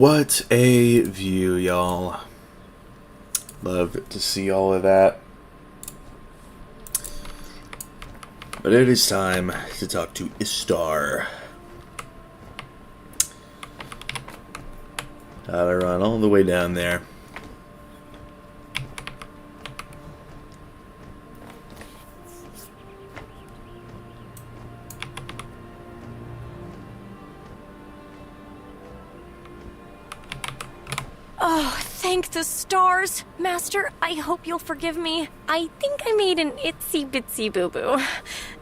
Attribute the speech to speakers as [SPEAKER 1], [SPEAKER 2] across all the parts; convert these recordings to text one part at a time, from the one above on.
[SPEAKER 1] What a view, y'all. Love to see all of that. But it is time to talk to Istar. Gotta run all the way down there.
[SPEAKER 2] Oh, thank the stars! Master, I hope you'll forgive me. I think I made an itsy-bitsy boo-boo.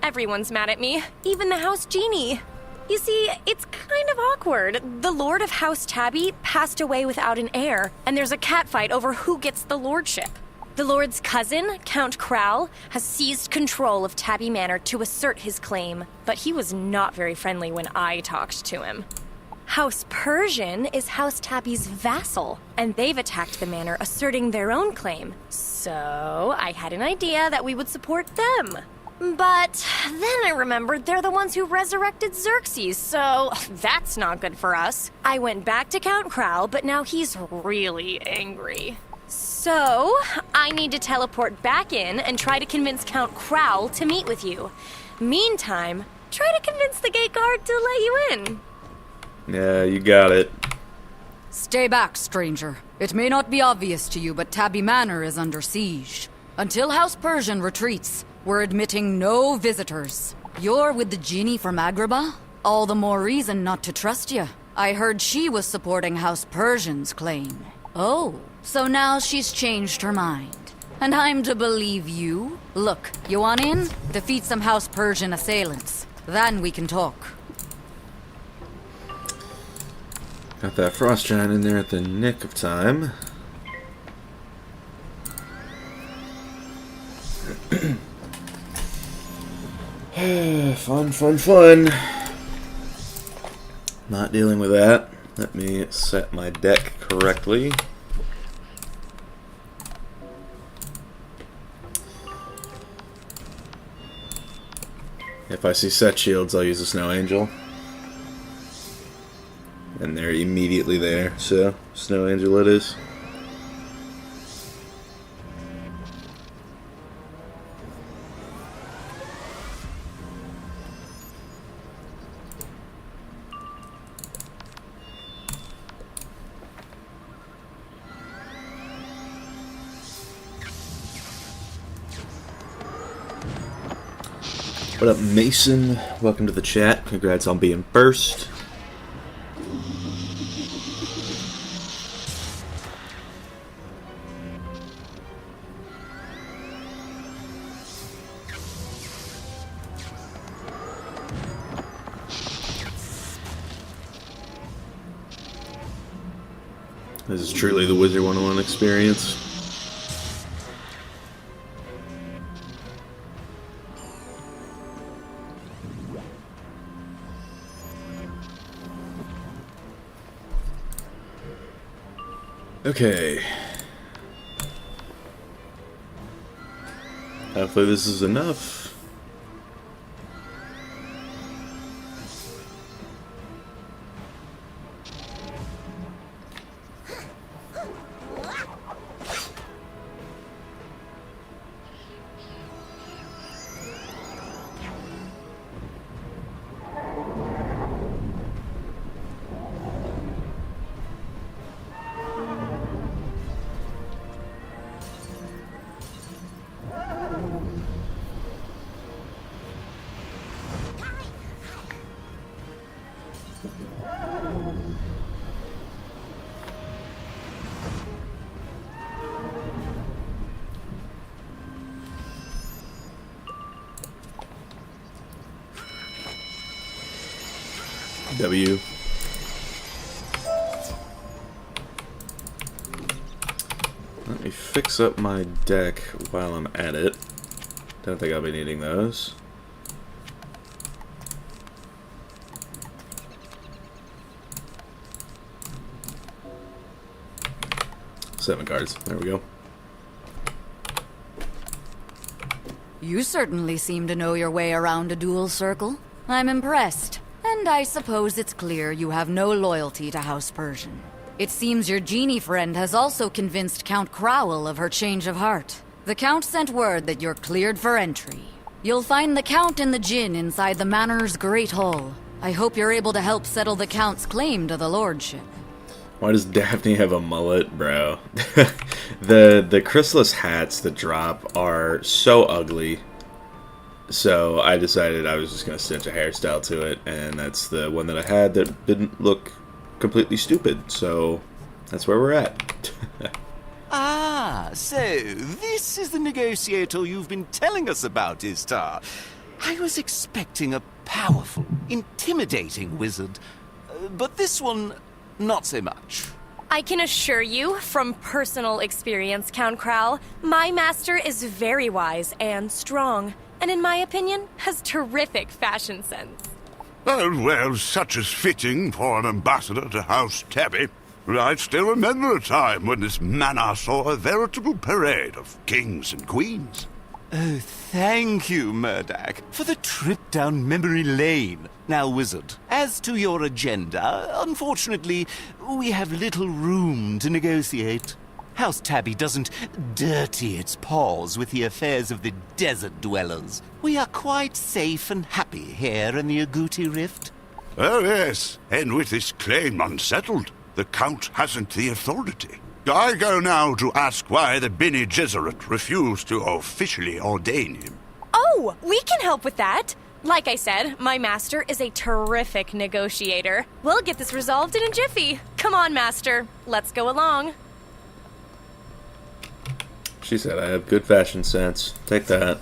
[SPEAKER 2] Everyone's mad at me, even the house genie. You see, it's kind of awkward. The Lord of House Tabbi passed away without an heir, and there's a catfight over who gets the lordship. The Lord's cousin, Count Crowl, has seized control of Tabbi Manor to assert his claim, but he was not very friendly when I talked to him. House Purrzian is House Tabbi's vassal, and they've attacked the manor asserting their own claim. So, I had an idea that we would support them. But then I remembered they're the ones who resurrected Xerxes, so that's not good for us. I went back to Count Crowl, but now he's really angry. So, I need to teleport back in and try to convince Count Crowl to meet with you. Meantime, try to convince the gate guard to let you in.
[SPEAKER 1] Yeah, you got it.
[SPEAKER 3] Stay back, stranger. It may not be obvious to you, but Tabbi Manor is under siege. Until House Purrzian retreats, we're admitting no visitors. You're with the genie from Agrabah? All the more reason not to trust you. I heard she was supporting House Purrzian's claim. Oh, so now she's changed her mind. And I'm to believe you? Look, you want in? Defeat some House Purrzian assailants. Then we can talk.
[SPEAKER 1] Got that frost giant in there at the nick of time. Fun. Not dealing with that. Let me set my deck correctly. If I see set shields, I'll use a Snow Angel. And they're immediately there, so Snow Angel it is. What up, Mason? Welcome to the chat. Congrats on being first. This is truly the Wizard101 experience. Okay. Hopefully this is enough. W. Let me fix up my deck while I'm at it. Don't think I'll be needing those. Seven cards. There we go.
[SPEAKER 3] You certainly seem to know your way around a dual circle. I'm impressed. And I suppose it's clear you have no loyalty to House Purrzian. It seems your genie friend has also convinced Count Crowl of her change of heart. The Count sent word that you're cleared for entry. You'll find the Count and the Djinn inside the Manor's Great Hall. I hope you're able to help settle the Count's claim to the Lordship.
[SPEAKER 1] Why does Daphne have a mullet, bro? the chrysalis hats that drop are so ugly. So I decided I was just going to stitch a hairstyle to it, and that's the one that I had that didn't look completely stupid. So that's where we're at.
[SPEAKER 4] Ah, so this is the negotiator you've been telling us about, Istar. I was expecting a powerful, intimidating wizard, but this one, not so much.
[SPEAKER 2] I can assure you, from personal experience, Count Crowl, my master is very wise and strong, and in my opinion, has terrific fashion sense.
[SPEAKER 5] Oh, well, such is fitting for an ambassador to House Tabbi. I still remember a time when this manor saw a veritable parade of kings and queens.
[SPEAKER 4] Oh, thank you, Murdoch, for the trip down memory lane. Now, Wizard, as to your agenda, unfortunately, we have little room to negotiate. House Tabbi doesn't dirty its paws with the affairs of the desert dwellers. We are quite safe and happy here in the Agouti Rift.
[SPEAKER 5] Oh, yes, and with this claim unsettled, the Count hasn't the authority. I go now to ask why the Bene Gesserit refused to officially ordain him.
[SPEAKER 2] Oh, we can help with that. Like I said, my master is a terrific negotiator. We'll get this resolved in a jiffy. Come on, master. Let's go along.
[SPEAKER 1] She said I have good fashion sense. Take that.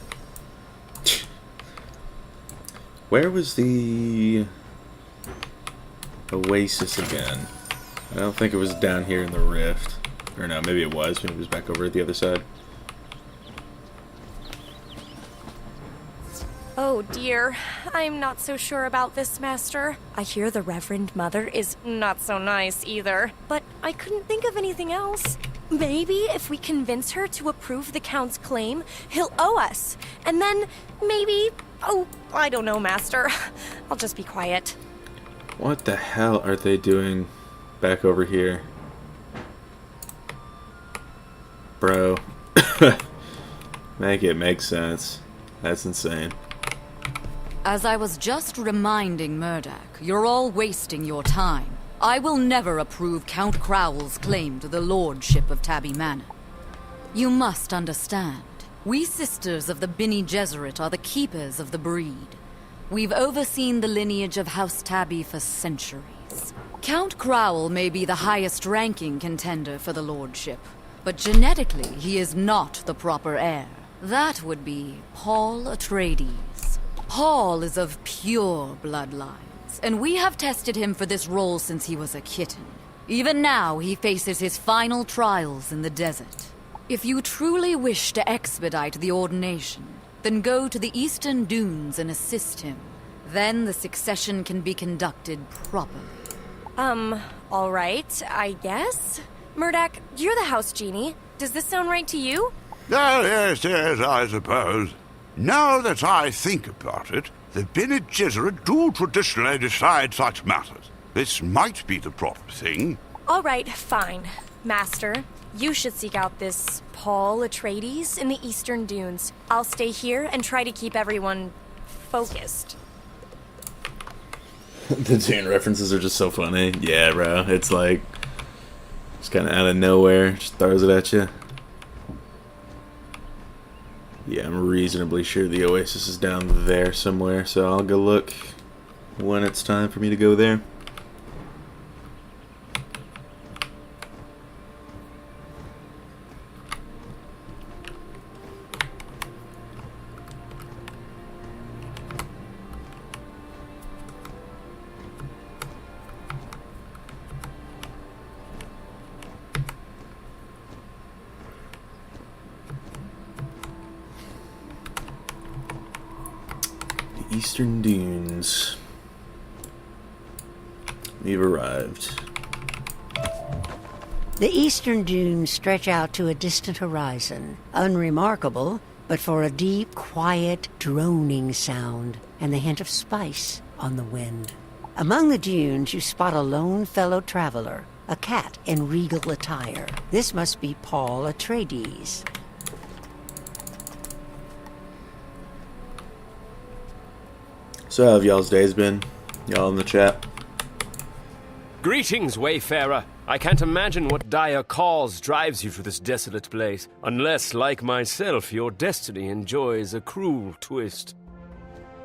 [SPEAKER 1] Where was the oasis again? I don't think it was down here in the rift. Or no, maybe it was when it was back over at the other side.
[SPEAKER 2] Oh dear, I'm not so sure about this, Master. I hear the Reverend Mother is not so nice either, but I couldn't think of anything else. Maybe if we convince her to approve the Count's claim, he'll owe us. And then, maybe... Oh, I don't know, Master. I'll just be quiet.
[SPEAKER 1] What the hell are they doing back over here? Bro. Make it make sense. That's insane.
[SPEAKER 3] As I was just reminding Murdoch, you're all wasting your time. I will never approve Count Crowl's claim to the lordship of Tabbi Manor. You must understand, we sisters of the Bene Gesserit are the keepers of the breed. We've overseen the lineage of House Tabbi for centuries. Count Crowl may be the highest-ranking contender for the lordship, but genetically he is not the proper heir. That would be Paul Atreides. Paul is of pure bloodlines, and we have tested him for this role since he was a kitten. Even now, he faces his final trials in the desert. If you truly wish to expedite the ordination, then go to the Eastern Dunes and assist him. Then the succession can be conducted properly.
[SPEAKER 2] All right, I guess? Murdoch, you're the house genie. Does this sound right to you?
[SPEAKER 5] Oh, yes, I suppose. Now that I think about it, the Bene Gesserit do traditionally decide such matters. This might be the proper thing.
[SPEAKER 2] All right, fine. Master, you should seek out this Paul Atreides in the Eastern Dunes. I'll stay here and try to keep everyone focused.
[SPEAKER 1] The Dune references are just so funny. Yeah, bro. It's like, just kind of out of nowhere. Just throws it at you. Yeah, I'm reasonably sure the oasis is down there somewhere, so I'll go look when it's time for me to go there. Eastern Dunes. We've arrived.
[SPEAKER 6] The eastern dunes stretch out to a distant horizon, unremarkable, but for a deep, quiet, droning sound and the hint of spice on the wind. Among the dunes you spot a lone fellow traveler, a cat in regal attire. This must be Paul Atreides.
[SPEAKER 1] So how have y'all's days been? Y'all in the chat?
[SPEAKER 7] Greetings, Wayfarer. I can't imagine what dire cause drives you to this desolate place, unless, like myself, your destiny enjoys a cruel twist.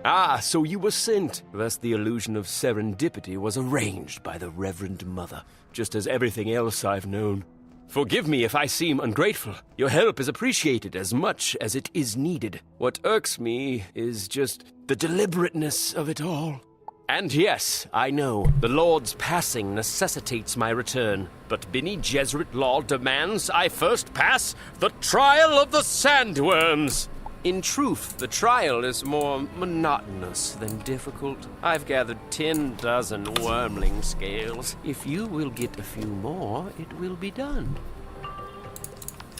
[SPEAKER 7] Ah, so you were sent. Thus the illusion of serendipity was arranged by the Reverend Mother, just as everything else I've known. Forgive me if I seem ungrateful. Your help is appreciated as much as it is needed. What irks me is just the deliberateness of it all. And yes, I know, the Lord's passing necessitates my return, but Bene Gesserit law demands I first pass the trial of the sandworms. In truth, the trial is more monotonous than difficult. I've gathered 10 dozen wormling scales. If you will get a few more, it will be done.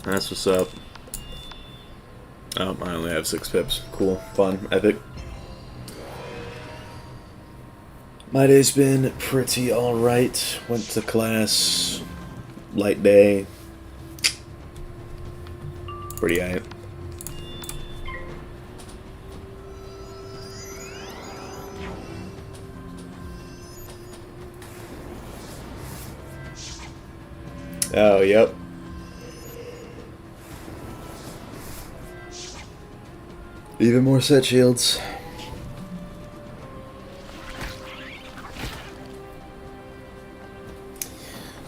[SPEAKER 1] That's what's up. Oh, I only have 6 pips. Cool, fun, epic. My day's been pretty alright. Went to class. Light day. Pretty aight. Oh, yep. Even more set shields.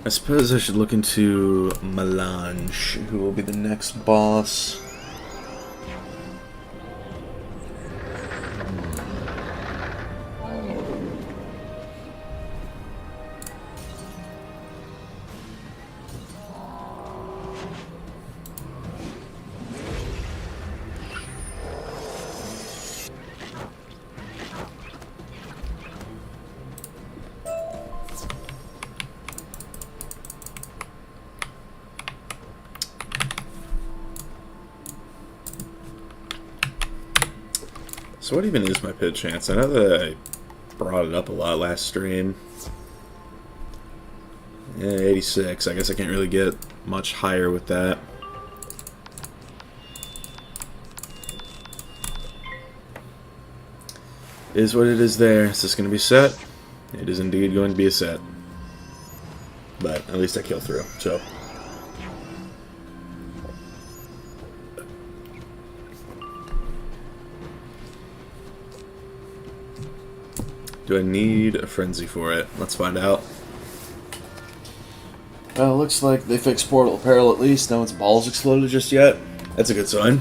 [SPEAKER 1] I suppose I should look into Melange, who will be the next boss. So what even is my pit chance? I know that I brought it up a lot last stream. Yeah, 86. I guess I can't really get much higher with that. Is what it is there. Is this going to be set? It is indeed going to be a set. But at least I kill through, so... Do I need a frenzy for it? Let's find out. Well, looks like they fixed Portal Apparel at least. No one's balls exploded just yet. That's a good sign.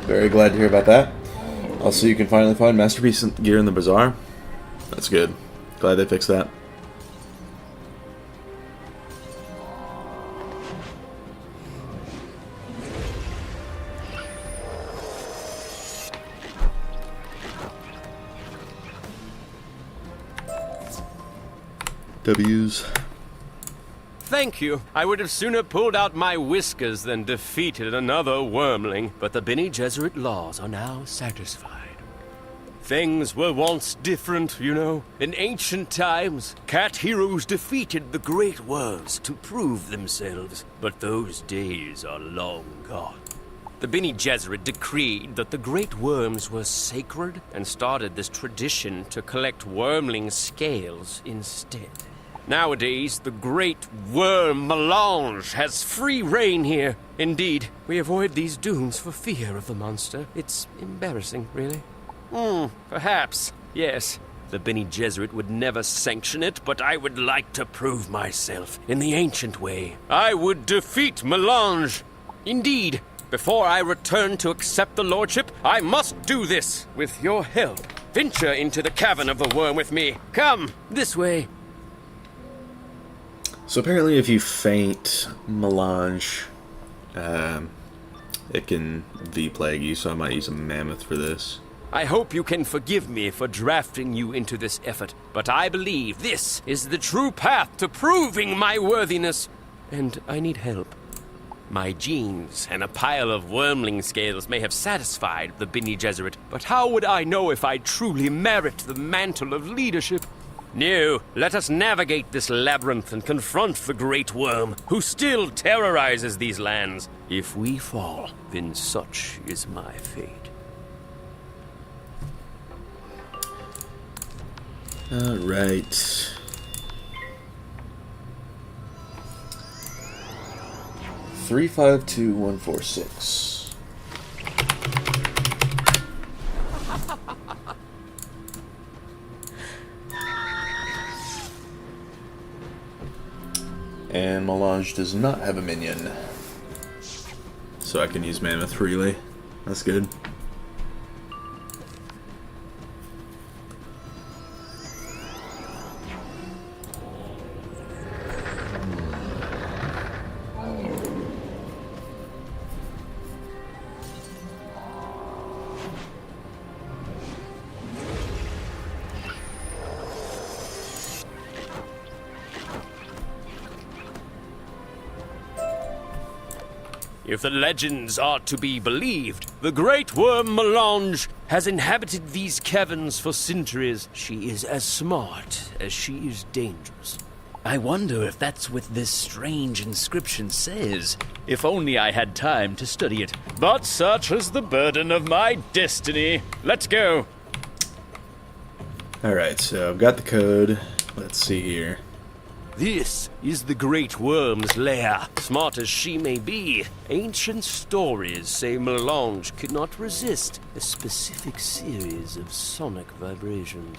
[SPEAKER 1] Very glad to hear about that. Also, you can finally find Masterpiece gear in the bazaar. That's good. Glad they fixed that. W's.
[SPEAKER 7] Thank you. I would have sooner pulled out my whiskers than defeated another wormling, but the Bene Gesserit laws are now satisfied. Things were once different, you know. In ancient times, cat heroes defeated the great worms to prove themselves, but those days are long gone. The Bene Gesserit decreed that the great worms were sacred and started this tradition to collect wormling scales instead. Nowadays, the great worm melange has free reign here. Indeed, we avoid these dooms for fear of the monster. It's embarrassing, really. Perhaps. Yes. The Bene Gesserit would never sanction it, but I would like to prove myself in the ancient way. I would defeat melange. Indeed. Before I return to accept the lordship, I must do this with your help. Venture into the cavern of the worm with me. Come, this way.
[SPEAKER 1] So apparently if you faint melange, it can V-plague you, so I might use a mammoth for this.
[SPEAKER 7] I hope you can forgive me for drafting you into this effort, but I believe this is the true path to proving my worthiness, and I need help. My genes and a pile of wormling scales may have satisfied the Bene Gesserit, but how would I know if I truly merit the mantle of leadership? No, let us navigate this labyrinth and confront the great worm, who still terrorizes these lands. If we fall, then such is my fate.
[SPEAKER 1] All right. Three, 5, 2, 1, 4, 6. And Melange does not have a minion, so I can use Mammoth freely. That's good.
[SPEAKER 7] If the legends are to be believed, the great worm Melange has inhabited these caverns for centuries. She is as smart as she is dangerous.
[SPEAKER 8] I wonder if that's what this strange inscription says. If only I had time to study it. But such is the burden of my destiny. Let's go.
[SPEAKER 1] Alright, so I've got the code. Let's see here.
[SPEAKER 7] This is the great worm's lair. Smart as she may be, ancient stories say Melange could not resist a specific series of sonic vibrations.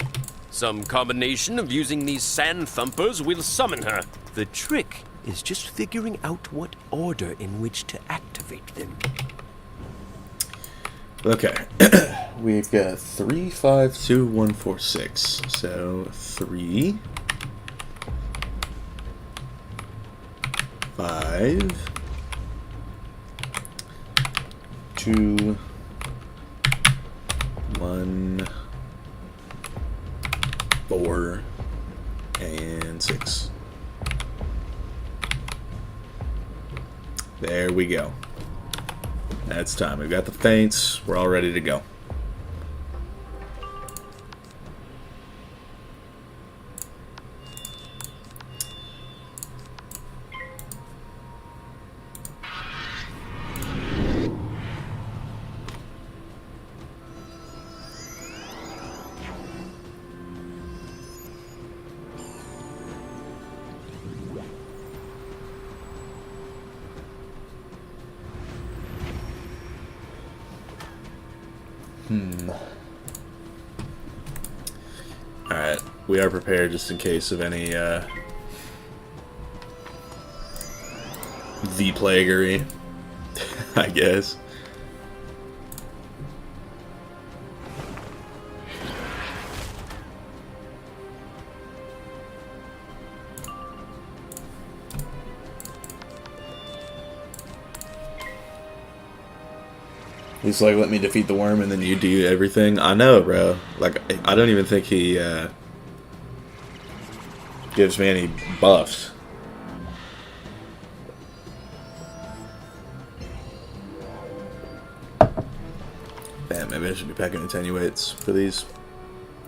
[SPEAKER 7] Some combination of using these sand thumpers will summon her. The trick is just figuring out what order in which to activate them.
[SPEAKER 1] Okay. We've got 3, 5, 2, 1, 4, 6. So 3, 5, 2, 1, 4, and 6. There we go. That's time. We've got the feints. We're all ready to go. Alright, we are prepared just in case of any V-plaguery, I guess. He's like, let me defeat the worm and then you do everything. I know, bro. Like, I don't even think he gives me any buffs. Damn, maybe I should be packing attenuates for these.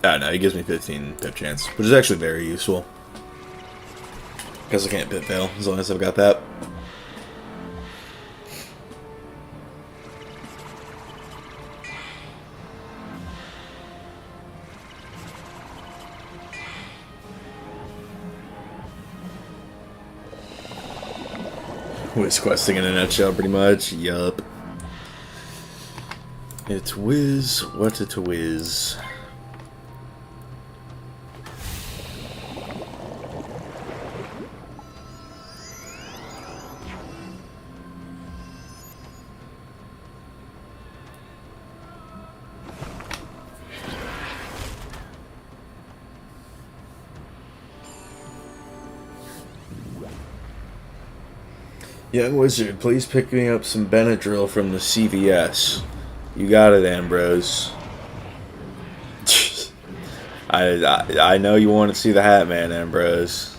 [SPEAKER 1] Oh, no, he gives me 15 pip chance, which is actually very useful. Because I can't pip fail as long as I've got that. Wiz questing in a nutshell, pretty much. Yup. It's whiz. What's it to whiz? Young Wizard, please pick me up some Benadryl from the CVS. You got it, Ambrose. I know you want to see the Hat Man, Ambrose.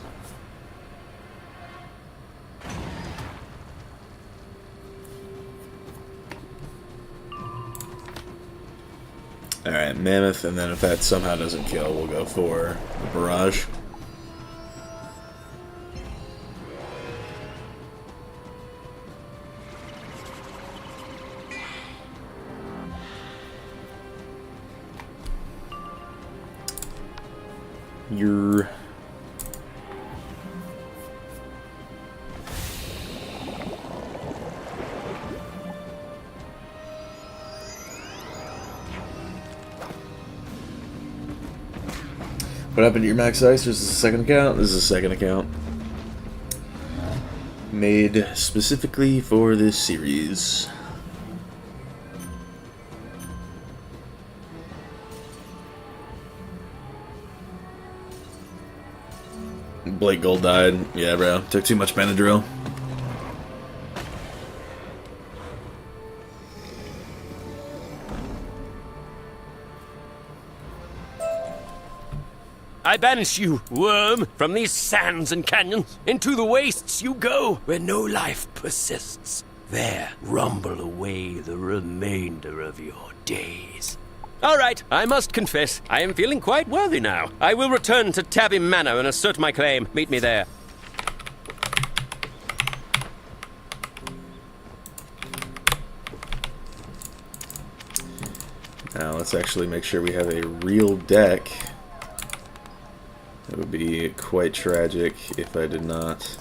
[SPEAKER 1] giant mammoth, and then if that somehow doesn't kill, we'll go for the barrage. Your What happened to your max ice? This is a second account? This is a second account. Made specifically for this series. Blake Gold died. Yeah, bro. Took too much Benadryl.
[SPEAKER 7] I banish you, worm, from these sands and canyons. Into the wastes you go, where no life persists. There rumble away the remainder of your days. All right, I must confess, I am feeling quite worthy now. I will return to Tabbi Manor and assert my claim. Meet me there.
[SPEAKER 1] Now let's actually make sure we have a real deck. It would be quite tragic if I did not.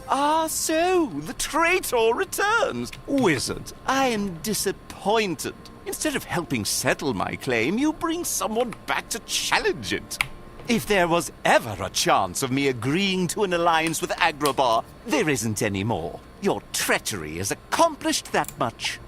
[SPEAKER 4] Ah, so the traitor returns. Wizard, I am disappointed. Instead of helping settle my claim, you bring someone back to challenge it. If there was ever a chance of me agreeing to an alliance with Agrabah, there isn't any more. Your treachery has accomplished that much.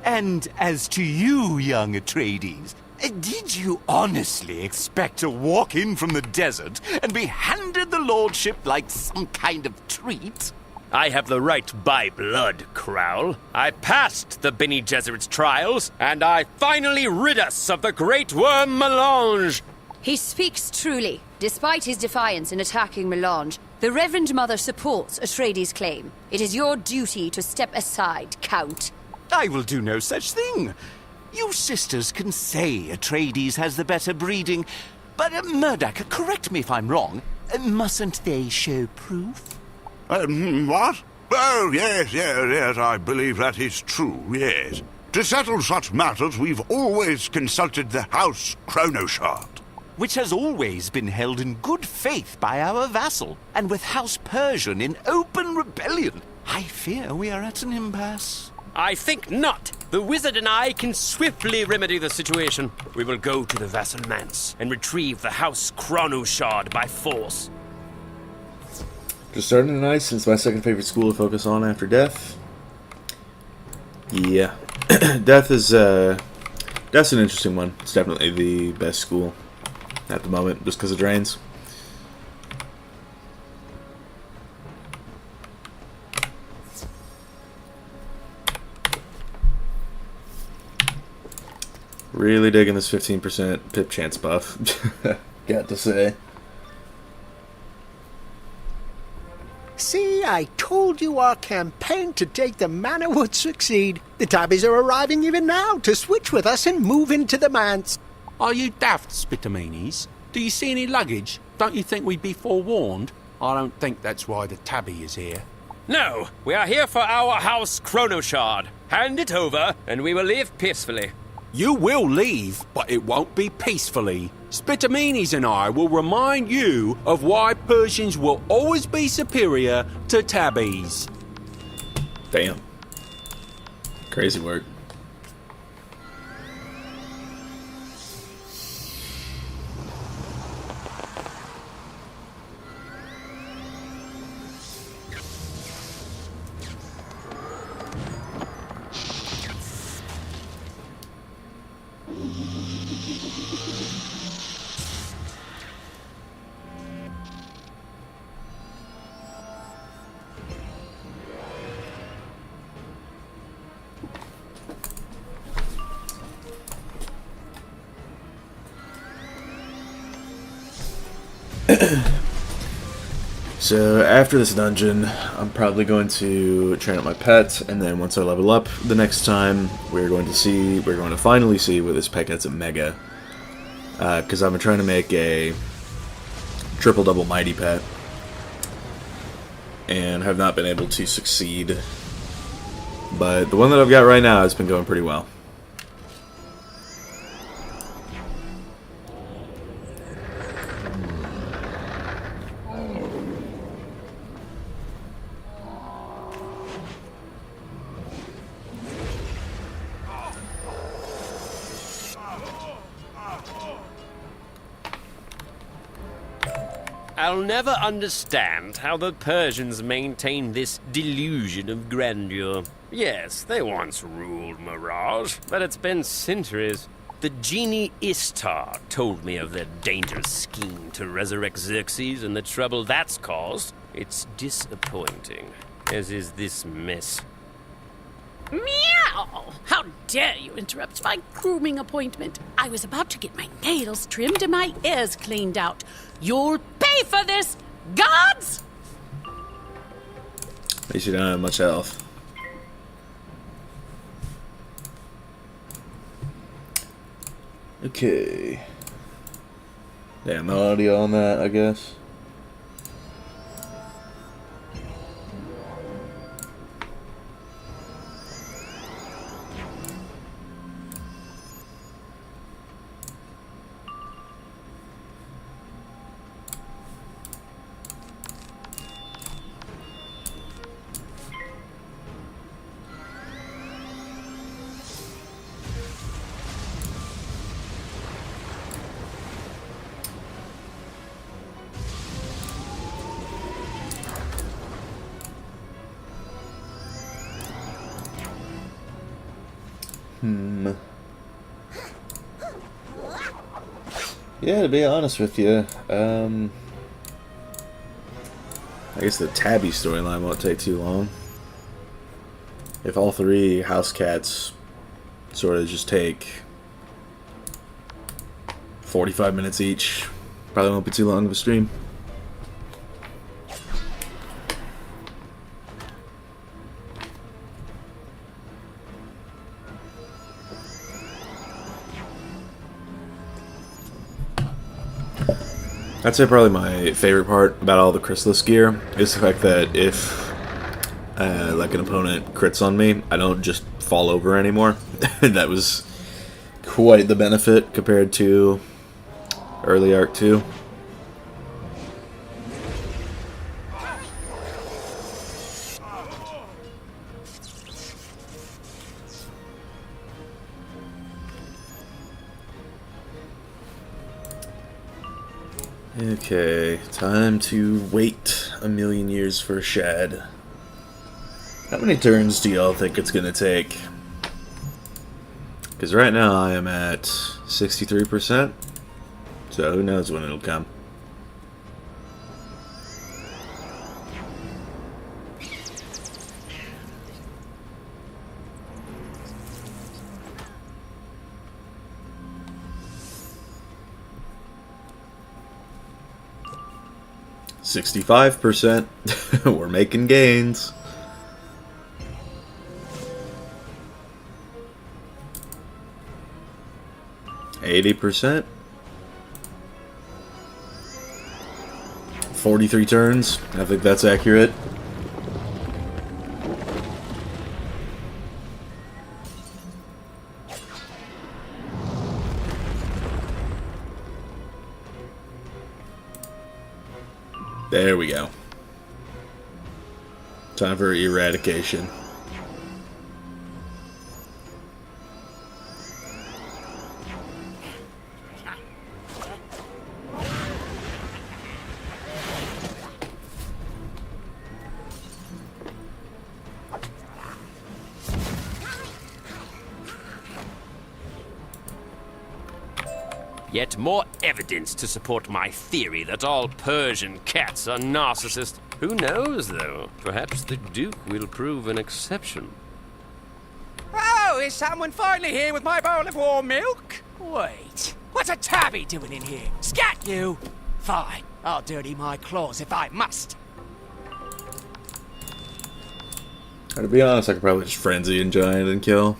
[SPEAKER 4] And as to you, young Atreides, did you honestly expect to walk in from the desert and be handed the lordship like some kind of treat?
[SPEAKER 7] I have the right by blood, Crowl. I passed the Bene Gesserit's trials, and I finally rid us of the Great Worm Melange.
[SPEAKER 9] He speaks truly. Despite his defiance in attacking Melange, the Reverend Mother supports Atreides' claim. It is your duty to step aside, Count.
[SPEAKER 4] I will do no such thing. You sisters can say Atreides has the better breeding, but Murdoch, correct me if I'm wrong, mustn't they show proof?
[SPEAKER 5] What? Oh, yes, I believe that is true, yes. To settle such matters, we've always consulted the House Chronoshard.
[SPEAKER 4] Which has always been held in good faith by our vassal, and with House Persian in open rebellion. I fear we are at an impasse.
[SPEAKER 7] I think not. The wizard and I can swiftly remedy the situation. We will go to the vassal manse and retrieve the House Chronoshard by force.
[SPEAKER 1] Just starting tonight, since my second favorite school to focus on after death. Yeah. Death is, that's an interesting one. It's definitely the best school at the moment, just because it drains. Really digging this 15% pip chance buff. Got to say.
[SPEAKER 10] See, I told you our campaign to take the manor would succeed. The Tabbis are arriving even now to switch with us and move into the manse.
[SPEAKER 11] Are you daft, Spitamines? Do you see any luggage? Don't you think we'd be forewarned? I don't think that's why the Tabbi is here.
[SPEAKER 7] No, we are here for our House Chronoshard. Hand it over, and we will leave peacefully.
[SPEAKER 11] You will leave, but it won't be peacefully. Spitamines and I will remind you of why Persians will always be superior to Tabbis.
[SPEAKER 1] Damn. Crazy work. So after this dungeon, I'm probably going to train up my pet, and then once I level up the next time, we're going to finally see where this pet gets a mega. Because I've been trying to make a triple-double mighty pet, and have not been able to succeed. But the one that I've got right now has been going pretty well.
[SPEAKER 7] I'll never understand how the Persians maintain this delusion of grandeur. Yes, they once ruled Mirage, but it's been centuries. The genie Istar told me of their dangerous scheme to resurrect Xerxes and the trouble that's caused. It's disappointing, as is this mess.
[SPEAKER 12] Meow! How dare you interrupt my grooming appointment? I was about to get my nails trimmed and my ears cleaned out. You'll pay for this, gods!
[SPEAKER 1] At least you don't have much health. Okay. Yeah, no audio on that, I guess. Yeah, to be honest with you, I guess the Tabby storyline won't take too long. If all three house cats sort of just take 45 minutes each, probably won't be too long of a stream. I'd say probably my favorite part about all the Chrysalis gear is the fact that if like an opponent crits on me, I don't just fall over anymore. That was quite the benefit compared to early Arc 2. Okay, time to wait a million years for a shed. How many turns do y'all think it's gonna take? Because right now I am at 63%, so who knows when it'll come. %. We're making gains. %. 43 turns. I think that's accurate. There we go. Time for eradication.
[SPEAKER 7] Yet more evidence to support my theory that all Persian cats are narcissists. Who knows, though? Perhaps the Duke will prove an exception.
[SPEAKER 13] Oh, is someone finally here with my bowl of warm milk? Wait, what's a Tabby doing in here? Scat, you! Fine, I'll dirty my claws if I must.
[SPEAKER 1] To be honest, I could probably just frenzy and giant and kill.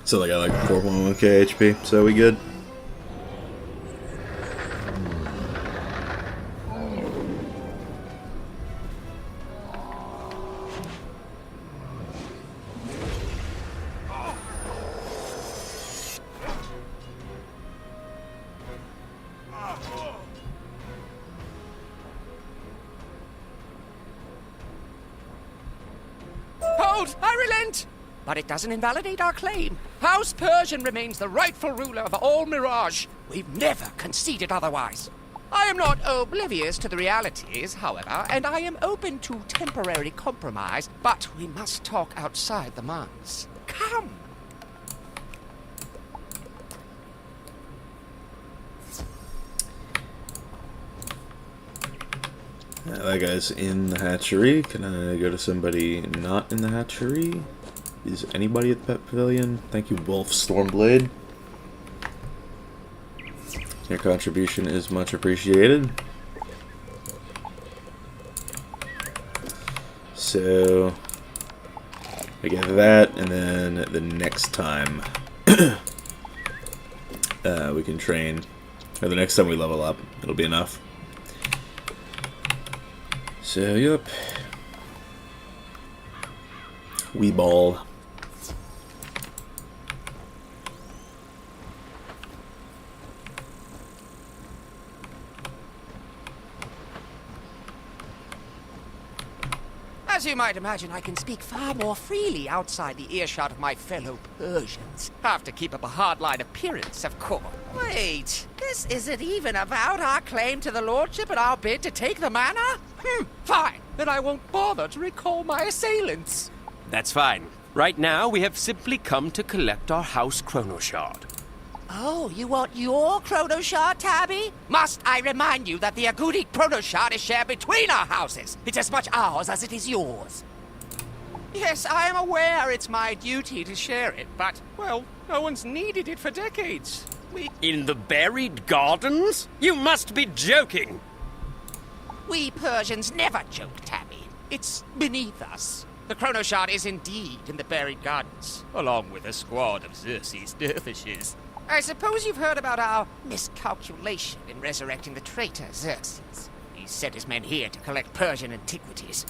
[SPEAKER 1] So I got like 4.1k HP, so we good?
[SPEAKER 13] Hold! I relent! But it doesn't invalidate our claim. House Purrzian remains the rightful ruler of all Mirage. We've never conceded otherwise. I am not oblivious to the realities, however, and I am open to temporary compromise, but we must talk outside the months. Come!
[SPEAKER 1] That guy's in the hatchery. Can I go to somebody not in the hatchery? Is anybody at the pet pavilion? Thank you, Wolf Stormblade. Your contribution is much appreciated. So we get that, and then the next time we can train, or the next time we level up, it'll be enough. So, yep. Wee ball.
[SPEAKER 13] As you might imagine, I can speak far more freely outside the earshot of my fellow Purrsians. Have to keep up a hardline appearance, of course. Wait, this isn't even about our claim to the lordship and our bid to take the manor? Fine. Then I won't bother to recall my assailants.
[SPEAKER 7] That's fine. Right now, we have simply come to collect our house Chronoshard.
[SPEAKER 13] Oh, you want your Chronoshard, Tabbi? Must I remind you that the Agudi Chronoshard is shared between our houses? It's as much ours as it is yours. Yes, I am aware it's my duty to share it, but, well, no one's needed it for decades.
[SPEAKER 7] In the buried gardens? You must be joking!
[SPEAKER 13] We Purrsians never joke, Tabbi. It's beneath us. The Chronoshard is indeed in the buried gardens, along with a squad of Xerxes dervishes. I suppose you've heard about our miscalculation in resurrecting the traitor Xerxes. He sent his men here to collect Purrsian antiquities.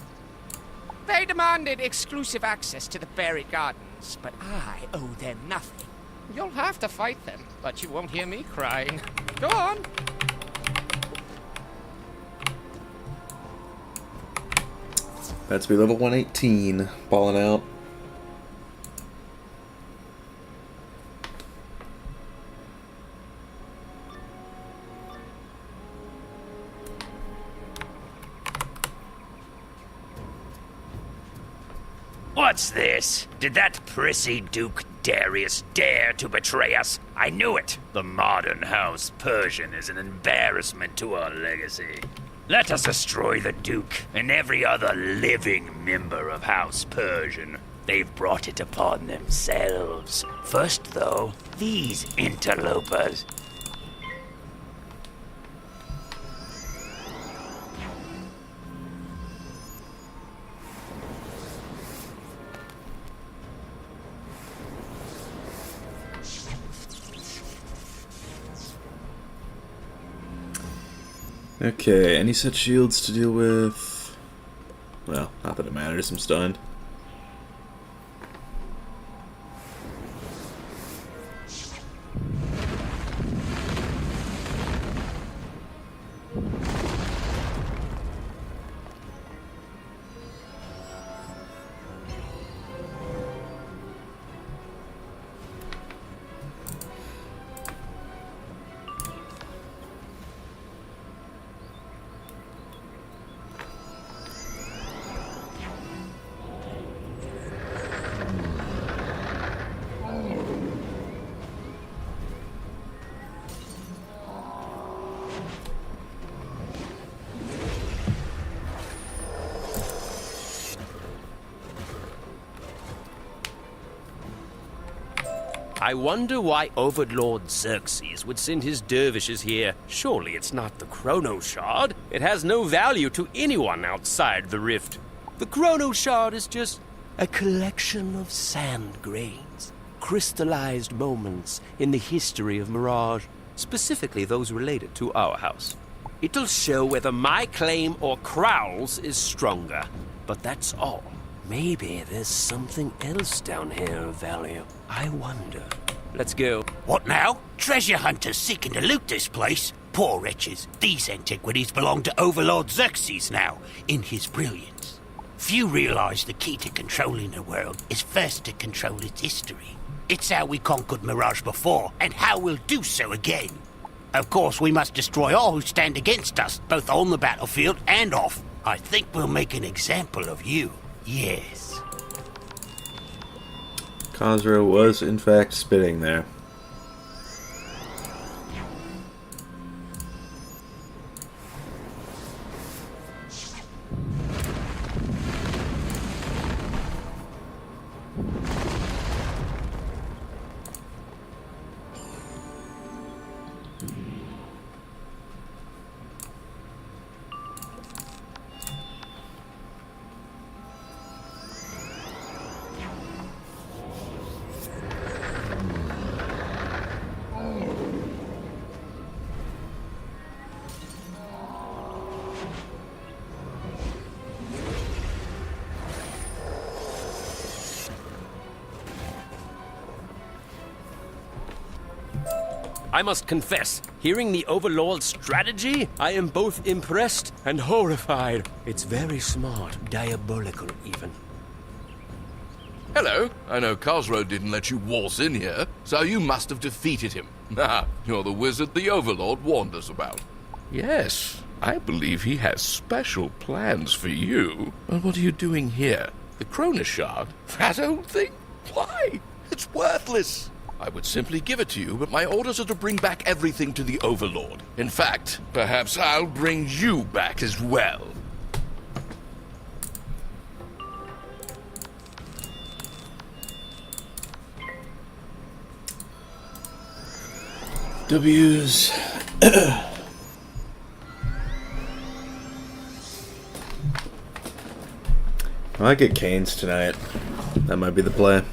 [SPEAKER 13] They demanded exclusive access to the buried gardens, but I owe them nothing. You'll have to fight them, but you won't hear me crying. Go on.
[SPEAKER 1] That's be level 118, balling out.
[SPEAKER 8] What's this? Did that prissy Duke Darius dare to betray us? I knew it! The modern House Purrzian is an embarrassment to our legacy. Let us destroy the Duke and every other living member of House Purrzian. They've brought it upon themselves. First, though, these interlopers.
[SPEAKER 1] Okay, any set shields to deal with? Well, not that it matters, I'm stunned.
[SPEAKER 7] I wonder why Overlord Xerxes would send his dervishes here. Surely it's not the Chronoshard. It has no value to anyone outside the rift. The Chronoshard is just a collection of sand grains, crystallized moments in the history of Mirage, specifically those related to our house. It'll show whether my claim or Crowl's is stronger, but that's all. Maybe there's something else down here of value. I wonder. Let's go.
[SPEAKER 8] What now? Treasure hunters seeking to loot this place? Poor wretches. These antiquities belong to Overlord Xerxes now, in his brilliance. Few realize the key to controlling the world is first to control its history. It's how we conquered Mirage before, and how we'll do so again. Of course, we must destroy all who stand against us, both on the battlefield and off. I think we'll make an example of you. Yes.
[SPEAKER 1] Khosrow was, in fact, spitting there.
[SPEAKER 7] I must confess, hearing the Overlord's strategy, I am both impressed and horrified. It's very smart, diabolical even.
[SPEAKER 14] Hello. I know Khosrow didn't let you waltz in here, so you must have defeated him. Ah, you're the wizard the Overlord warned us about. Yes, I believe he has special plans for you. But what are you doing here? The Chronoshard? That old thing? Why? It's worthless. I would simply give it to you, but my orders are to bring back everything to the Overlord. In fact, perhaps I'll bring you back as well.
[SPEAKER 1] W's. I might get Canes tonight. That might be the play.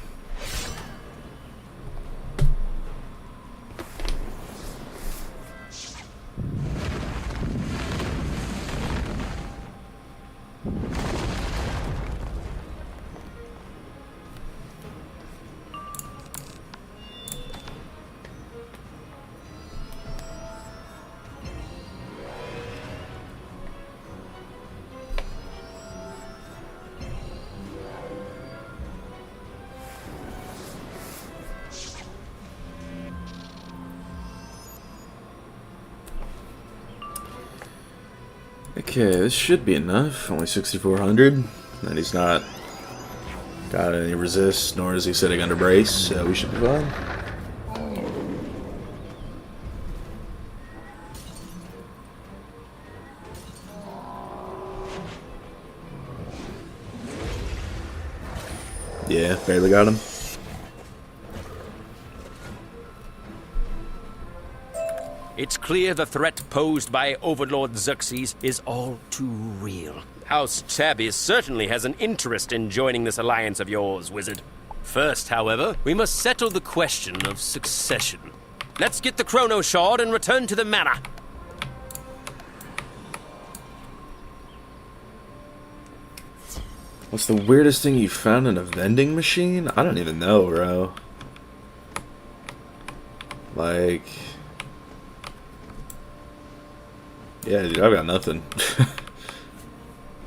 [SPEAKER 1] Okay, this should be enough. Only 6,400. And he's not got any resist, nor is he sitting under brace, so we should be fine. Yeah, barely got him.
[SPEAKER 7] It's clear the threat posed by Overlord Xerxes is all too real. House Tabbi certainly has an interest in joining this alliance of yours, wizard. First, however, we must settle the question of succession. Let's get the Chronoshard and return to the manor.
[SPEAKER 1] What's the weirdest thing you found in a vending machine? I don't even know, bro. Like... yeah, dude, I've got nothing.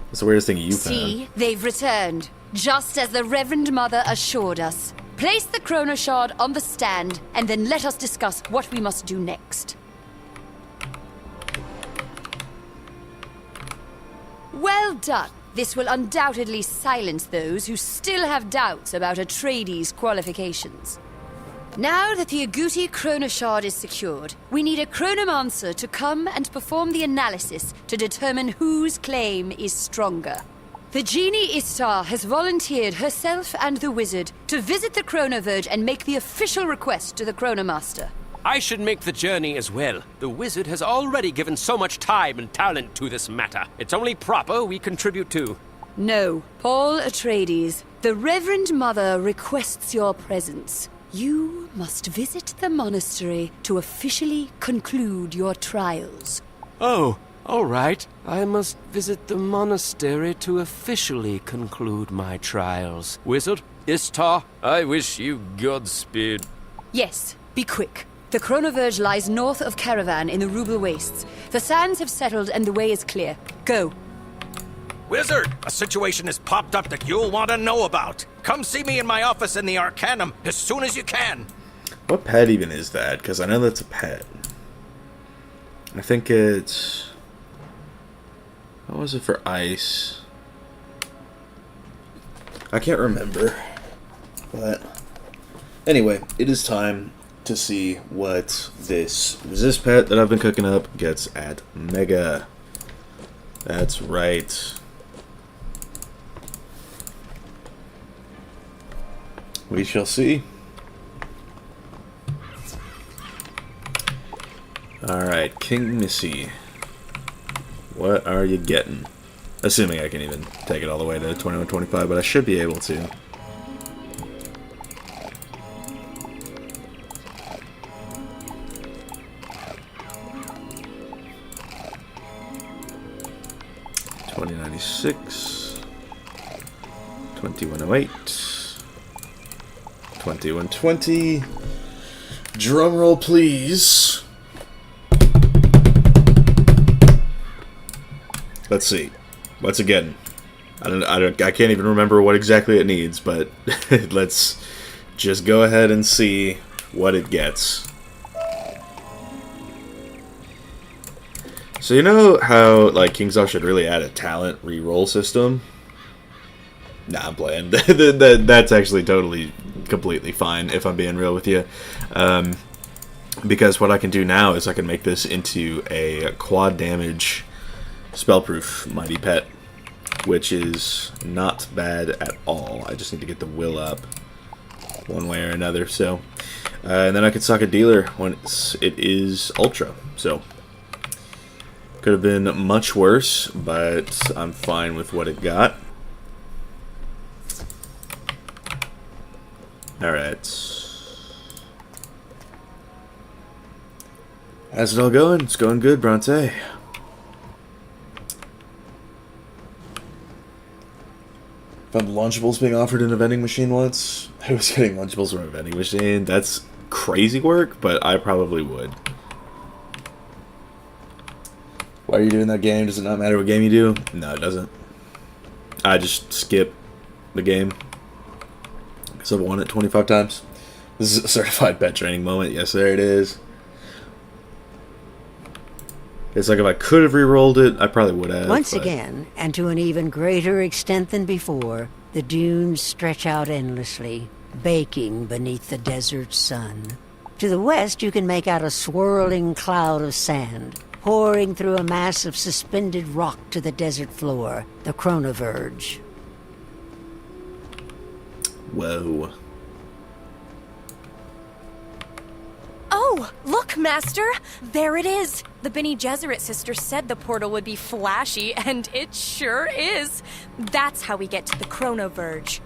[SPEAKER 1] What's the weirdest thing you found?
[SPEAKER 9] See, they've returned, just as the Reverend Mother assured us. Place the Chronoshard on the stand, and then let us discuss what we must do next. Well done. This will undoubtedly silence those who still have doubts about Atreides' qualifications. Now that the Agouti Chronoshard is secured, we need a Chronomancer to come and perform the analysis to determine whose claim is stronger. The genie Istar has volunteered herself and the wizard to visit the Chronoverge and make the official request to the Chronomaster.
[SPEAKER 7] I should make the journey as well. The wizard has already given so much time and talent to this matter. It's only proper we contribute too.
[SPEAKER 9] No, Paul Atreides, the Reverend Mother requests your presence. You must visit the monastery to officially conclude your trials.
[SPEAKER 7] Oh, all right. I must visit the monastery to officially conclude my trials. Wizard, Istar, I wish you Godspeed.
[SPEAKER 9] Yes, be quick. The Chronoverge lies north of Caravan in the Rubel Wastes. The sands have settled and the way is clear. Go.
[SPEAKER 13] Wizard, a situation has popped up that you'll want to know about. Come see me in my office in the Arcanum as soon as you can.
[SPEAKER 1] What pet even is that? Because I know that's a pet. I think it's... What was it for ice? I can't remember. But anyway, it is time to see what this pet that I've been cooking up gets at Mega. That's right. We shall see. Alright, King Missy. What are you getting? Assuming I can even take it all the way to 2125, but I should be able to. $20.96, 2108, 2120. Drum roll, please. Let's see. What's it getting? I can't even remember what exactly it needs, but let's just go ahead and see what it gets. So you know how like King's should really add a talent reroll system? Nah, I'm playing. That's actually totally, completely fine if I'm being real with you. Because what I can do now is I can make this into a quad damage spellproof mighty pet, which is not bad at all. I just need to get the will up one way or another. So, and then I can suck a dealer when it is ultra. So, could have been much worse, but I'm fine with what it got. Alright. How's it all going? It's going good, Bronte. Found Lunchables being offered in a vending machine once. I was getting Lunchables from a vending machine. That's crazy work, but I probably would. Why are you doing that game? Does it not matter what game you do? No, it doesn't. I just skip the game. Because I've won it 25 times. This is a certified pet training moment. Yes, there it is. It's like if I could have re-rolled it, I probably would have.
[SPEAKER 6] Once again, and to an even greater extent than before, the dunes stretch out endlessly, baking beneath the desert sun. To the west, you can make out a swirling cloud of sand, pouring through a mass of suspended rock to the desert floor, the Chronoverge.
[SPEAKER 1] Whoa.
[SPEAKER 2] Oh, look, Master! There it is! The Bene Gesserit sister said the portal would be flashy, and it sure is! That's how we get to the Chronoverge.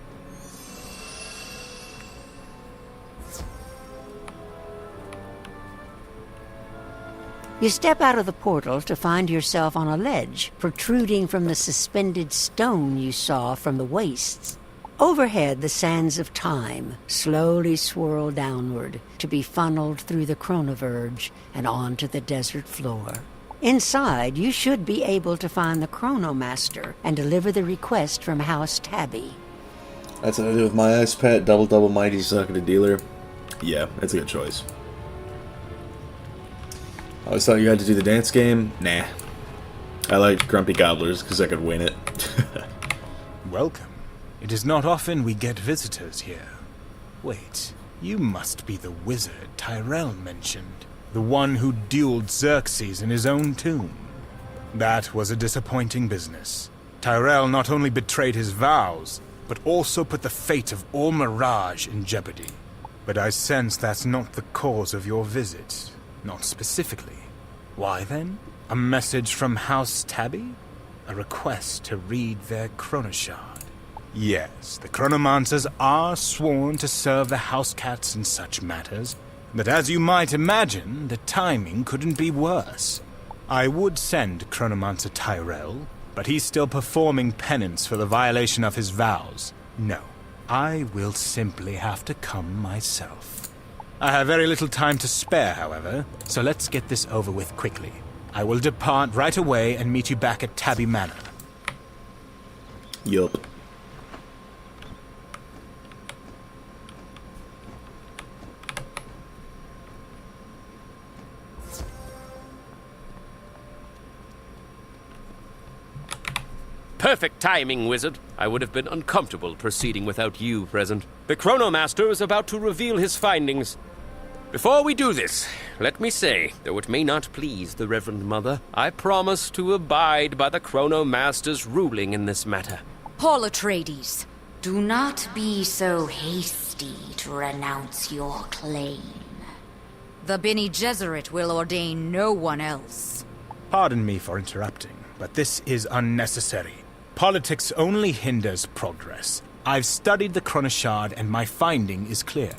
[SPEAKER 6] You step out of the portal to find yourself on a ledge, protruding from the suspended stone you saw from the wastes. Overhead, the sands of time slowly swirl downward to be funneled through the Chronoverge and onto the desert floor. Inside, you should be able to find the Chronomaster and deliver the request from House Tabbi.
[SPEAKER 1] That's what I do with my ice pet. Double mighty suck at a dealer. Yeah, that's a good choice. I always thought you had to do the dance game. Nah. I liked Grumpy Gobblers because I could win it.
[SPEAKER 15] Welcome. It is not often we get visitors here. Wait, you must be the wizard Tyrell mentioned. The one who dueled Xerxes in his own tomb. That was a disappointing business. Tyrell not only betrayed his vows, but also put the fate of all Mirage in jeopardy. But I sense that's not the cause of your visit. Not specifically. Why then? A message from House Tabbi? A request to read their Chronoshard. Yes, the Chronomancers are sworn to serve the house cats in such matters, but as you might imagine, the timing couldn't be worse. I would send Chronomancer Tyrell, but he's still performing penance for the violation of his vows. No, I will simply have to come myself. I have very little time to spare, however, so let's get this over with quickly. I will depart right away and meet you back at Tabbi Manor.
[SPEAKER 1] Yup.
[SPEAKER 7] Perfect timing, Wizard. I would have been uncomfortable proceeding without you present. The Chronomaster is about to reveal his findings. Before we do this, let me say, though it may not please the Reverend Mother, I promise to abide by the Chronomaster's ruling in this matter.
[SPEAKER 3] Paul Atreides,
[SPEAKER 16] Do not be so hasty to renounce your claim.
[SPEAKER 3] the Bene Gesserit will ordain no one else.
[SPEAKER 15] Pardon me for interrupting, but this is unnecessary. Politics only hinders progress. I've studied the Chronoshard and my finding is clear.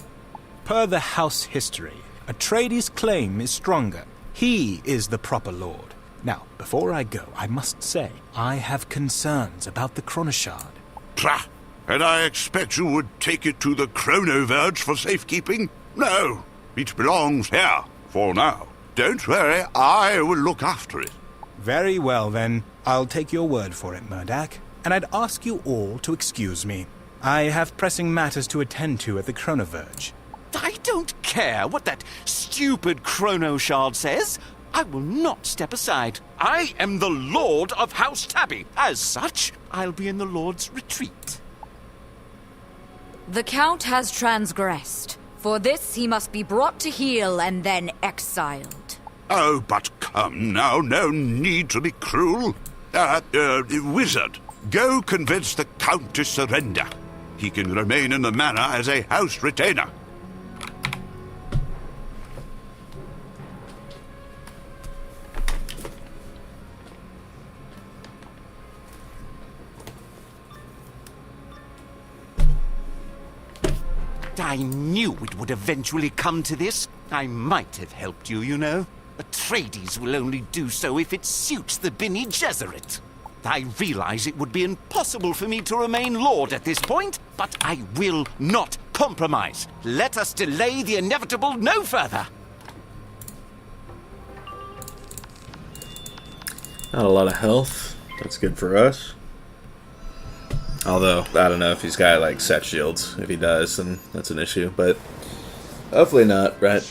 [SPEAKER 15] Per the house history, Atreides' claim is stronger. He is the proper lord. Now, before I go, I must say, I have concerns about the Chronoshard.
[SPEAKER 5] Pah! And I expect you would take it to the Chronoverge for safekeeping? No, it belongs here, for now. Don't worry, I will look after it.
[SPEAKER 15] Very well, then. I'll take your word for it, Murdak. And I'd ask you all to excuse me. I have pressing matters to attend to at the Chronoverge.
[SPEAKER 4] I don't care what that stupid Chronoshard says. I will not step aside. I am the Lord of House Tabbi. As such, I'll be in the Lord's retreat.
[SPEAKER 3] The Count has transgressed. For this, he must be brought to heel and then exiled.
[SPEAKER 5] Oh, but come now, no need to be cruel. Wizard, go convince the Count to surrender. He can remain in the manor as a house retainer.
[SPEAKER 4] I knew it would eventually come to this. I might have helped you, you know. Atreides will only do so if it suits the Bene Gesserit. I realize it would be impossible for me to remain Lord at this point, but I will not compromise. Let us delay the inevitable no further.
[SPEAKER 1] Not a lot of health. That's good for us. Although, I don't know if he's got, like, set shields. If he does, then that's an issue. But hopefully not, right?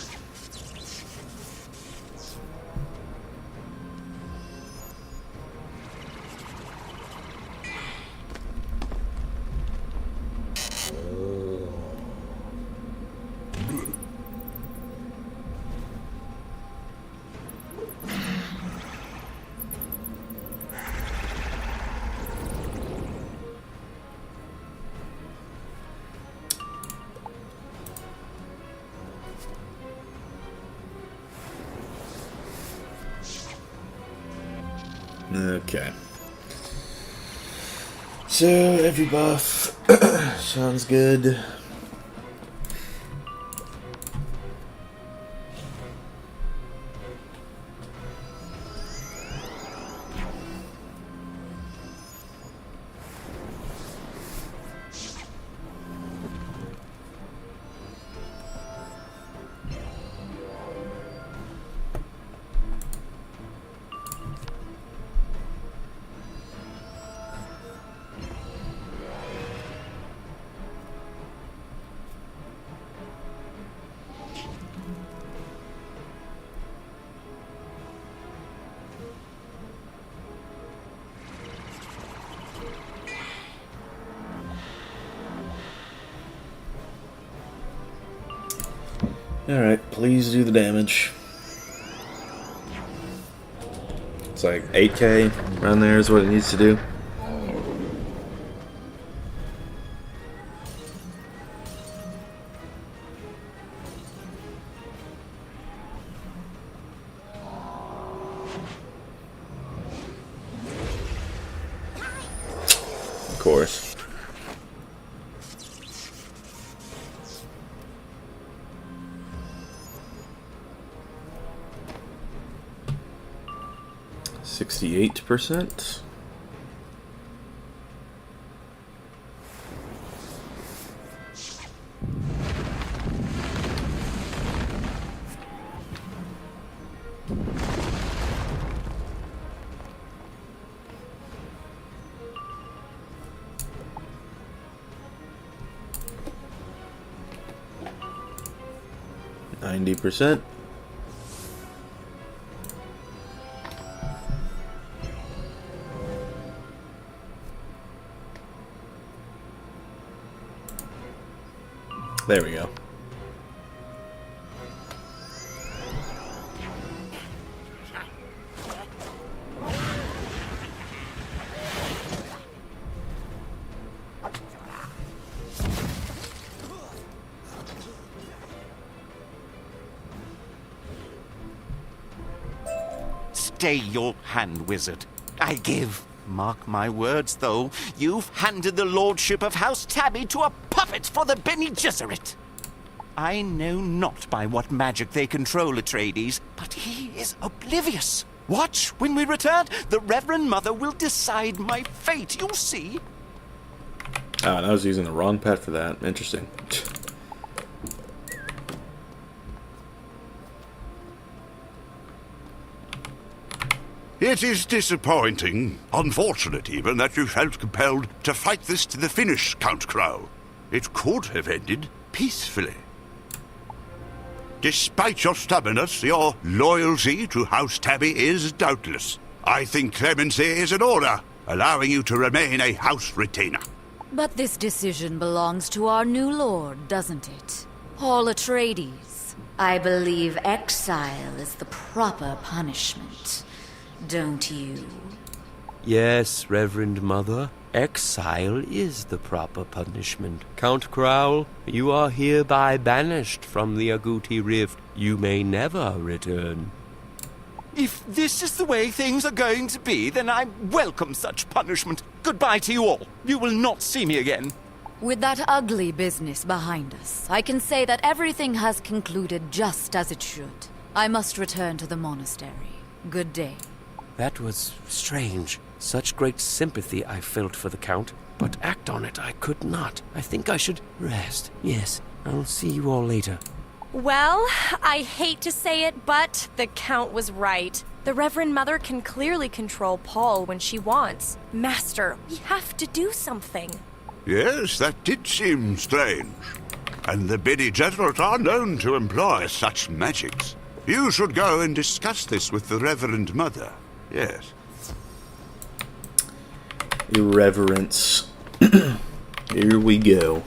[SPEAKER 1] Okay. So, every buff sounds good. Alright, please do the damage. It's like 8k around there is what it needs to do. 68%. %. There we go.
[SPEAKER 4] Stay your hand, wizard. I give. Mark my words, though, you've handed the lordship of House Tabbi to a puppet for the Bene Gesserit. I know not by what magic they control Atreides, but he is oblivious. Watch, when we return, the Reverend Mother will decide my fate, you'll see.
[SPEAKER 1] Ah, and I was using the wrong pet for that. Interesting.
[SPEAKER 5] It is disappointing, unfortunate even, that you felt compelled to fight this to the finish, Count Crowl. It could have ended peacefully. Despite your stubbornness, your loyalty to House Tabbi is doubtless. I think clemency is in order, allowing you to remain a house retainer.
[SPEAKER 3] But this decision belongs to our new lord, doesn't it? Paul Atreides.
[SPEAKER 16] I believe exile is the proper punishment. Don't you?
[SPEAKER 7] Yes, Reverend Mother. Exile is the proper punishment. Count Crowl, you are hereby banished from the Agouti Rift. You may never return.
[SPEAKER 4] If this is the way things are going to be, then I welcome such punishment. Goodbye to you all. You will not see me again.
[SPEAKER 3] With that ugly business behind us, I can say that everything has concluded just as it should. I must return to the monastery. Good day.
[SPEAKER 7] That was strange. Such great sympathy I felt for the Count, but act on it I could not. I think I should rest. Yes, I'll see you all later.
[SPEAKER 2] Well, I hate to say it, but the Count was right. The Reverend Mother can clearly control Paul when she wants. Master, we have to do something.
[SPEAKER 5] Yes, that did seem strange. And the Bene Gesserit are known to employ such magics. You should go and discuss this with the Reverend Mother. Yes.
[SPEAKER 1] Irreverence. Here we go.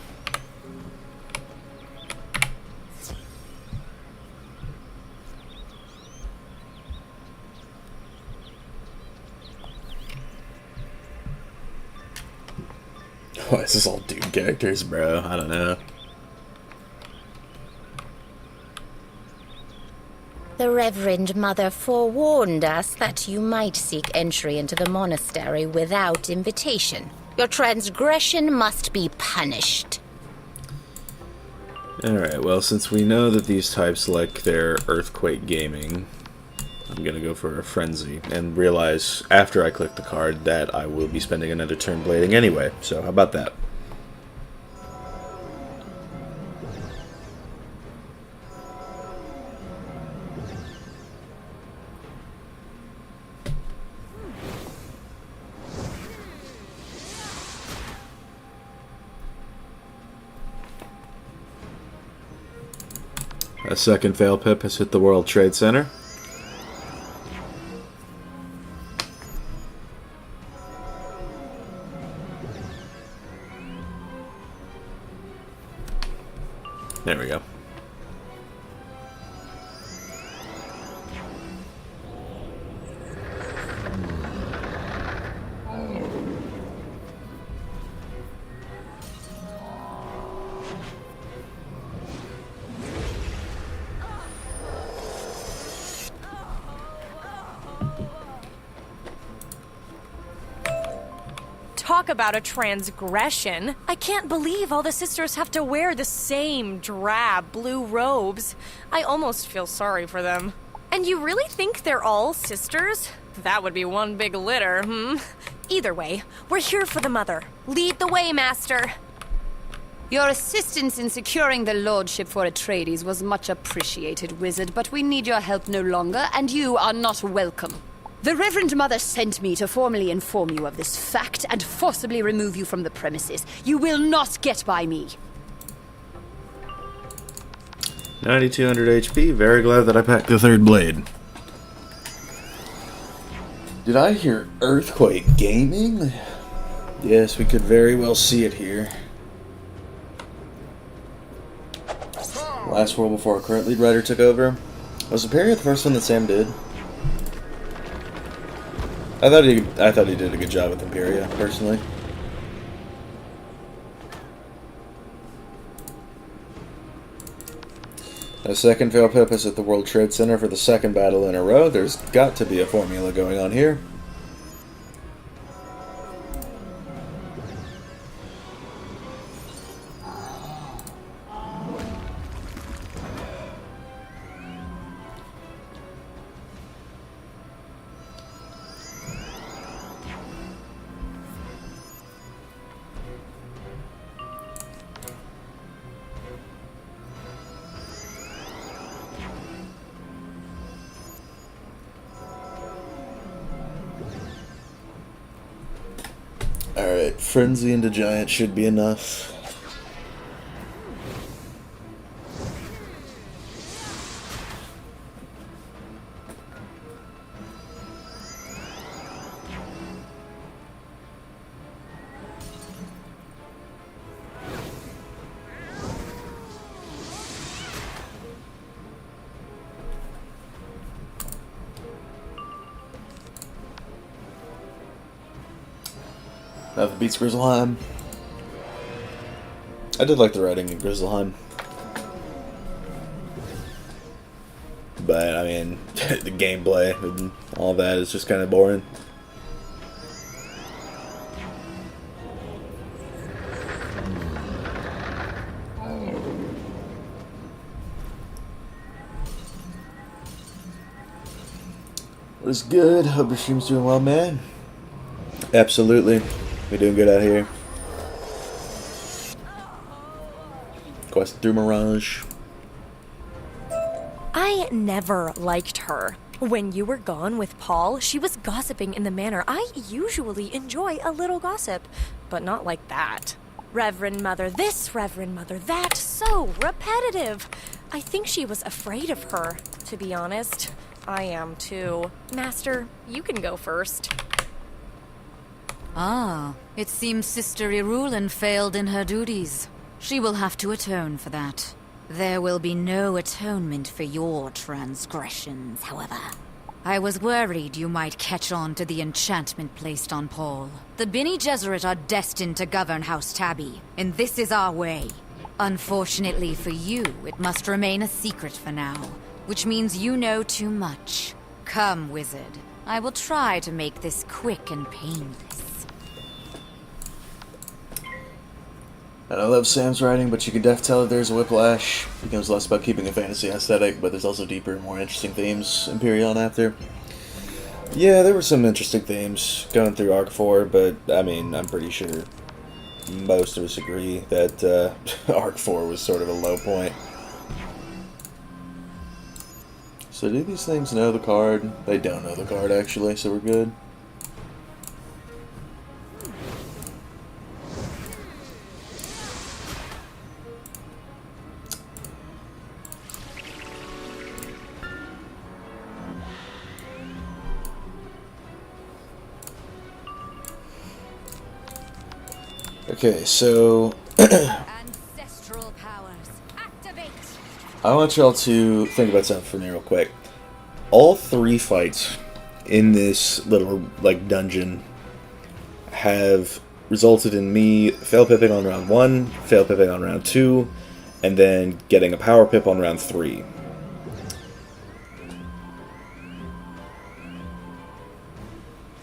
[SPEAKER 1] Why is this all dude characters, bro? I don't know.
[SPEAKER 17] The Reverend Mother forewarned us that you might seek entry into the monastery without invitation. Your transgression must be punished.
[SPEAKER 1] Alright, well, since we know that these types like their earthquake gaming, I'm gonna go for a frenzy, and realize after I click the card that I will be spending another turn blading anyway, so how about that? A second fail pip has hit the World Trade Center. There we go.
[SPEAKER 2] Talk about a transgression. I can't believe all the sisters have to wear the same drab blue robes. I almost feel sorry for them. And you really think they're all sisters? That would be one big litter, Either way, we're here for the Mother. Lead the way, Master.
[SPEAKER 9] Your assistance in securing the lordship for Atreides was much appreciated, Wizard, but we need your help no longer, and you are not welcome. The Reverend Mother sent me to formally inform you of this fact and forcibly remove you from the premises. You will not get by me.
[SPEAKER 1] 9200 HP. Very glad that I packed the third blade. Did I hear Earthquake Gaming? Yes, we could very well see it here. Last world before our current lead writer took over. Was Superior the first one that Sam did? I thought he did a good job with Imperia, personally. A second fail pip is at the World Trade Center for the second battle in a row. There's got to be a formula going on here. Alright, Frenzy into Giant should be enough. Nothing beats Grizzleheim. I did like the writing in Grizzleheim. But, I mean, the gameplay and all that is just kind of boring. What's good? Hope your stream's doing well, man. Absolutely. We're doing good out here. Quest through Mirage.
[SPEAKER 2] I never liked her. When you were gone with Paul, she was gossiping in the manor. I usually enjoy a little gossip, but not like that. Reverend Mother this, Reverend Mother that, so repetitive. I think she was afraid of her, to be honest. I am too. Master, you can go first.
[SPEAKER 3] Ah, it seems Sister Irulin failed in her duties. She will have to atone for that. There will be no atonement for your transgressions, however. I was worried you might catch on to the enchantment placed on Paul. The Bene Gesserit are destined to govern House Tabbi, and this is our way. Unfortunately for you, it must remain a secret for now, which means you know too much. Come, Wizard. I will try to make this quick and painless.
[SPEAKER 1] I love Sam's writing, but you can definitely tell that there's a whiplash. It becomes less about keeping a fantasy aesthetic, but there's also deeper and more interesting themes Imperial after. Yeah, there were some interesting themes going through Arc 4, but I mean, I'm pretty sure most of us agree that Arc 4 was sort of a low point. So do these things know the card? They don't know the card, actually, so we're good. Okay, so
[SPEAKER 3] Ancestral powers, activate.
[SPEAKER 1] I want y'all to think about something for me real quick. All three fights in this little dungeon have resulted in me fail pipping on round 1, fail pipping on round 2, and then getting a power pip on round 3.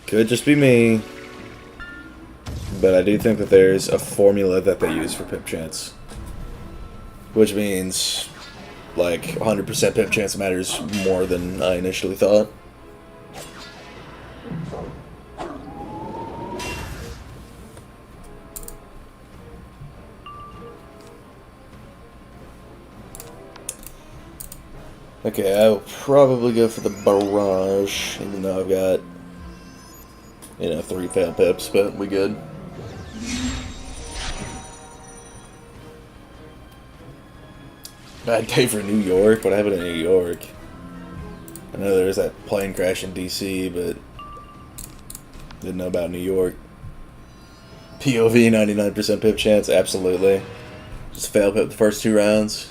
[SPEAKER 1] Could just be me, but I do think that there's a formula that they use for pip chance. Which means, 100% pip chance matters more than I initially thought. Okay, I will probably go for the barrage, even though I've got, 3 fail pips, but we good. Bad day for New York? What happened in New York? I know there's that plane crash in DC, but didn't know about New York. POV, 99% pip chance, absolutely. Just fail pip the first 2 rounds.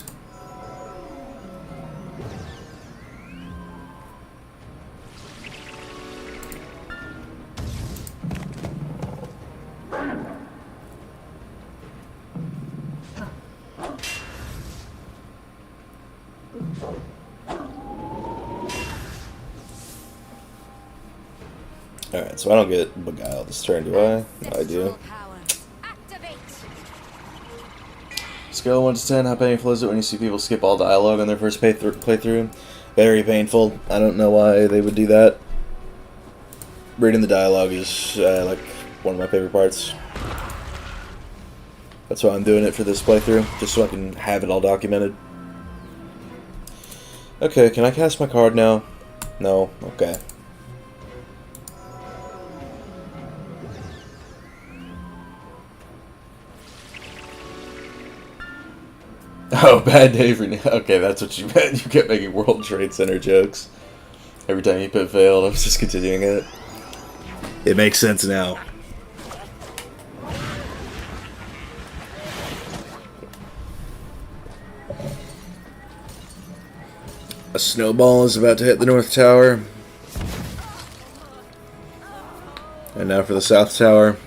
[SPEAKER 1] Alright, so I don't get beguiled this turn, do I? No, I do. Scale of 1 to 10, how painful is it when you see people skip all dialogue on their first playthrough? Very painful. I don't know why they would do that. Reading the dialogue is like one of my favorite parts. That's why I'm doing it for this playthrough, just so I can have it all documented. Okay, can I cast my card now? No? Okay. Oh, bad day for... Okay, that's what you meant. You kept making World Trade Center jokes. Every time you put failed, I was just continuing it. It makes sense now. A snowball is about to hit the North Tower. And now for the South Tower.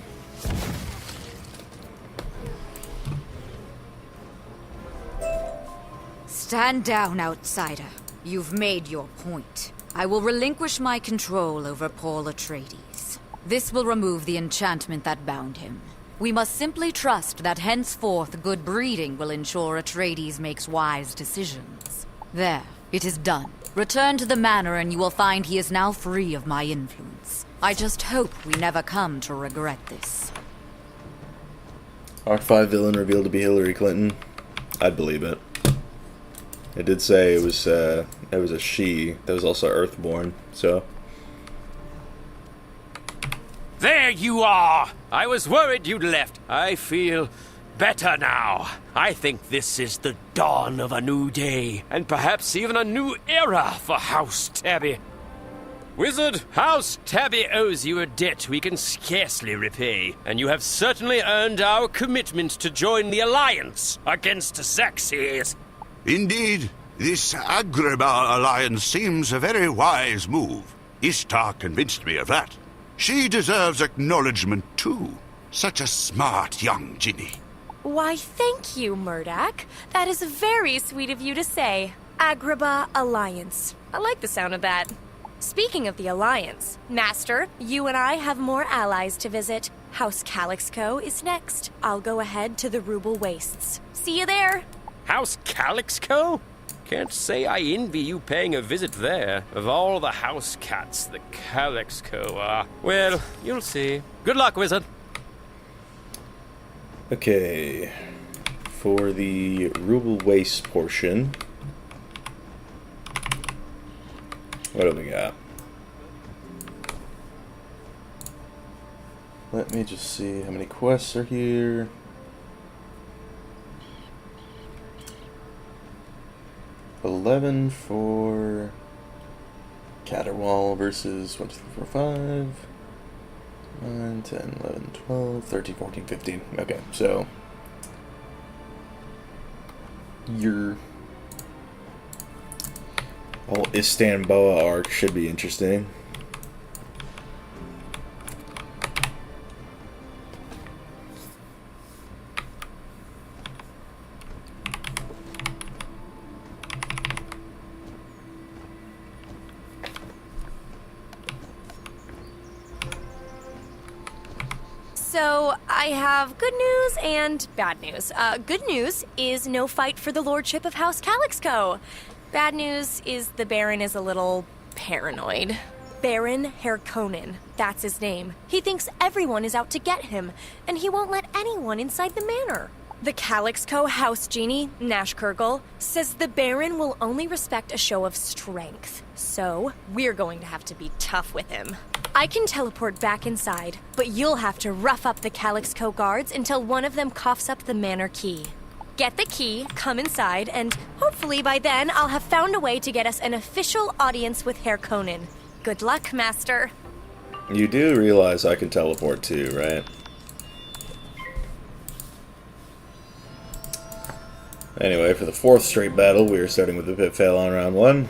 [SPEAKER 3] Stand down, outsider. You've made your point. I will relinquish my control over Paul Atreides. This will remove the enchantment that bound him. We must simply trust that henceforth good breeding will ensure Atreides makes wise decisions. There, it is done. Return to the manor and you will find he is now free of my influence. I just hope we never come to regret this.
[SPEAKER 1] Arc 5 villain revealed to be Hillary Clinton. I'd believe it. It did say it was a she that was also Earthborn, so.
[SPEAKER 7] There you are! I was worried you'd left. I feel better now. I think this is the dawn of a new day, and perhaps even a new era for House Tabbi. Wizard, House Tabbi owes you a debt we can scarcely repay, and you have certainly earned our commitment to join the Alliance against Xerxes.
[SPEAKER 5] Indeed, this Agrabah alliance seems a very wise move. Ishtar convinced me of that. She deserves acknowledgement too. Such a smart young Ginny.
[SPEAKER 2] Why, thank you, Murdoch. That is very sweet of you to say. Agrabah Alliance. I like the sound of that. Speaking of the Alliance, Master, you and I have more allies to visit. House Calixco is next. I'll go ahead to the Ruble Wastes. See you there.
[SPEAKER 7] House Calixco? Can't say I envy you paying a visit there. Of all the house cats, the Calixco are... Well, you'll see. Good luck, Wizard.
[SPEAKER 1] Okay. For the Ruble Waste portion... What do we got? Let me just see how many quests are here. $11 for Caterwall versus 1, 2, 3, 4, 5, 9, 10, 11, 12, 13, 14, 15. Okay, so your whole Istanbul arc should be interesting.
[SPEAKER 2] So, I have good news and bad news. Good news is no fight for the lordship of House Calixco. Bad news is the Baron is a little paranoid. Baron Harkonnen, that's his name. He thinks everyone is out to get him, and he won't let anyone inside the manor. The Calixco House Genie, Nash Kurgle, says the Baron will only respect a show of strength. So, we're going to have to be tough with him. I can teleport back inside, but you'll have to rough up the Calixco guards until one of them coughs up the manor key. Get the key, come inside, and hopefully by then I'll have found a way to get us an official audience with Herr Conan. Good luck, Master.
[SPEAKER 1] You do realize I can teleport too, right? Anyway, for the 4th straight battle, we are starting with a pit fail on round 1.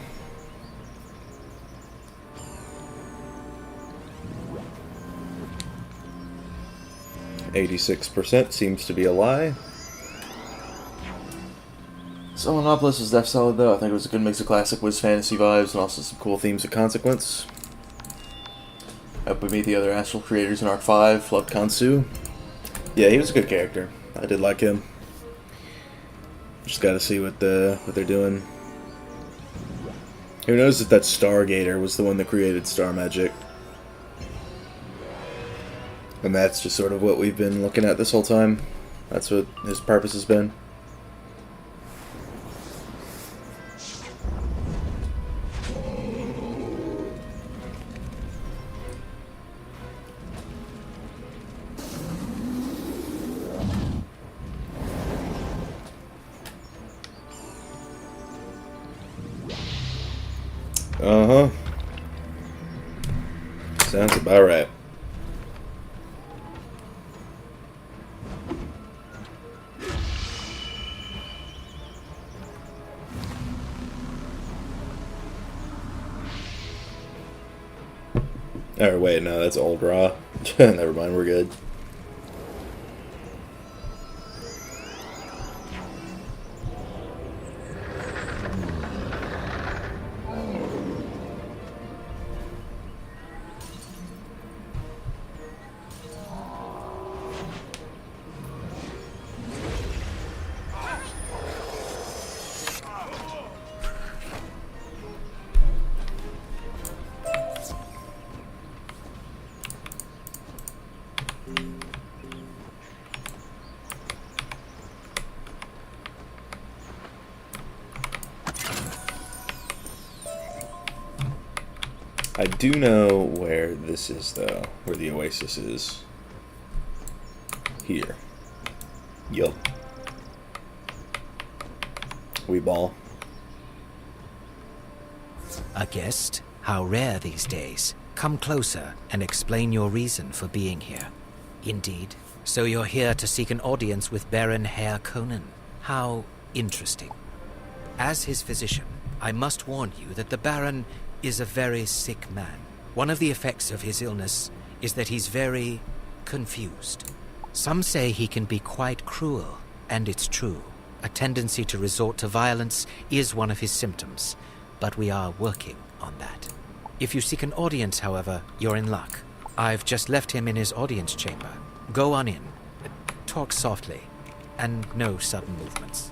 [SPEAKER 1] %86 seems to be a lie. Solonopolis is def solid though. I think it was a good mix of classic Wiz fantasy vibes and also some cool themes of consequence. Hope we meet the other Astral creators in Arc 5, loved Kansu. Yeah, he was a good character. I did like him. Just gotta see what they're doing. Who knows if that Stargater was the one that created Star Magic. And that's just sort of what we've been looking at this whole time. That's what his purpose has been. Uh-huh. Sounds about right. Or wait, no, that's old raw. Never mind, we're good. I do know where this is, though. Where the oasis is. Here. Yup. We ball.
[SPEAKER 18] A guest? How rare these days. Come closer and explain your reason for being here. Indeed. So you're here to seek an audience with Baron Herr Conan. How interesting. As his physician, I must warn you that the Baron is a very sick man. One of the effects of his illness is that he's very confused. Some say he can be quite cruel, and it's true. A tendency to resort to violence is one of his symptoms, but we are working on that. If you seek an audience, however, you're in luck. I've just left him in his audience chamber. Go on in. Talk softly, and no sudden movements.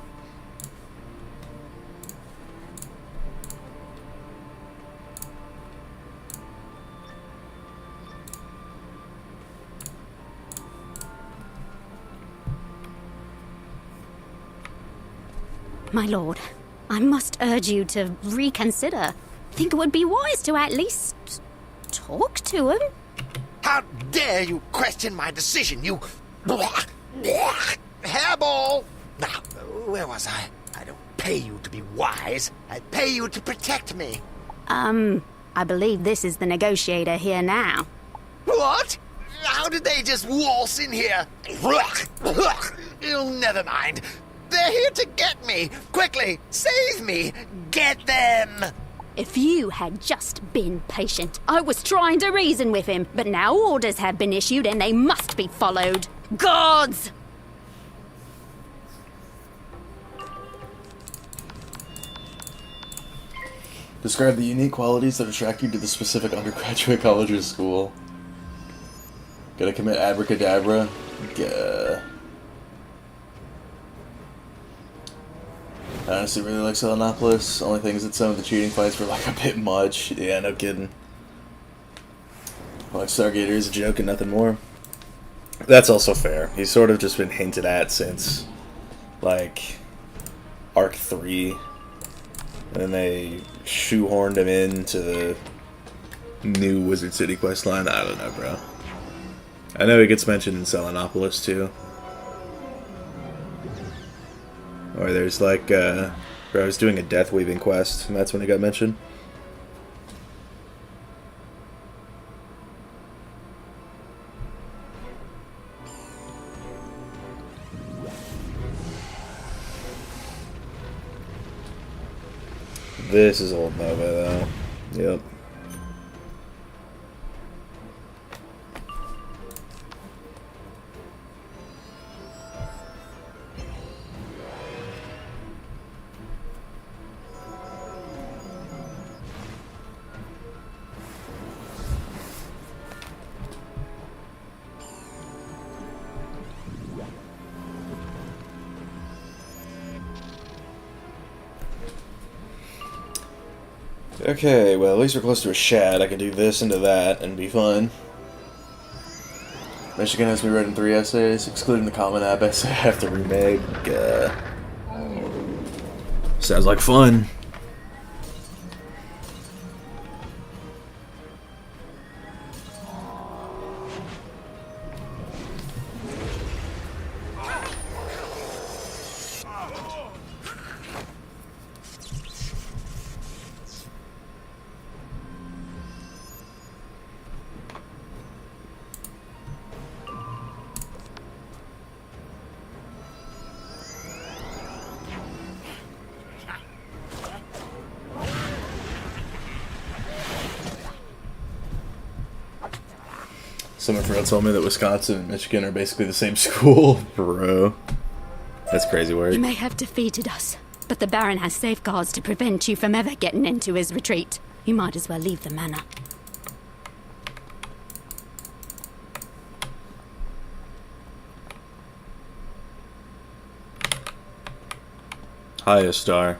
[SPEAKER 19] My lord, I must urge you to reconsider. Think it would be wise to at least talk to him.
[SPEAKER 10] How dare you question my decision, you hairball! Now, where was I? I don't pay you to be wise. I pay you to protect me.
[SPEAKER 19] I believe this is the negotiator here now.
[SPEAKER 10] What? How did they just waltz in here? Never mind. They're here to get me! Quickly, save me! Get them!
[SPEAKER 19] If you had just been patient. I was trying to reason with him, but now orders have been issued and they must be followed. Gods!
[SPEAKER 1] Describe the unique qualities that attract you to the specific undergraduate college or school. Gotta commit abracadabra. I honestly really like Solonopolis. Only thing is that some of the cheating fights were like a bit much. Yeah, no kidding. Like Stargater is a joke and nothing more. That's also fair. He's sort of just been hinted at since like, Arc 3. And then they shoehorned him into the new Wizard City questline. I don't know, bro. I know he gets mentioned in Selenopolis, too. Or there's, like, where I was doing a Death Weaving quest, and that's when he got mentioned. This is Old Nova, though. Yep. Okay, well, at least we're close to a shad. I can do this into that and be fun. Michigan has me written 3 essays, excluding the Common App essay I have to remake. Sounds like fun. Someone friend told me that Wisconsin and Michigan are basically the same school. Bro. That's crazy work.
[SPEAKER 19] You may have defeated us, but the Baron has safeguards to prevent you from ever getting into his retreat. You might as well leave the manor.
[SPEAKER 1] Hiya, Star.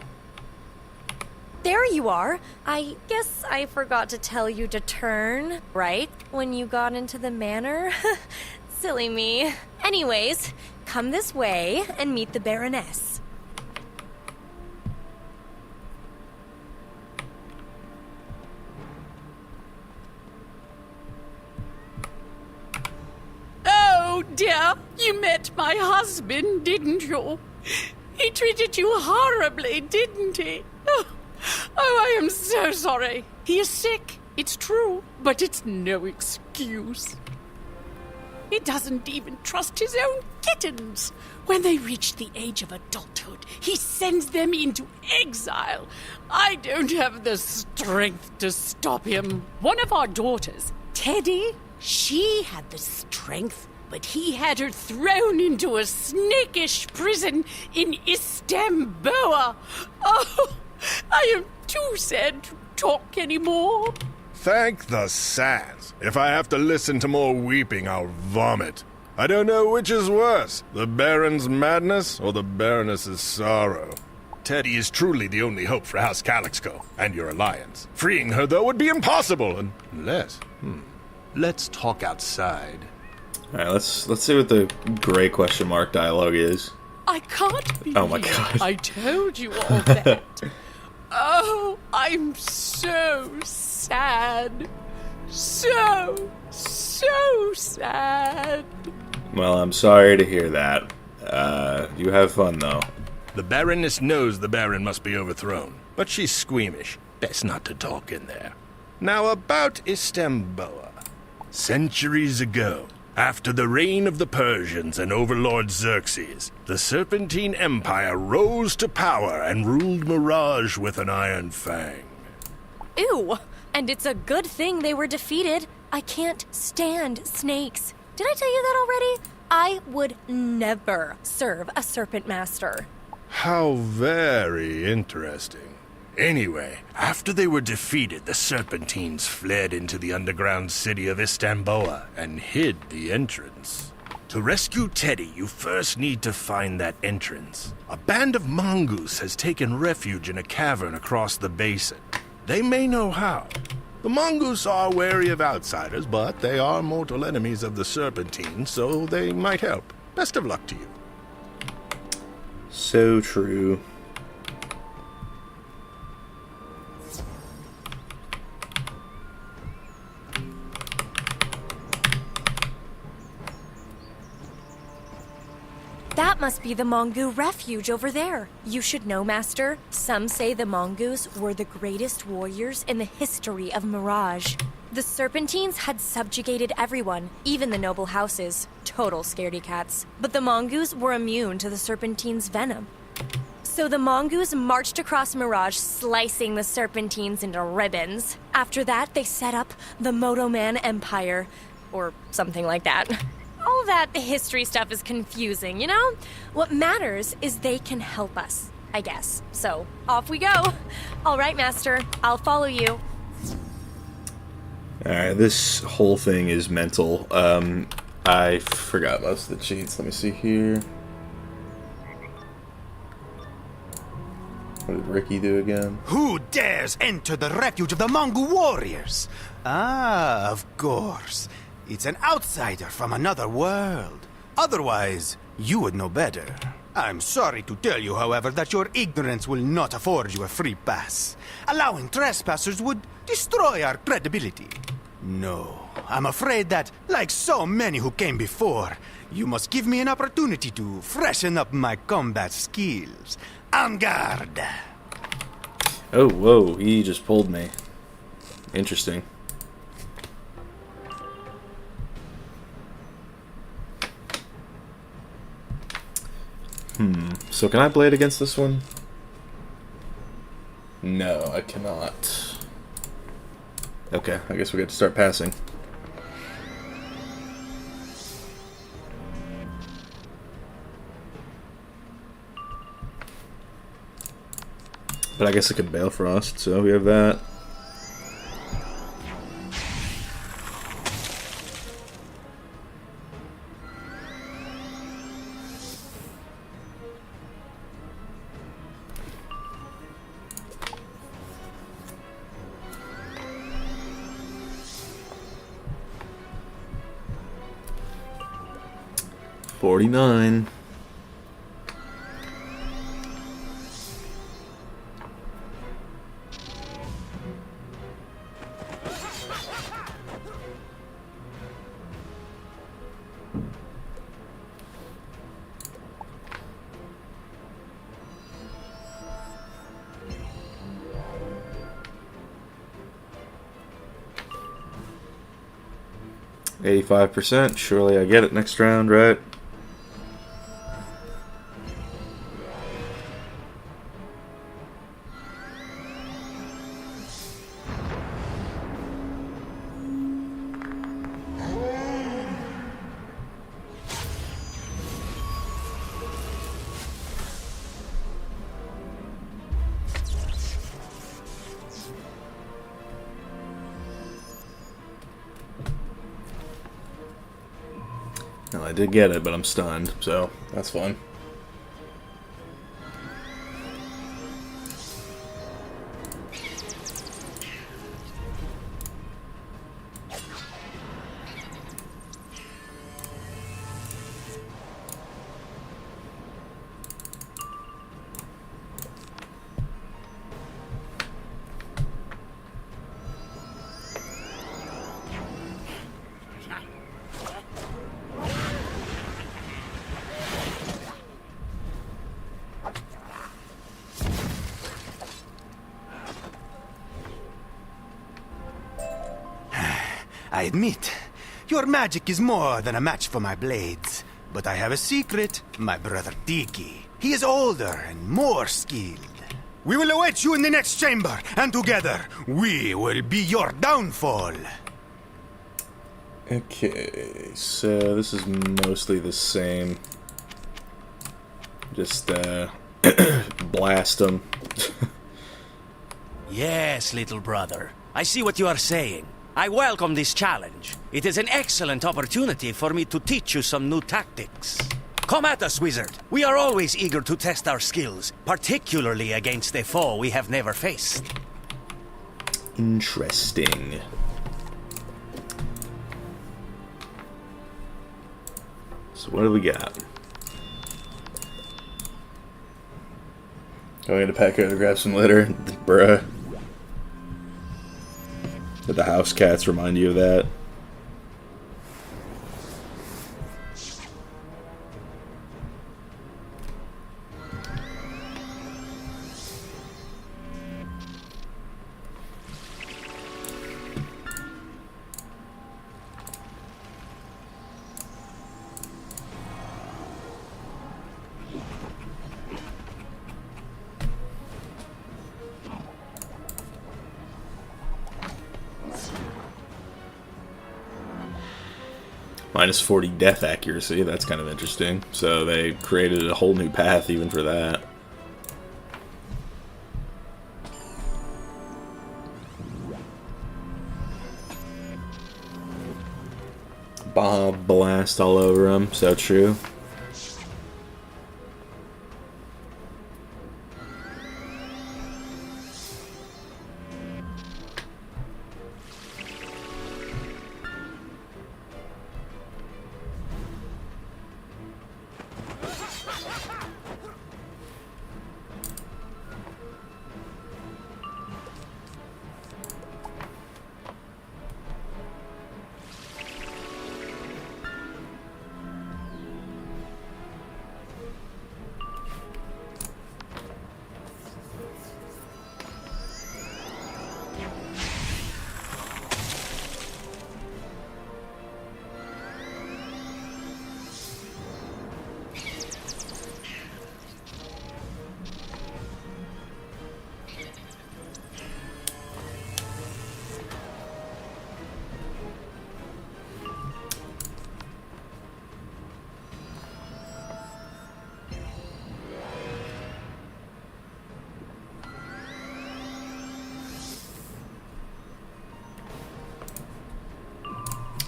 [SPEAKER 2] There you are. I guess I forgot to tell you to turn, right? When you got into the manor? Silly me. Anyways, come this way and meet the Baroness.
[SPEAKER 12] Oh, dear. You met my husband, didn't you? He treated you horribly, didn't he? Oh, I am so sorry. He is sick, it's true, but it's no excuse. He doesn't even trust his own kittens. When they reach the age of adulthood, he sends them into exile. I don't have the strength to stop him. One of our daughters, Teddy, she had the strength, but he had her thrown into a snakish prison in Istanbul. Oh, I am too sad to talk anymore.
[SPEAKER 20] Thank the sands. If I have to listen to more weeping, I'll vomit. I don't know which is worse, the Baron's madness or the Baroness's sorrow. Teddy is truly the only hope for House Calixco and your alliance. Freeing her, though, would be impossible unless... Let's talk outside.
[SPEAKER 1] Alright, let's see what the gray question mark dialogue is.
[SPEAKER 12] I can't believe
[SPEAKER 1] Oh my God.
[SPEAKER 12] I told you all that. Oh, I'm so sad. So sad.
[SPEAKER 1] Well, I'm sorry to hear that. You have fun, though.
[SPEAKER 20] The Baroness knows the Baron must be overthrown, but she's squeamish. Best not to talk in there. Now about Istanbul. Centuries ago, after the reign of the Persians and Overlord Xerxes, the Serpentine Empire rose to power and ruled Mirage with an iron fang.
[SPEAKER 2] Ew! And it's a good thing they were defeated. I can't stand snakes. Did I tell you that already? I would never serve a serpent master.
[SPEAKER 20] How very interesting. Anyway, after they were defeated, the Serpentines fled into the underground city of Istanbul and hid the entrance. To rescue Teddy, you first need to find that entrance. A band of mongoose has taken refuge in a cavern across the basin. They may know how. The mongoose are wary of outsiders, but they are mortal enemies of the Serpentine, so they might help. Best of luck to you.
[SPEAKER 1] So true.
[SPEAKER 2] That must be the Mongu refuge over there. You should know, Master. Some say the Mongus were the greatest warriors in the history of Mirage. The Serpentines had subjugated everyone, even the noble houses. Total scaredy cats. But the Mongus were immune to the Serpentines' venom. So the Mongus marched across Mirage, slicing the Serpentines into ribbons. After that, they set up the Motoman Empire, or something like that. All that history stuff is confusing, you know? What matters is they can help us, I guess. So, off we go. All right, Master. I'll follow you.
[SPEAKER 1] Alright, this whole thing is mental. I forgot most of the cheats. Let me see here. What did Ricky do again?
[SPEAKER 21] Who dares enter the refuge of the Mongu warriors? Ah, of course. It's an outsider from another world. Otherwise, you would know better. I'm sorry to tell you, however, that your ignorance will not afford you a free pass. Allowing trespassers would destroy our credibility. No, I'm afraid that, like so many who came before, you must give me an opportunity to freshen up my combat skills. En garde!
[SPEAKER 1] Oh, whoa, he just pulled me. Interesting. So can I blade against this one? No, I cannot. Okay, I guess we got to start passing. But I guess I could Balefrost, so we have that. $49. %. Surely I get it next round, right? Well, I did get it, but I'm stunned, so that's fun.
[SPEAKER 21] I admit, your magic is more than a match for my blades. But I have a secret, my brother Tiki. He is older and more skilled. We will await you in the next chamber, and together, we will be your downfall.
[SPEAKER 1] Okay, so this is mostly the same. Just, blast them.
[SPEAKER 22] Yes, little brother. I see what you are saying. I welcome this challenge. It is an excellent opportunity for me to teach you some new tactics. Come at us, wizard. We are always eager to test our skills, particularly against a foe we have never faced.
[SPEAKER 1] Interesting. So what do we got? Going to Petco to grab some litter, bruh. Did the house cats remind you of that? Minus 40 death accuracy, that's kind of interesting. So they created a whole new path even for that. Bob blast all over him, so true.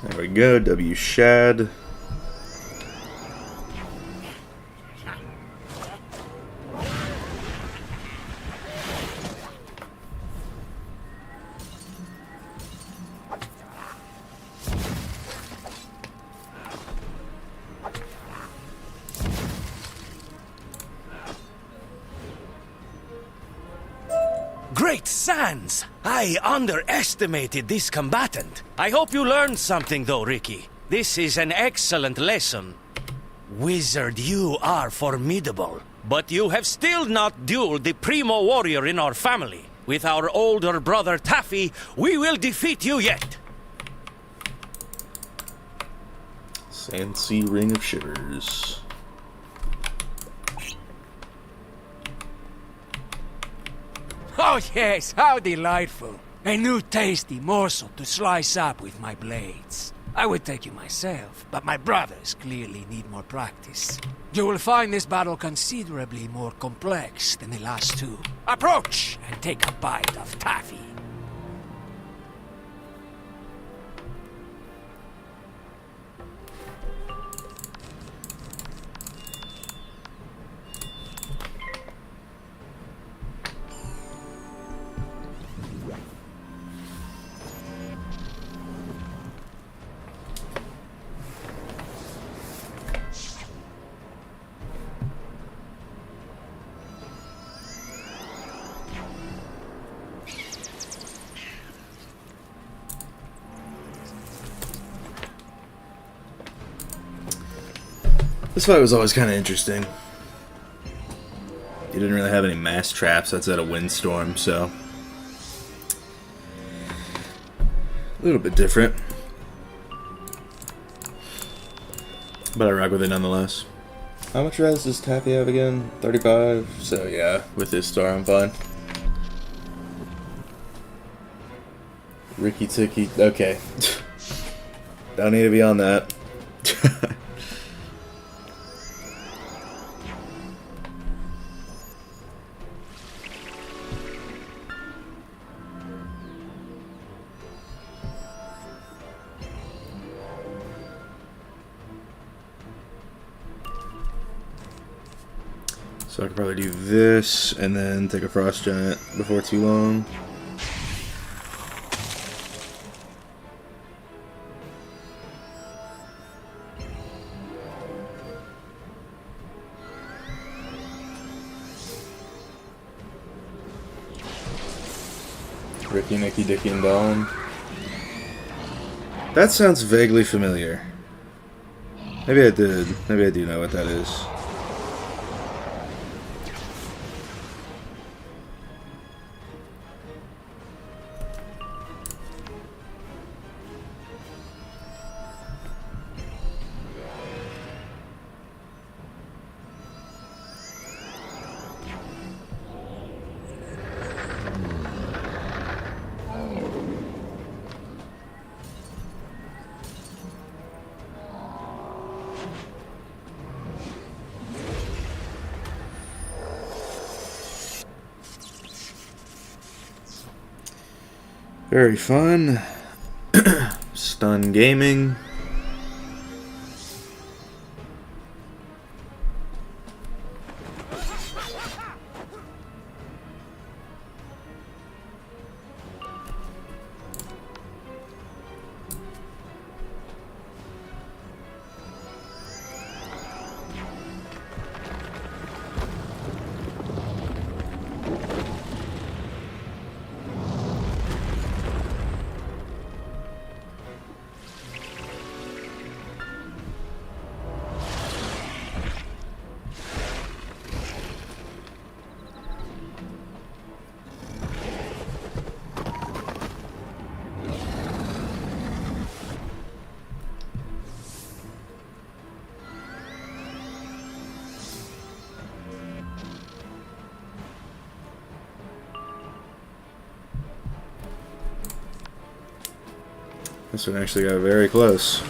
[SPEAKER 1] There we go, W Shad.
[SPEAKER 22] Great Sans! I underestimated this combatant. I hope you learned something though, Ricky. This is an excellent lesson. Wizard, you are formidable. But you have still not dueled the primo warrior in our family. With our older brother Taffy, we will defeat you yet.
[SPEAKER 1] Fancy Ring of Shivers.
[SPEAKER 8] Oh yes, how delightful. A new tasty morsel to slice up with my blades. I would take you myself, but my brothers clearly need more practice. You will find this battle considerably more complex than the last two. Approach and take a bite of taffy.
[SPEAKER 1] This fight was always kind of interesting. You didn't really have any mass traps outside of Windstorm, so a little bit different. But I rock with it nonetheless. How much res does Taffy have again? 35? So yeah, with this star I'm fine. Ricky Ticky, okay. Don't need to be on that. So I could probably do this and then take a Frost Giant before too long. Ricky, Nicky, Dicky, and Dawn. That sounds vaguely familiar. Maybe I did. Maybe I do know what that is. Very fun. Stun gaming. This one actually got very close.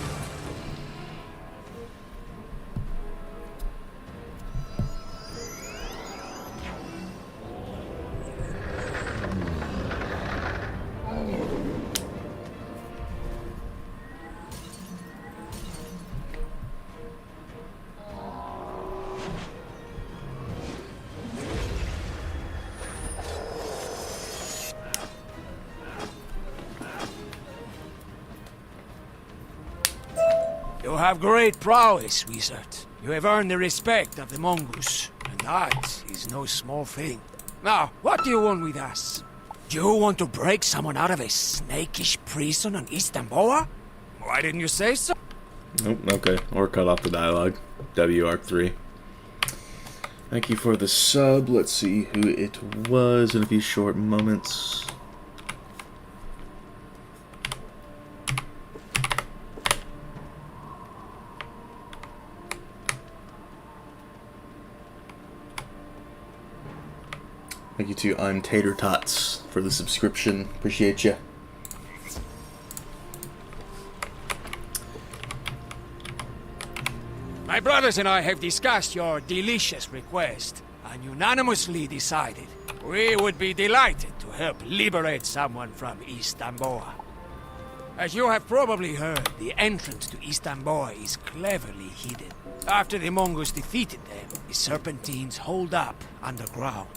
[SPEAKER 8] You have great prowess, Wizard. You have earned the respect of the mongoose, and that is no small thing. Now, what do you want with us? Do you want to break someone out of a snakish prison on Istanbul? Why didn't you say so?
[SPEAKER 1] Nope, okay. Or cut off the dialogue. WR3. Thank you for the sub. Let's see who it was in a few short moments. Thank you to I'm Tater Tots for the subscription. Appreciate you.
[SPEAKER 8] My brothers and I have discussed your delicious request and unanimously decided we would be delighted to help liberate someone from Istanbul. As you have probably heard, the entrance to Istanbul is cleverly hidden. After the Mongols defeated them, the serpentines holed up underground.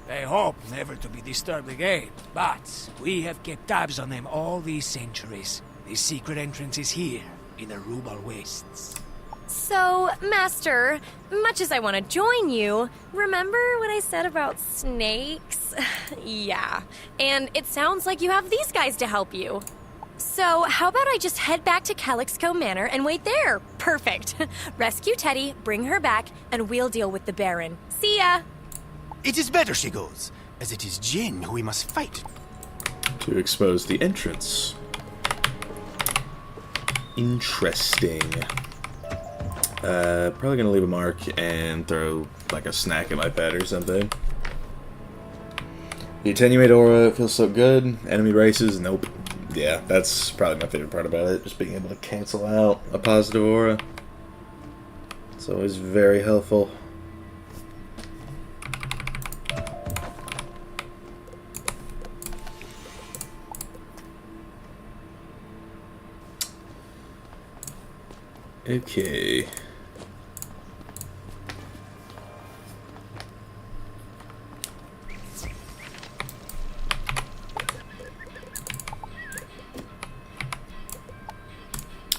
[SPEAKER 8] They hope never to be disturbed again, but we have kept tabs on them all these centuries. The secret entrance is here, in the Rubal Wastes.
[SPEAKER 2] So, Master, much as I want to join you, remember what I said about snakes? Yeah, and it sounds like you have these guys to help you. So, how about I just head back to Calixco Manor and wait there? Perfect. Rescue Teddy, bring her back, and we'll deal with the Baron. See ya!
[SPEAKER 21] It is better she goes, as it is Jin who we must fight.
[SPEAKER 1] To expose the entrance. Interesting. Probably gonna leave a mark and throw like a snack at my pet or something. The attenuate aura feels so good. Enemy races, nope. Yeah, that's probably my favorite part about it, just being able to cancel out a positive aura. It's always very helpful. Okay.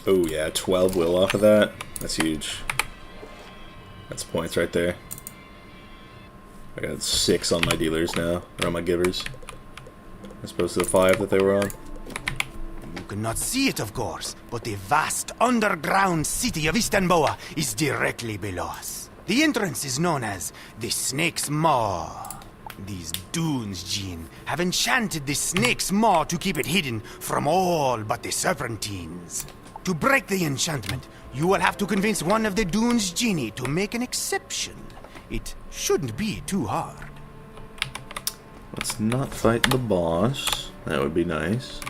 [SPEAKER 1] Oh yeah, 12 will off of that. That's huge. That's points right there. I got 6 on my dealers now, or on my givers. as opposed to the 5 that they were on.
[SPEAKER 21] You cannot see it, of course, but the vast underground city of Istanbul is directly below us. The entrance is known as the Snake's Maw. These dunes, Jean, have enchanted the Snake's Maw to keep it hidden from all but the serpentines. To break the enchantment, you will have to convince one of the dunes' genie to make an exception. It shouldn't be too hard.
[SPEAKER 1] Let's not fight the boss. That would be nice.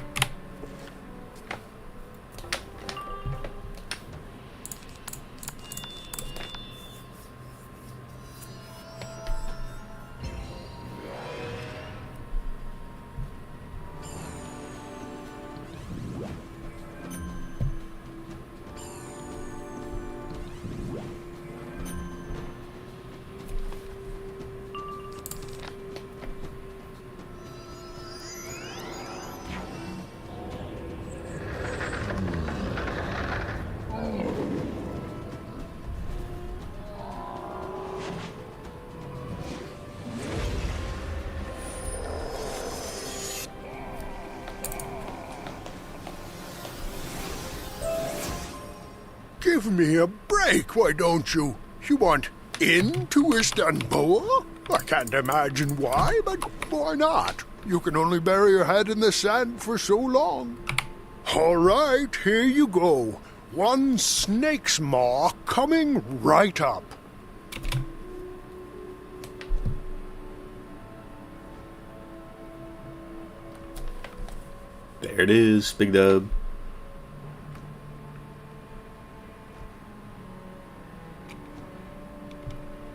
[SPEAKER 11] Give me a break, why don't you? You want into Istanbul? I can't imagine why, but why not? You can only bury your head in the sand for so long. All right, here you go. One snake's maw coming right up.
[SPEAKER 1] There it is, Big Dub.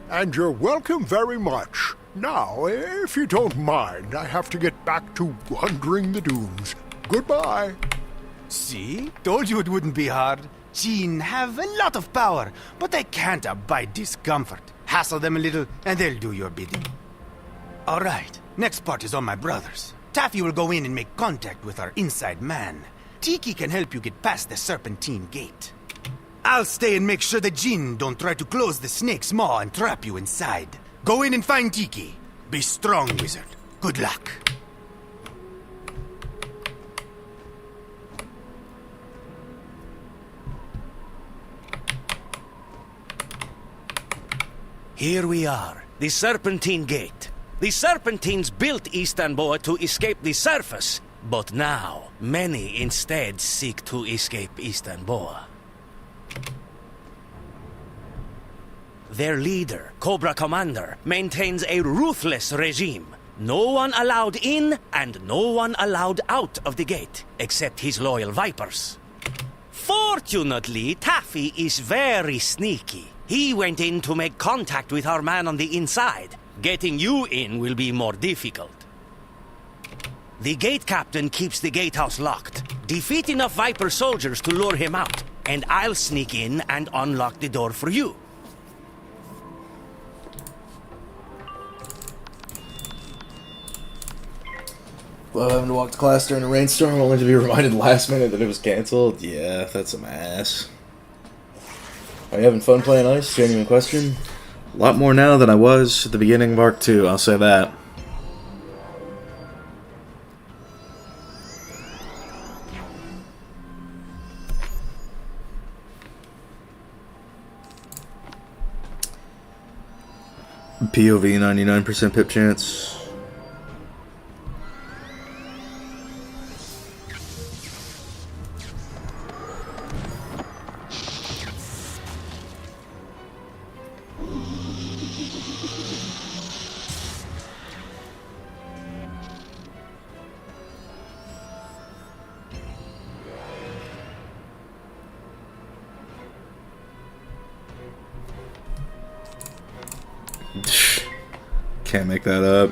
[SPEAKER 11] And you're welcome very much. Now, if you don't mind, I have to get back to wandering the dunes. Goodbye.
[SPEAKER 21] See? Told you it wouldn't be hard. Jinn have a lot of power, but they can't abide discomfort. Hassle them a little, and they'll do your bidding. All right, next part is on my brothers. Taffy will go in and make contact with our inside man. Tiki can help you get past the serpentine gate. I'll stay and make sure the Jinn don't try to close the snake's maw and trap you inside. Go in and find Tiki. Be strong, wizard. Good luck.
[SPEAKER 22] Here we are, the Serpentine Gate. The Serpentines built Istanbul to escape the surface, but now many instead seek to escape Istanbul. Their leader, Cobra Commander, maintains a ruthless regime. No one allowed in and no one allowed out of the gate, except his loyal Vipers. Fortunately, Taffy is very sneaky. He went in to make contact with our man on the inside. Getting you in will be more difficult. The gate captain keeps the gatehouse locked. Defeat enough Viper soldiers to lure him out, and I'll sneak in and unlock the door for you.
[SPEAKER 1] Well, having to walk to class during a rainstorm only to be reminded last minute that it was cancelled? Yeah, that's some ass. Are you having fun playing Ice? Genuine question. A lot more now than I was at the beginning of Arc 2, I'll say that. POV 99% pip chance. Can't make that up.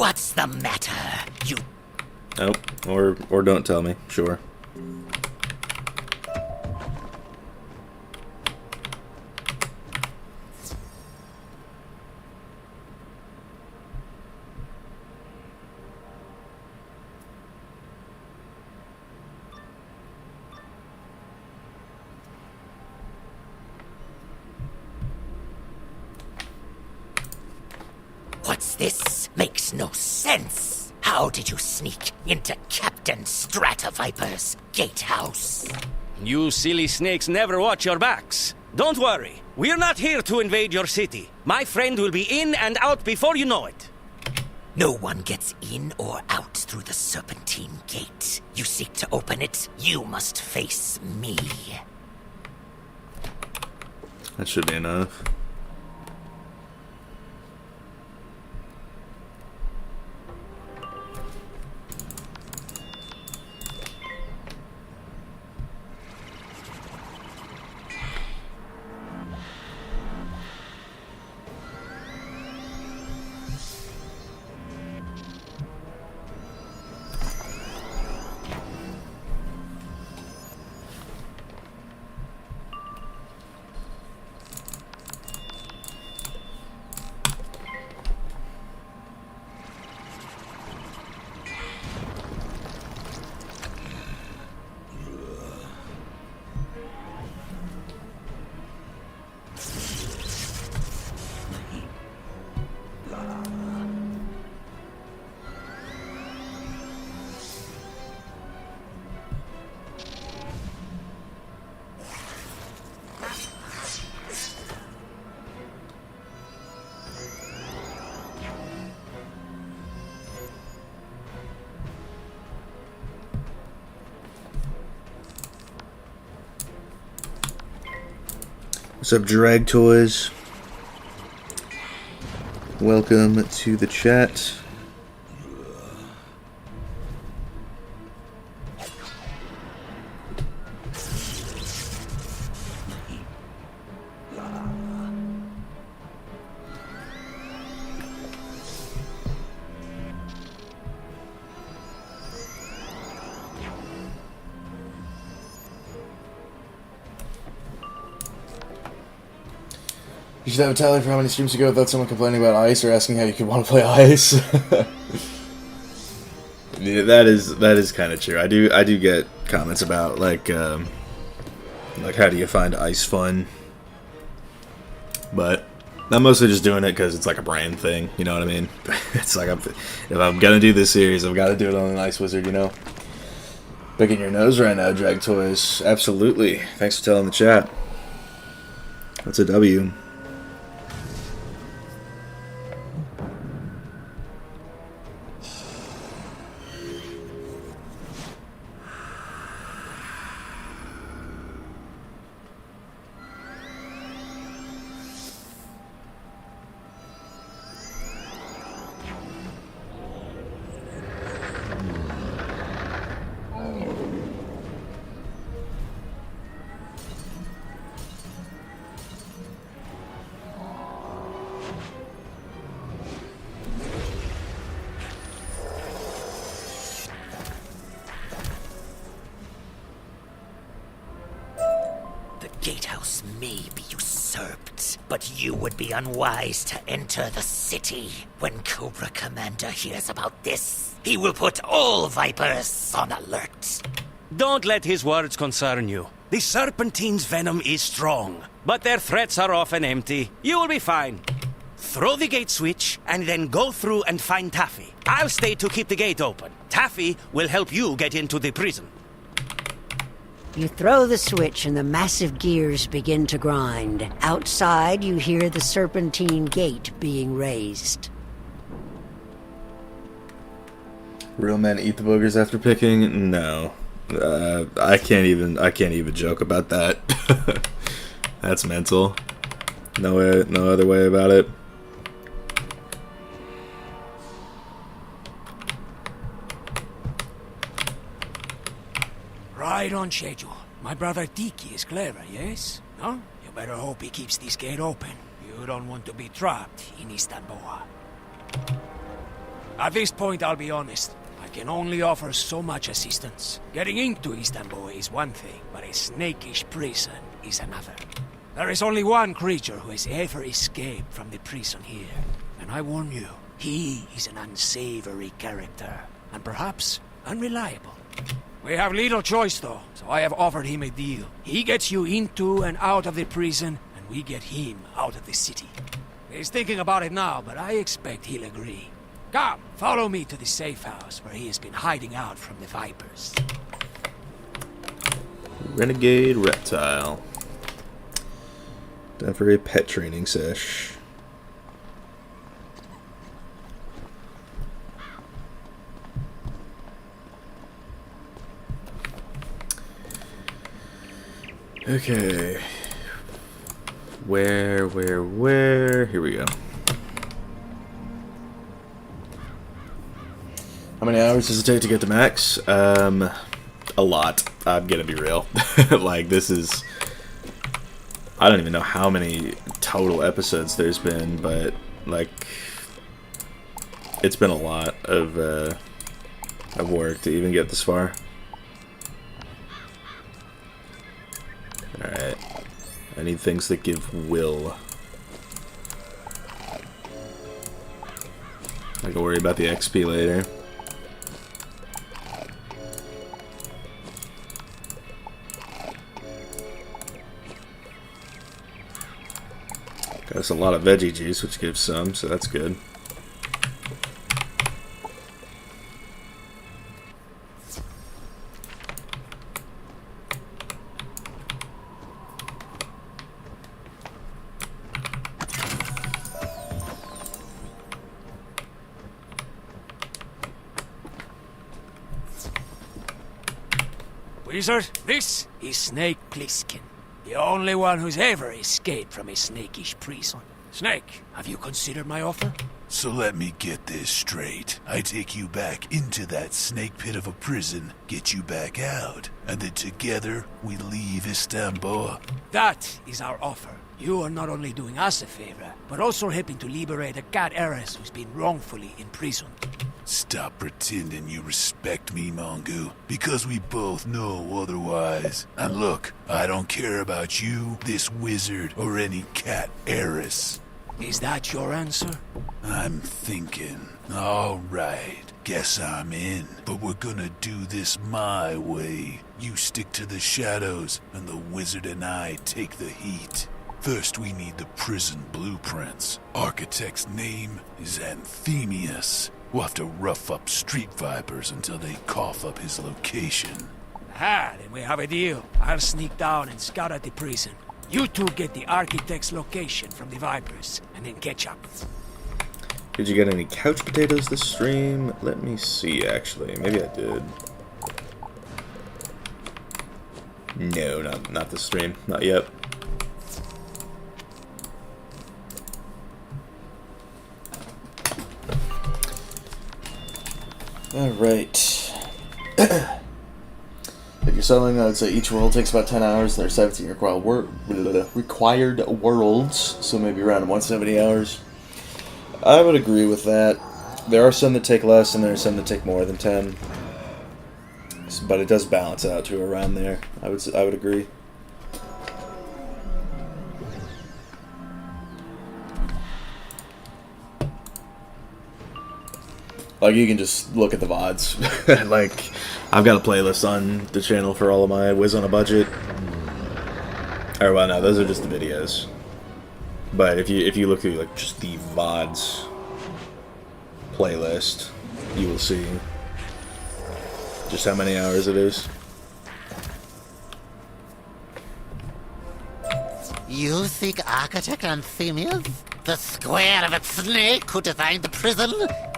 [SPEAKER 18] What's the matter, you...
[SPEAKER 1] Oh, or don't tell me. Sure.
[SPEAKER 18] What's this? Makes no sense. How did you sneak into Captain Stratoviper's gatehouse?
[SPEAKER 22] You silly snakes never watch your backs. Don't worry, we're not here to invade your city. My friend will be in and out before you know it.
[SPEAKER 18] No one gets in or out through the Serpentine Gate. You seek to open it, you must face me.
[SPEAKER 1] That should be enough. What's up, Drag Toys? Welcome to the chat.
[SPEAKER 13] You should have a tally for how many streams ago without someone complaining about ice or asking how you could want to play ice.
[SPEAKER 1] Yeah, that is kind of true. I do get comments about like how do you find ice fun? But I'm mostly just doing it because it's like a brand thing. You know what I mean? It's like if I'm gonna do this series, I've got to do it on an Ice Wizard. You know. Picking your nose right now, Drag Toys. Absolutely. Thanks for telling the chat. That's a W.
[SPEAKER 18] Gatehouse may be usurped, but you would be unwise to enter the city. When Cobra Commander hears about this, he will put all Vipers on alert.
[SPEAKER 22] Don't let his words concern you. The Serpentine's venom is strong, but their threats are often empty. You will be fine. Throw the gate switch, and then go through and find Taffy. I'll stay to keep the gate open. Taffy will help you get into the prison.
[SPEAKER 6] You throw the switch and the massive gears begin to grind. Outside, you hear the Serpentine Gate being raised.
[SPEAKER 1] Real men eat the boogers after picking? No. I can't even joke about that. That's mental. No other way about it.
[SPEAKER 8] Right on schedule. My brother Tiki is clever, yes? No? You better hope he keeps this gate open. You don't want to be trapped in Istanbul. At this point, I'll be honest. I can only offer so much assistance. Getting into Istanbul is one thing, but a snakish prison is another. There is only one creature who has ever escaped from the prison here. And I warn you, he is an unsavory character, and perhaps unreliable. We have little choice, though, so I have offered him a deal. He gets you into and out of the prison, and we get him out of the city. He's thinking about it now, but I expect he'll agree. Come, follow me to the safe house where he has been hiding out from the Vipers.
[SPEAKER 1] Renegade reptile. Time for a pet training sesh. Okay. Where? Here we go. How many hours does it take to get to max? A lot. I'm gonna be real. Like, this is... I don't even know how many total episodes there's been, but, like... It's been a lot of work to even get this far. Alright. I need things that give will. I can worry about the XP later. Got us a lot of veggie juice, which gives some, so that's good.
[SPEAKER 8] Wizard, this is Snake Plissken, the only one who's ever escaped from a snakish prison. Snake, have you considered my offer?
[SPEAKER 14] So let me get this straight. I take you back into that snake pit of a prison, get you back out, and then together we leave Istanbul.
[SPEAKER 8] That is our offer. You are not only doing us a favor, but also helping to liberate a cat heiress who's been wrongfully imprisoned.
[SPEAKER 14] Stop pretending you respect me, Mongu, because we both know otherwise. And look, I don't care about you, this wizard, or any cat heiress.
[SPEAKER 8] Is that your answer?
[SPEAKER 14] I'm thinking. All right, guess I'm in. But we're gonna do this my way. You stick to the shadows, and the wizard and I take the heat. First, we need the prison blueprints. Architect's name is Anthemius. We'll have to rough up street vipers until they cough up his location.
[SPEAKER 8] Ah, then we have a deal. I'll sneak down and scout at the prison. You two get the architect's location from the Vipers, and then catch up.
[SPEAKER 1] Did you get any couch potatoes this stream? Let me see, actually. Maybe I did. No, not this stream. Not yet. Alright. If you're selling, I would say each world takes about 10 hours, and there's 17 required worlds, so maybe around 170 hours. I would agree with that. There are some that take less, and there are some that take more than 10. But it does balance out to around there. I would agree. Like, you can just look at the VODs. Like, I've got a playlist on the channel for all of my Wiz on a Budget. Or, well, no, those are just the videos. But if you look through, like, just the VODs playlist, you will see just how many hours it is.
[SPEAKER 15] You think Architect Anthemius, the square of a snake who designed the prison?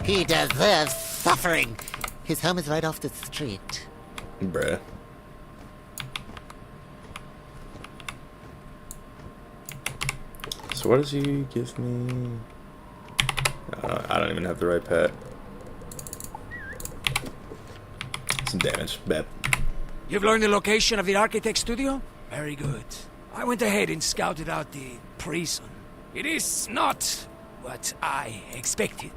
[SPEAKER 15] He deserves suffering. His home is right off the street.
[SPEAKER 1] Bruh. So what does he give me? I don't even have the right pet. Some damage, bet.
[SPEAKER 8] You've learned the location of the architect's studio? Very good. I went ahead and scouted out the prison. It is not what I expected.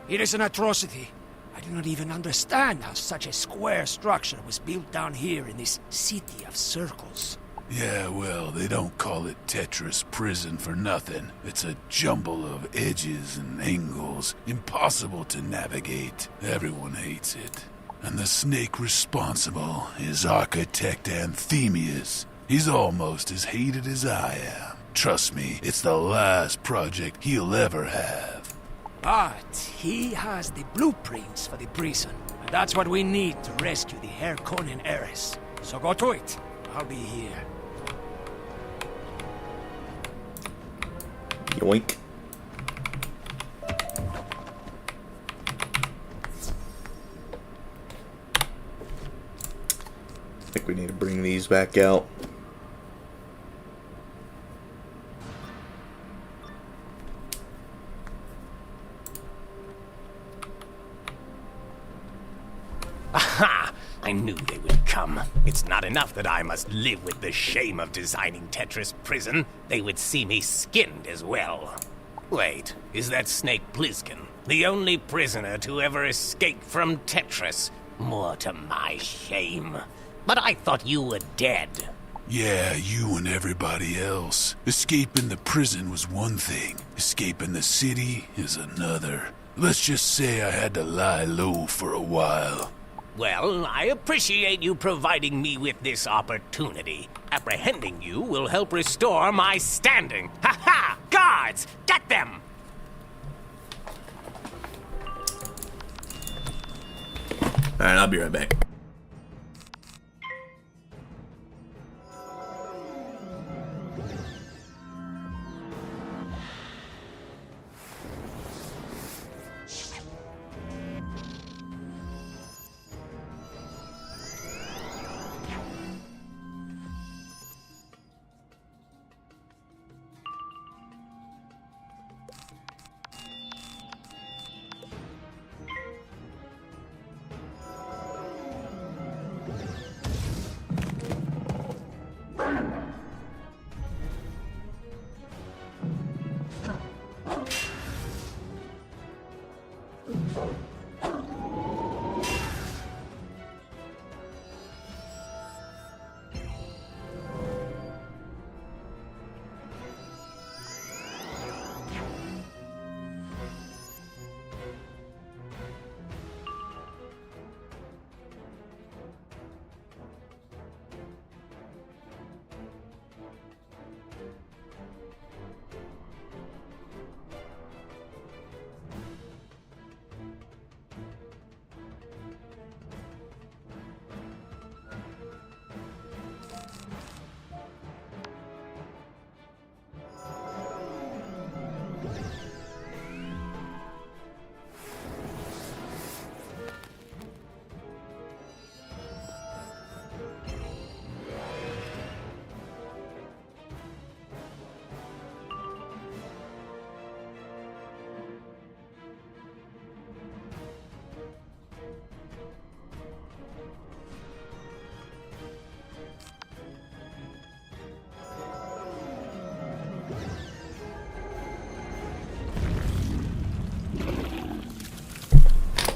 [SPEAKER 8] It is an atrocity. I do not even understand how such a square structure was built down here in this city of circles.
[SPEAKER 14] Yeah, well, they don't call it Tetris Prison for nothing. It's a jumble of edges and angles, impossible to navigate. Everyone hates it. And the snake responsible is Architect Anthemius. He's almost as hated as I am. Trust me, it's the last project he'll ever have.
[SPEAKER 8] But he has the blueprints for the prison, and that's what we need to rescue the Harkonnen heiress. So go to it. I'll be here.
[SPEAKER 1] Yoink. I think we need to bring these back out.
[SPEAKER 4] Aha! I knew they would come. It's not enough that I must live with the shame of designing Tetris Prison. They would see me skinned as well. Wait, is that Snake Plissken the only prisoner to ever escape from Tetris? More to my shame. But I thought you were dead.
[SPEAKER 14] Yeah, you and everybody else. Escaping the prison was one thing. Escaping the city is another. Let's just say I had to lie low for a while.
[SPEAKER 4] Well, I appreciate you providing me with this opportunity. Apprehending you will help restore my standing. Ha-ha! Guards! Get them!
[SPEAKER 1] Alright, I'll be right back.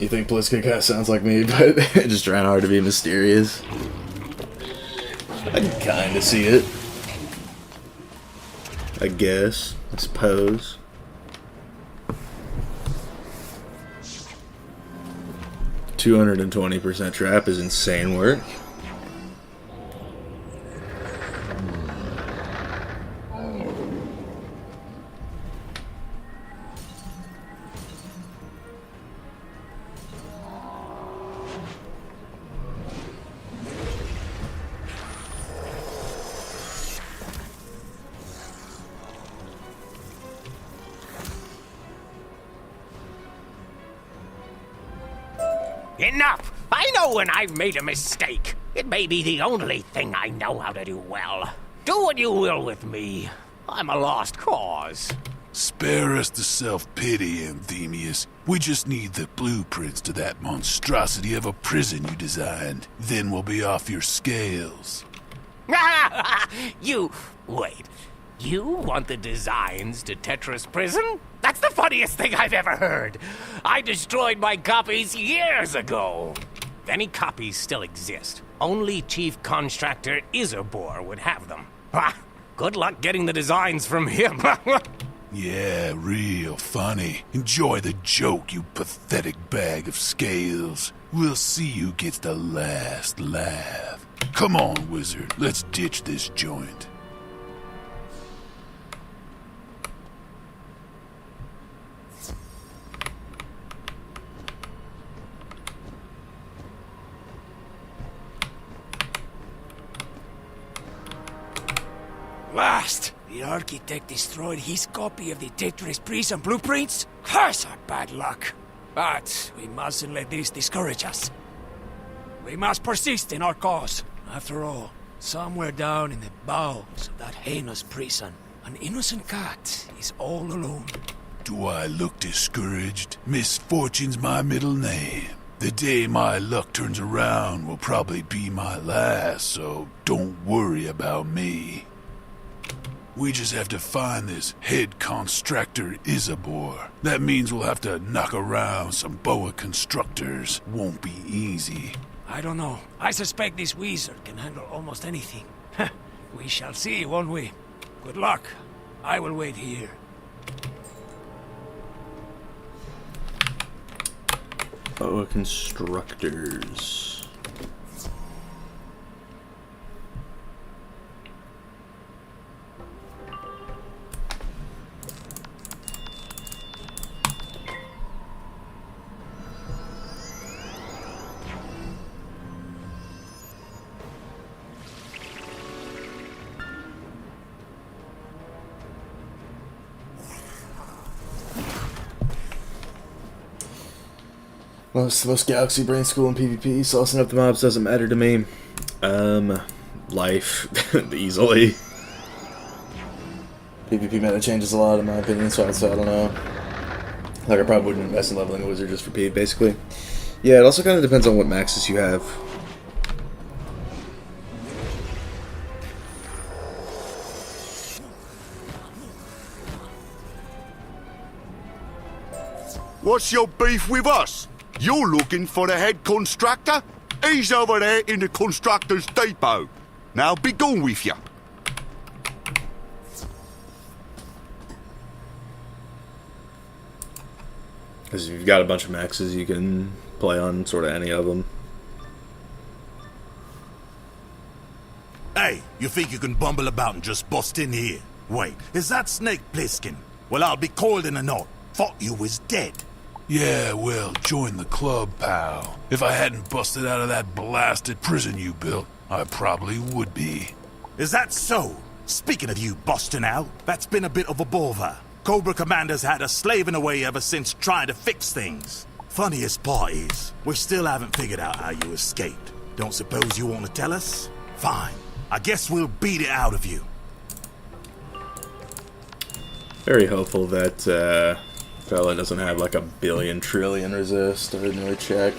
[SPEAKER 13] You think Plissken kind of sounds like me, but just trying hard to be mysterious. I can kind of see it.
[SPEAKER 1] I guess. I suppose. $220% trap is insane work.
[SPEAKER 4] Enough! I know when I've made a mistake. It may be the only thing I know how to do well. Do what you will with me. I'm a lost cause.
[SPEAKER 14] Spare us the self-pity, Anthemius. We just need the blueprints to that monstrosity of a prison you designed. Then we'll be off your scales.
[SPEAKER 4] Wait. You want the designs to Tetris Prison? That's the funniest thing I've ever heard. I destroyed my copies years ago. If any copies still exist, only Chief Constructor Isabor would have them. Ha! Good luck getting the designs from him.
[SPEAKER 14] Yeah, real funny. Enjoy the joke, you pathetic bag of scales. We'll see who gets the last laugh. Come on, wizard. Let's ditch this joint.
[SPEAKER 8] Last, the architect destroyed his copy of the Tetris Prison blueprints? Curse our bad luck. But we mustn't let this discourage us. We must persist in our cause. After all, somewhere down in the bowels of that heinous prison, an innocent cat is all alone.
[SPEAKER 14] Do I look discouraged? Misfortune's my middle name. The day my luck turns around will probably be my last, so don't worry about me. We just have to find this head constructor Isabor. That means we'll have to knock around some boa constructors. Won't be easy.
[SPEAKER 8] I don't know. I suspect this wizard can handle almost anything. We shall see, won't we? Good luck. I will wait here.
[SPEAKER 1] Boa constructors.
[SPEAKER 13] Most Galaxy Brain School and PvP, saucing up the mobs doesn't matter to me. Life, easily. PvP meta changes a lot in my opinion, so I don't know. Like, I probably wouldn't invest in leveling a wizard just for PvP, basically. Yeah, it also kind of depends on what maxes you have.
[SPEAKER 5] What's your beef with us? You're looking for the head constructor? He's over there in the constructor's depot. Now be gone with you.
[SPEAKER 1] Because if you've got a bunch of maxes, you can play on sort of any of them.
[SPEAKER 16] Hey, you think you can bumble about and just bust in here? Wait, is that Snake Plissken? Well, I'll be coiled in a knot. Thought you was dead.
[SPEAKER 14] Yeah, well, join the club, pal. If I hadn't busted out of that blasted prison you built, I probably would be.
[SPEAKER 16] Is that so? Speaking of you busting out, that's been a bit of a bother. Cobra Commander's had us slaving away ever since trying to fix things. Funniest part is, we still haven't figured out how you escaped. Don't suppose you want to tell us? Fine. I guess we'll beat it out of you.
[SPEAKER 1] Very hopeful that, fella doesn't have like a billion trillion resist. I didn't really check.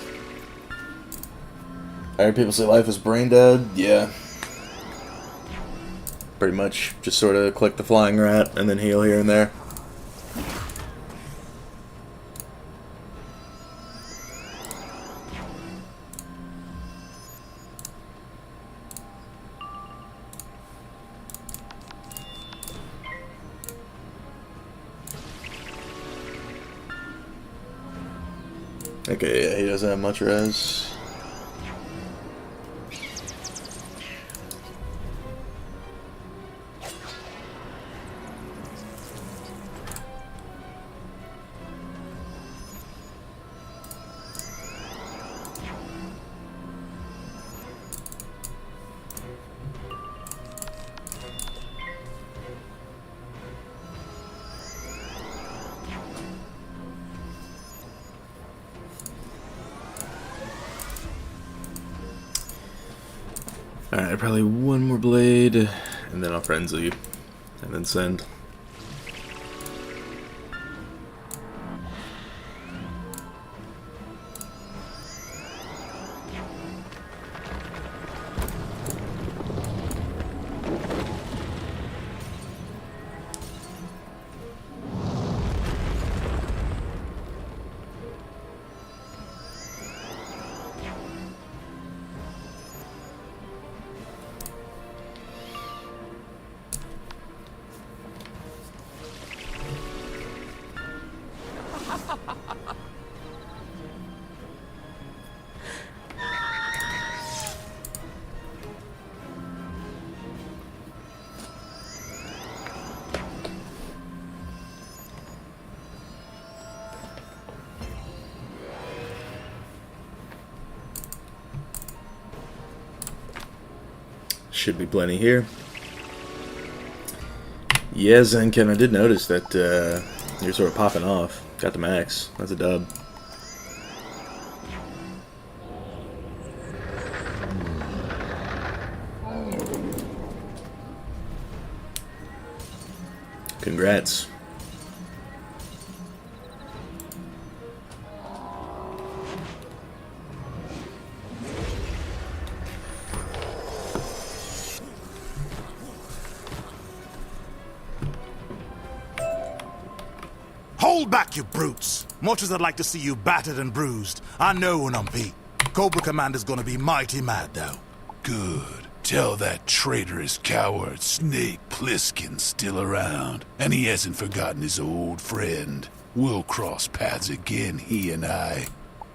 [SPEAKER 13] I heard people say life is brain dead. Yeah.
[SPEAKER 1] Pretty much just sort of click the flying rat and then heal here and there. Okay, yeah, he doesn't have much res. Alright, probably one more blade, and then I'll frenzy, and then send. Should be plenty here. Yeah, Zenken, I did notice that you're sort of popping off. Got the max. That's a dub. Congrats.
[SPEAKER 16] Hold back, you brutes! Much as I'd like to see you battered and bruised, I know when I'm beat. Cobra Commander's gonna be mighty mad, though.
[SPEAKER 14] Good. Tell that traitorous coward Snake Plissken's still around, and he hasn't forgotten his old friend. We'll cross paths again, he and I.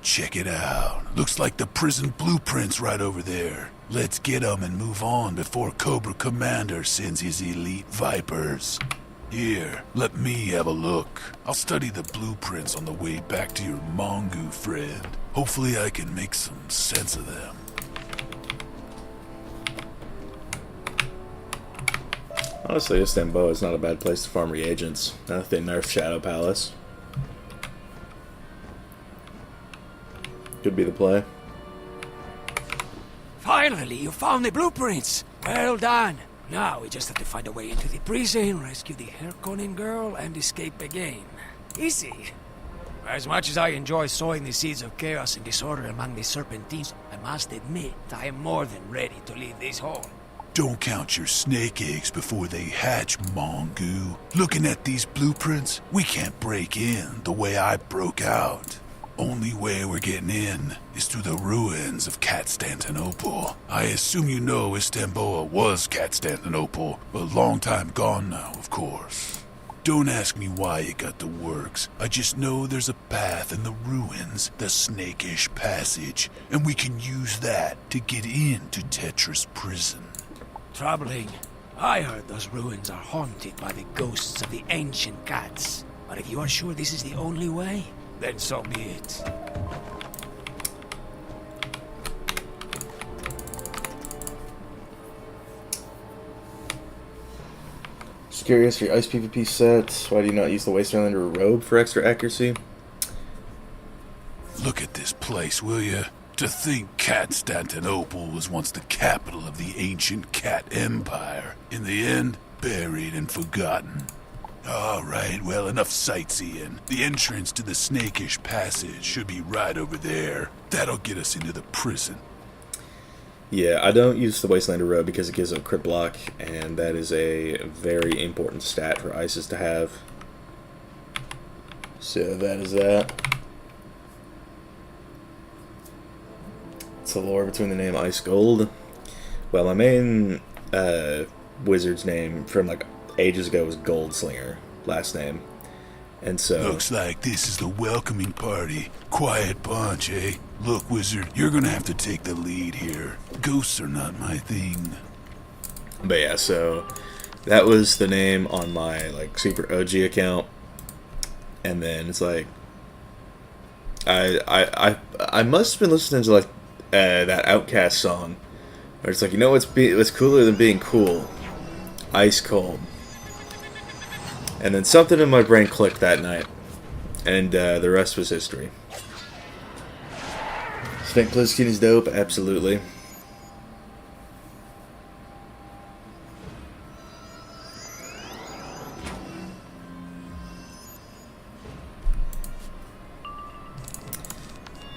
[SPEAKER 14] Check it out. Looks like the prison blueprint's right over there. Let's get 'em and move on before Cobra Commander sends his elite vipers. Here, let me have a look. I'll study the blueprints on the way back to your Mongu friend. Hopefully I can make some sense of them.
[SPEAKER 1] Honestly, Istanbul is not a bad place to farm reagents. Now that they nerfed Shadow Palace. Could be the play.
[SPEAKER 8] Finally, you found the blueprints. Well done. Now we just have to find a way into the prison, rescue the Harkonnen girl, and escape again. Easy. As much as I enjoy sowing the seeds of chaos and disorder among the serpentines, I must admit I am more than ready to leave this hole.
[SPEAKER 14] Don't count your snake eggs before they hatch, Mongu. Looking at these blueprints, we can't break in the way I broke out. Only way we're getting in is through the ruins of Constantinople. I assume you know Istanbul was Constantinople, but a long time gone now, of course. Don't ask me why it got the works. I just know there's a path in the ruins, the Snakish Passage, and we can use that to get into Tetris Prison.
[SPEAKER 8] Troubling. I heard those ruins are haunted by the ghosts of the ancient qhats. But if you are sure this is the only way, then so be it.
[SPEAKER 1] Just curious for your ice PvP set. Why do you not use the Wastelander robe for extra accuracy?
[SPEAKER 14] Look at this place, will you? To think Constantinople was once the capital of the ancient cat empire. In the end, buried and forgotten. All right, well, enough sightseeing. The entrance to the Snakish Passage should be right over there. That'll get us into the prison.
[SPEAKER 1] Yeah, I don't use the Wastelander robe because it gives a crit block, and that is a very important stat for ISIS to have. So that is that. It's the lore between the name Ice Gold. Well, my main wizard's name from like ages ago was Goldslinger, last name. And so
[SPEAKER 14] looks like this is the welcoming party. Quiet bunch, eh? Look, wizard, you're gonna have to take the lead here. Ghosts are not my thing.
[SPEAKER 1] But yeah, so that was the name on my like secret OG account. And then it's like I must have been listening to like that Outcast song where it's like, you know what's cooler than being cool? Ice Cold. And then something in my brain clicked that night, and the rest was history. Snake Plissken is dope, absolutely.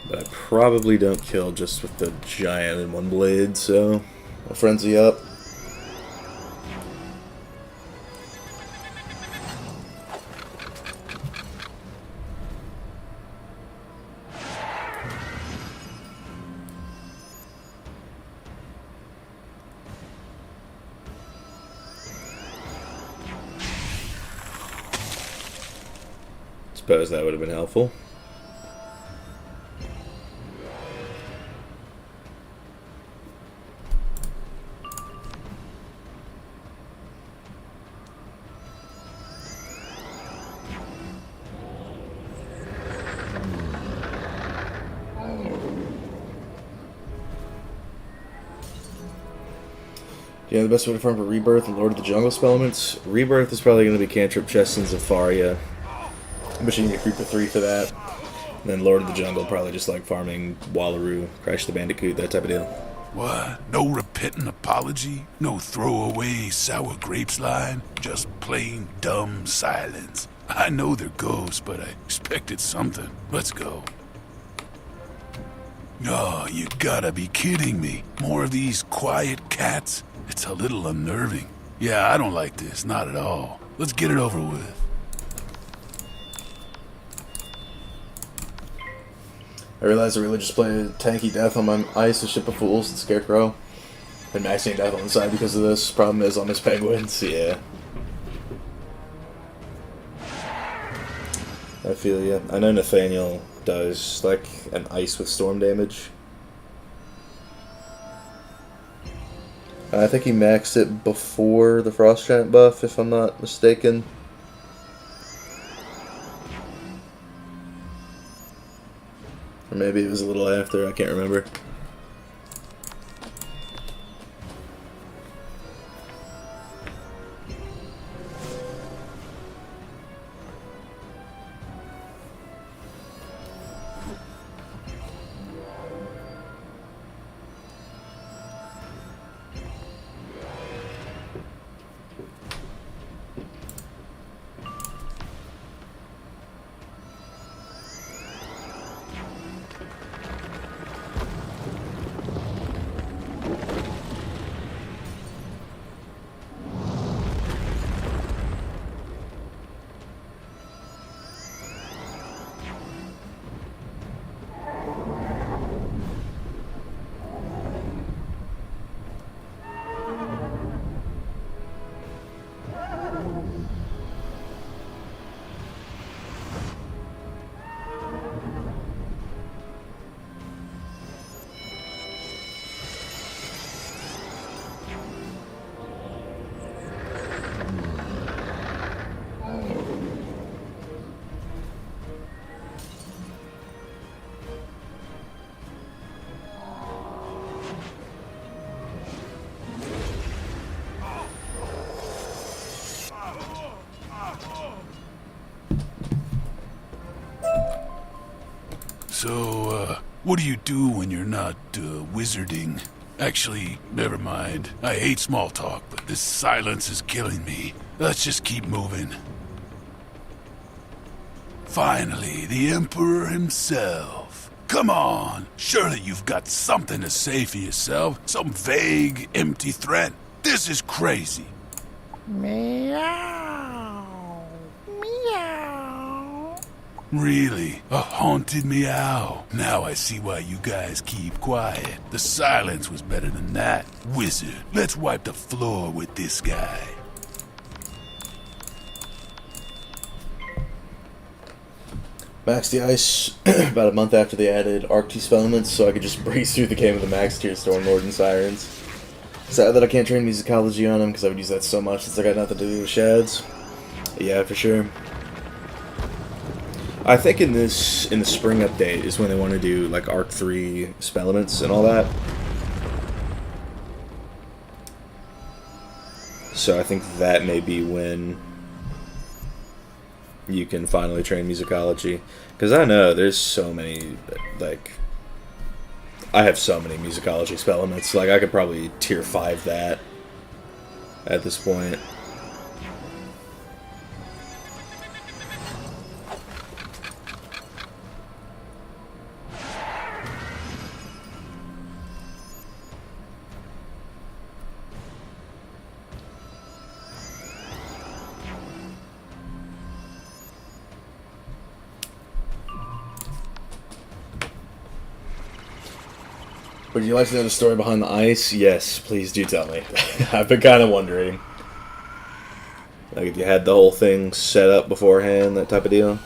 [SPEAKER 1] But I probably don't kill just with the giant in one blade, so I'll frenzy up. Suppose that would have been helpful.
[SPEAKER 13] Yeah, the best way to farm for Rebirth and Lord of the Jungle spell elements. Rebirth is probably going to be Cantrip, Chest, and Zafaria. I'm wishing you get Creeper 3 for that. And then Lord of the Jungle, probably just like farming Wallaroo, Crash the Bandicoot, that type of deal.
[SPEAKER 14] What? No repentant apology? No throwaway sour grapes line? Just plain dumb silence. I know they're ghosts, but I expected something. Let's go. Oh, you gotta be kidding me. More of these quiet cats? It's a little unnerving. Yeah, I don't like this, not at all. Let's get it over with.
[SPEAKER 13] I realized I really just played tanky death on my ice with Ship of Fools and Scarecrow. Been maxing death on the side because of this. Problem is, I'll miss penguins. Yeah. I feel ya. I know Nathaniel does like an ice with storm damage. I think he maxed it before the Frost Giant buff, if I'm not mistaken. Or maybe it was a little after, I can't remember.
[SPEAKER 14] So, what do you do when you're not, wizarding? Actually, never mind. I hate small talk, but this silence is killing me. Let's just keep moving. Finally, the Emperor himself. Come on! Surely you've got something to say for yourself. Some vague, empty threat. This is crazy.
[SPEAKER 10] Meow. Meow.
[SPEAKER 14] Really? A haunted meow. Now I see why you guys keep quiet. The silence was better than that. Wizard, let's wipe the floor with this guy.
[SPEAKER 13] Maxed the ice about a month after they added Arc T spell elements, so I could just breeze through the game with the max tier Storm Lord and Sirens. Sad that I can't train musicology on them because I would use that so much since I got nothing to do with shads. Yeah, for sure. I think in the spring update is when they want to do like Arc 3 spell elements and all that. So I think that may be when you can finally train musicology. Because I know there's so many, like, I have so many musicology spell elements. Like, I could probably tier 5 that at this point. Would you like to know the story behind the ice? Yes, please do tell me. I've been kind of wondering. Like, if you had the whole thing set up beforehand, that type of deal.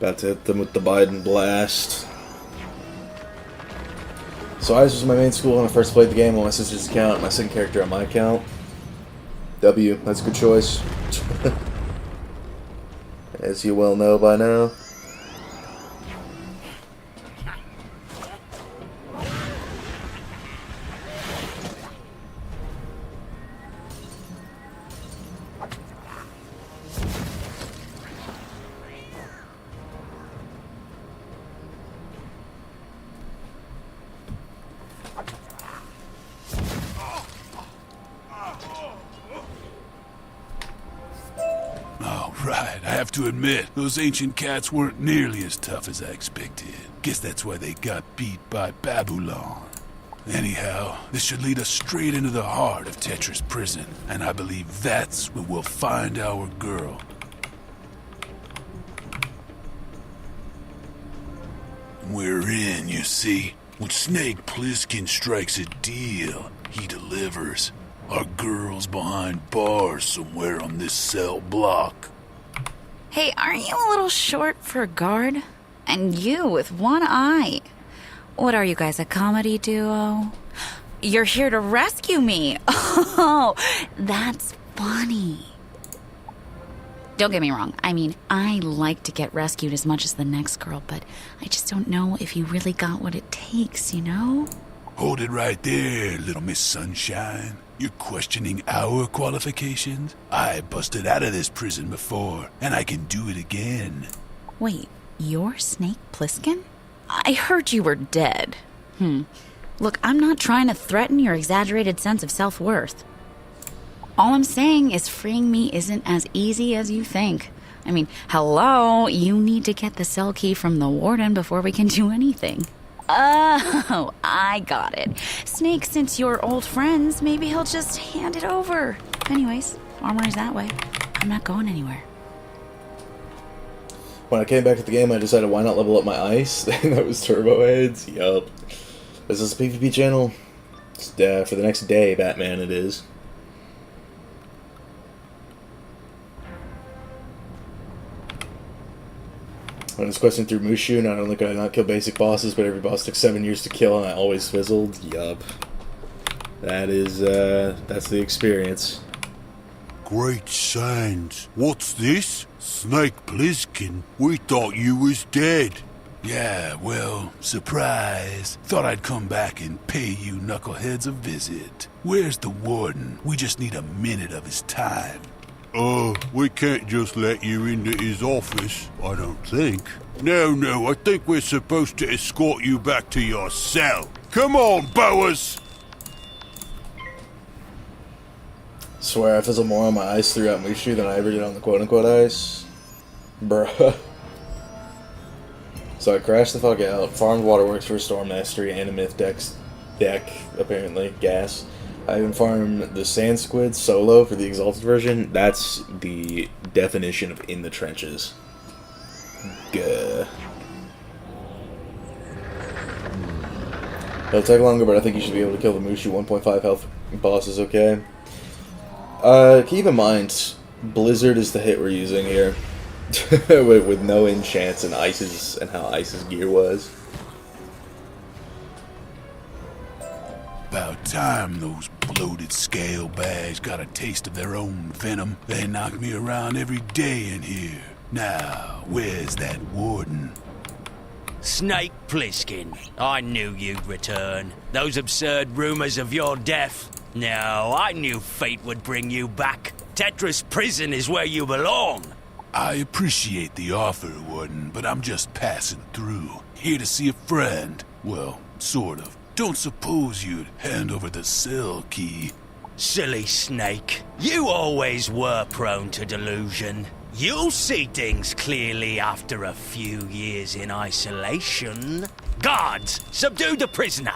[SPEAKER 13] About to hit them with the Biden blast. So Ice was my main school when I first played the game on my sister's account, my second character on my account. W, that's a good choice. As you well know by now.
[SPEAKER 14] Right, I have to admit, those ancient cats weren't nearly as tough as I expected. Guess that's why they got beat by Babylon. Anyhow, this should lead us straight into the heart of Tetris Prison, and I believe that's where we'll find our girl. We're in, you see. When Snake Plissken strikes a deal, he delivers. Our girl's behind bars somewhere on this cell block.
[SPEAKER 9] Hey, aren't you a little short for a guard? And you with one eye. What are you guys, a comedy duo? You're here to rescue me. Oh, that's funny. Don't get me wrong. I mean, I like to get rescued as much as the next girl, but I just don't know if you really got what it takes, you know?
[SPEAKER 14] Hold it right there, little Miss Sunshine. You're questioning our qualifications? I busted out of this prison before, and I can do it again.
[SPEAKER 9] Wait, you're Snake Plissken? I heard you were dead. Look, I'm not trying to threaten your exaggerated sense of self-worth. All I'm saying is freeing me isn't as easy as you think. I mean, hello, you need to get the cell key from the warden before we can do anything. Oh, I got it. Snake, since you're old friends, maybe he'll just hand it over. Anyways, armory's that way. I'm not going anywhere.
[SPEAKER 13] When I came back to the game, I decided why not level up my ice? That was turbo heads. Yup. This is a PvP channel. It's, for the next day, Batman it is. When I was questing through Mushu, not only could I not kill basic bosses, but every boss took 7 years to kill, and I always fizzled. Yup. That is, that's the experience.
[SPEAKER 11] Great sands. What's this? Snake Plissken? We thought you was dead.
[SPEAKER 14] Yeah, well, surprise. Thought I'd come back and pay you knuckleheads a visit. Where's the warden? We just need a minute of his time.
[SPEAKER 11] We can't just let you into his office, I don't think. No, I think we're supposed to escort you back to your cell. Come on, Boas!
[SPEAKER 13] Swear I fizzled more on my ice throughout Mushu than I ever did on the quote-unquote ice. Bruh. So I crashed the fuck out, farmed waterworks for Storm Mastery and a Myth deck, apparently, gas. I even farmed the Sand Squid solo for the Exalted version. That's the definition of in the trenches. Gah. It'll take longer, but I think you should be able to kill the Mushu 1.5 health bosses okay. Keep in mind, Blizzard is the hit we're using here. with no enchants and ices and how Ice's gear was.
[SPEAKER 14] About time those bloated scale bags got a taste of their own venom. They knock me around every day in here. Now, where's that warden?
[SPEAKER 22] Snake Plissken, I knew you'd return. Those absurd rumors of your death. No, I knew fate would bring you back. Tetris Prison is where you belong.
[SPEAKER 14] I appreciate the offer, Warden, but I'm just passing through. Here to see a friend. Well, sort of. Don't suppose you'd hand over the cell key.
[SPEAKER 22] Silly Snake. You always were prone to delusion. You'll see things clearly after a few years in isolation. Guards, subdue the prisoner.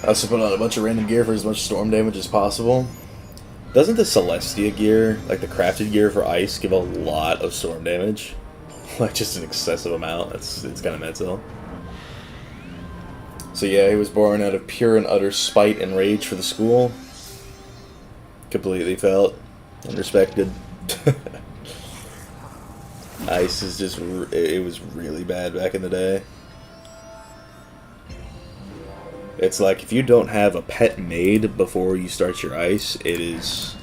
[SPEAKER 13] I also put on a bunch of random gear for as much storm damage as possible. Doesn't the Celestia gear, like the crafted gear for ice, give a lot of storm damage? Like just an excessive amount. It's kind of mental. So yeah, he was born out of pure and utter spite and rage for the school. Completely felt and respected. Ice is just, it was really bad back in the day. It's like if you don't have a pet made before you start your ice, it is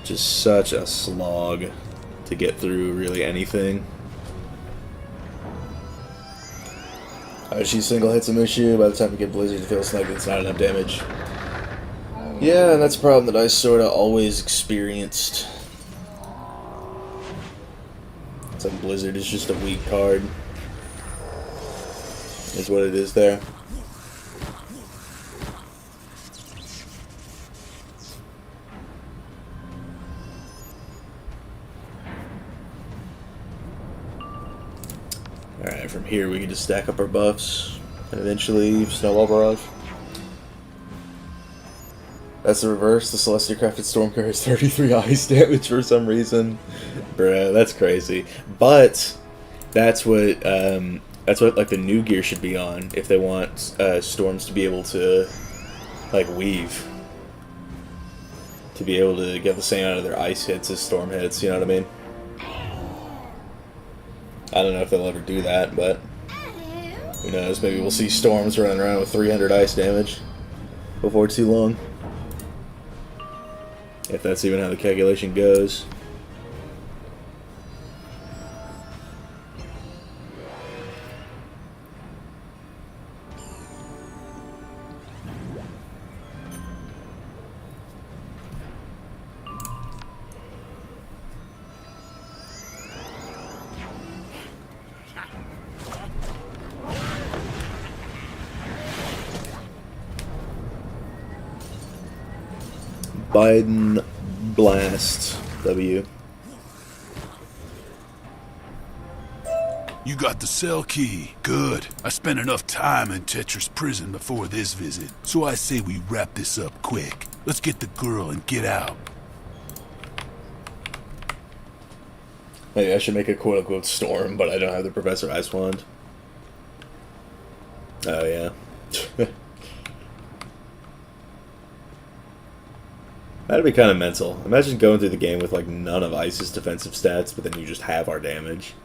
[SPEAKER 13] just such a slog to get through really anything. She single hits a Mushu. By the time you get Blizzard, it feels like it's not enough damage. Yeah, and that's a problem that I sort of always experienced. It's like Blizzard is just a weak card. Is what it is there. Alright, from here we can just stack up our buffs and eventually Snowball Barrage. That's the reverse. The Celestia Crafted Stormcar has 33 ice damage for some reason. Bruh, that's crazy. But that's what like the new gear should be on if they want storms to be able to like weave. To be able to get the same out of their ice hits as storm hits, you know what I mean? I don't know if they'll ever do that, but who knows? Maybe we'll see storms running around with 300 ice damage before too long. If that's even how the calculation goes. Biden Blast W.
[SPEAKER 14] You got the cell key. Good. I spent enough time in Tetris prison before this visit, so I say we wrap this up quick. Let's get the girl and get out.
[SPEAKER 13] Maybe I should make a quote-unquote storm, but I don't have the Professor Ice Wand. Oh, yeah. That'd be kind of mental. Imagine going through the game with like none of Ice's defensive stats, but then you just have our damage.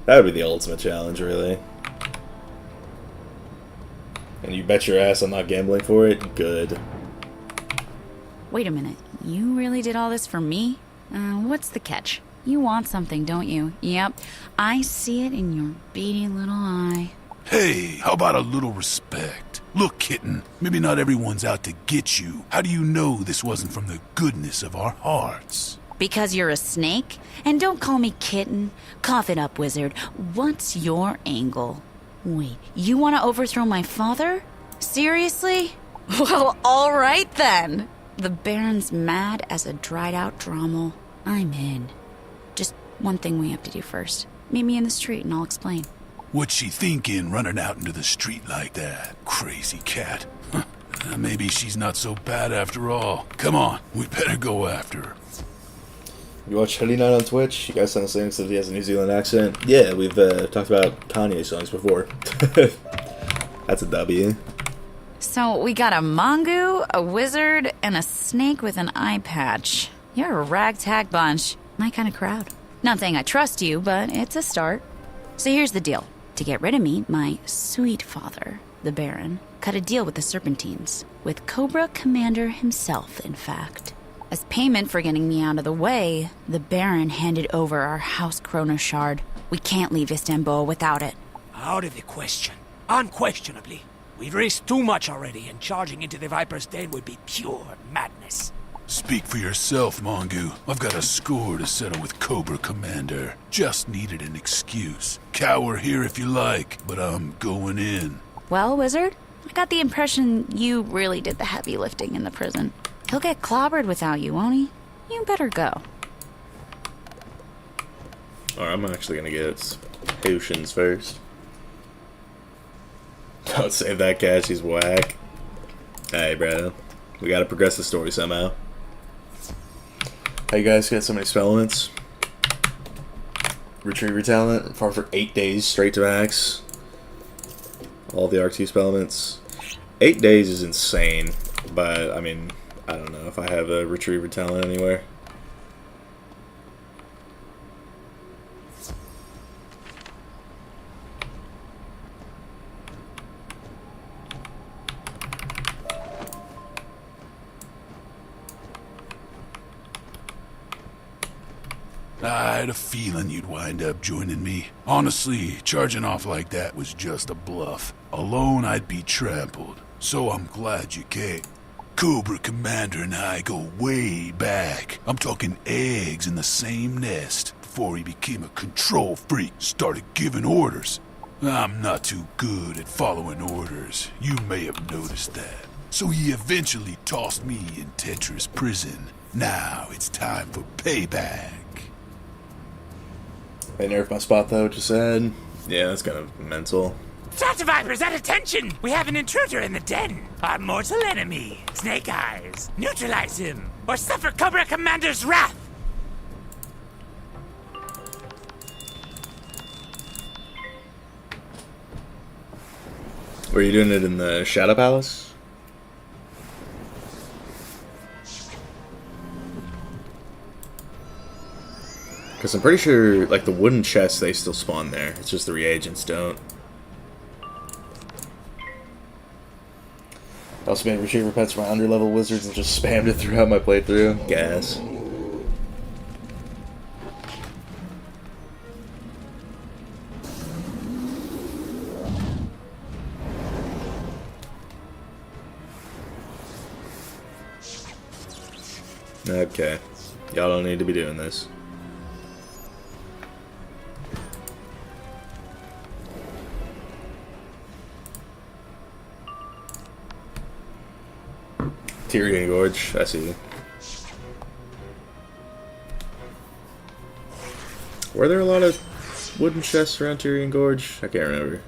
[SPEAKER 13] That would be the ultimate challenge, really. And you bet your ass I'm not gambling for it? Good.
[SPEAKER 9] Wait a minute. You really did all this for me? What's the catch? You want something, don't you? Yep. I see it in your beady little eye.
[SPEAKER 14] Hey, how about a little respect? Look, kitten, maybe not everyone's out to get you. How do you know this wasn't from the goodness of our hearts?
[SPEAKER 9] Because you're a snake? And don't call me kitten. Cough it up, wizard. What's your angle? Wait, you want to overthrow my father? Seriously? Well, all right then. The Baron's mad as a dried-out Drommel. I'm in. Just one thing we have to do first. Meet me in the street and I'll explain.
[SPEAKER 14] What's she thinking, running out into the street like that? Crazy cat. Maybe she's not so bad after all. Come on, we better go after her.
[SPEAKER 13] You watch Hoodie Night on Twitch? You guys sound the same except he has a New Zealand accent. Yeah, we've talked about Kanye songs before. That's a W.
[SPEAKER 9] So we got a Mongo, a wizard, and a snake with an eye patch. You're a ragtag bunch. My kind of crowd. Not saying I trust you, but it's a start. So here's the deal. To get rid of me, my sweet father, the Baron, cut a deal with the Serpentines. With Cobra Commander himself, in fact. As payment for getting me out of the way, the Baron handed over our house Chronoshard. We can't leave Istanbul without it.
[SPEAKER 8] Out of the question. Unquestionably. We've risked too much already, and charging into the Viper's Den would be pure madness.
[SPEAKER 14] Speak for yourself, Mongu. I've got a score to settle with Cobra Commander. Just needed an excuse. Cower here if you like, but I'm going in.
[SPEAKER 9] Well, wizard, I got the impression you really did the heavy lifting in the prison. He'll get clobbered without you, won't he? You better go.
[SPEAKER 1] Alright, I'm actually gonna get potions first. Don't save that cat, she's whack. Hey, bro. We gotta progress the story somehow.
[SPEAKER 13] Hey guys, got so many spell elements. Retriever talent, farm for 8 days straight to max. All the Arc 2 spell elements. 8 days is insane, but I mean, I don't know if I have a retriever talent anywhere.
[SPEAKER 14] I had a feeling you'd wind up joining me. Honestly, charging off like that was just a bluff. Alone, I'd be trampled. So I'm glad you came. Cobra Commander and I go way back. I'm talking eggs in the same nest. Before he became a control freak, started giving orders. I'm not too good at following orders. You may have noticed that. So he eventually tossed me in Tetra's prison. Now it's time for payback.
[SPEAKER 13] They nerfed my spot though, what you said?
[SPEAKER 1] Yeah, that's kind of mental.
[SPEAKER 3] Survivors at attention! We have an intruder in the den. Our mortal enemy, Snake Eyes. Neutralize him, or suffer Cobra Commander's wrath!
[SPEAKER 1] Were you doing it in the Shadow Palace? Because I'm pretty sure, like, the wooden chests, they still spawn there. It's just the reagents don't.
[SPEAKER 13] I also made retriever pets for my underlevel wizards and just spammed it throughout my playthrough. Gas.
[SPEAKER 1] Okay. Y'all don't need to be doing this. Tyrian Gorge, I see. Were there a lot of wooden chests around Tyrian Gorge? I can't remember.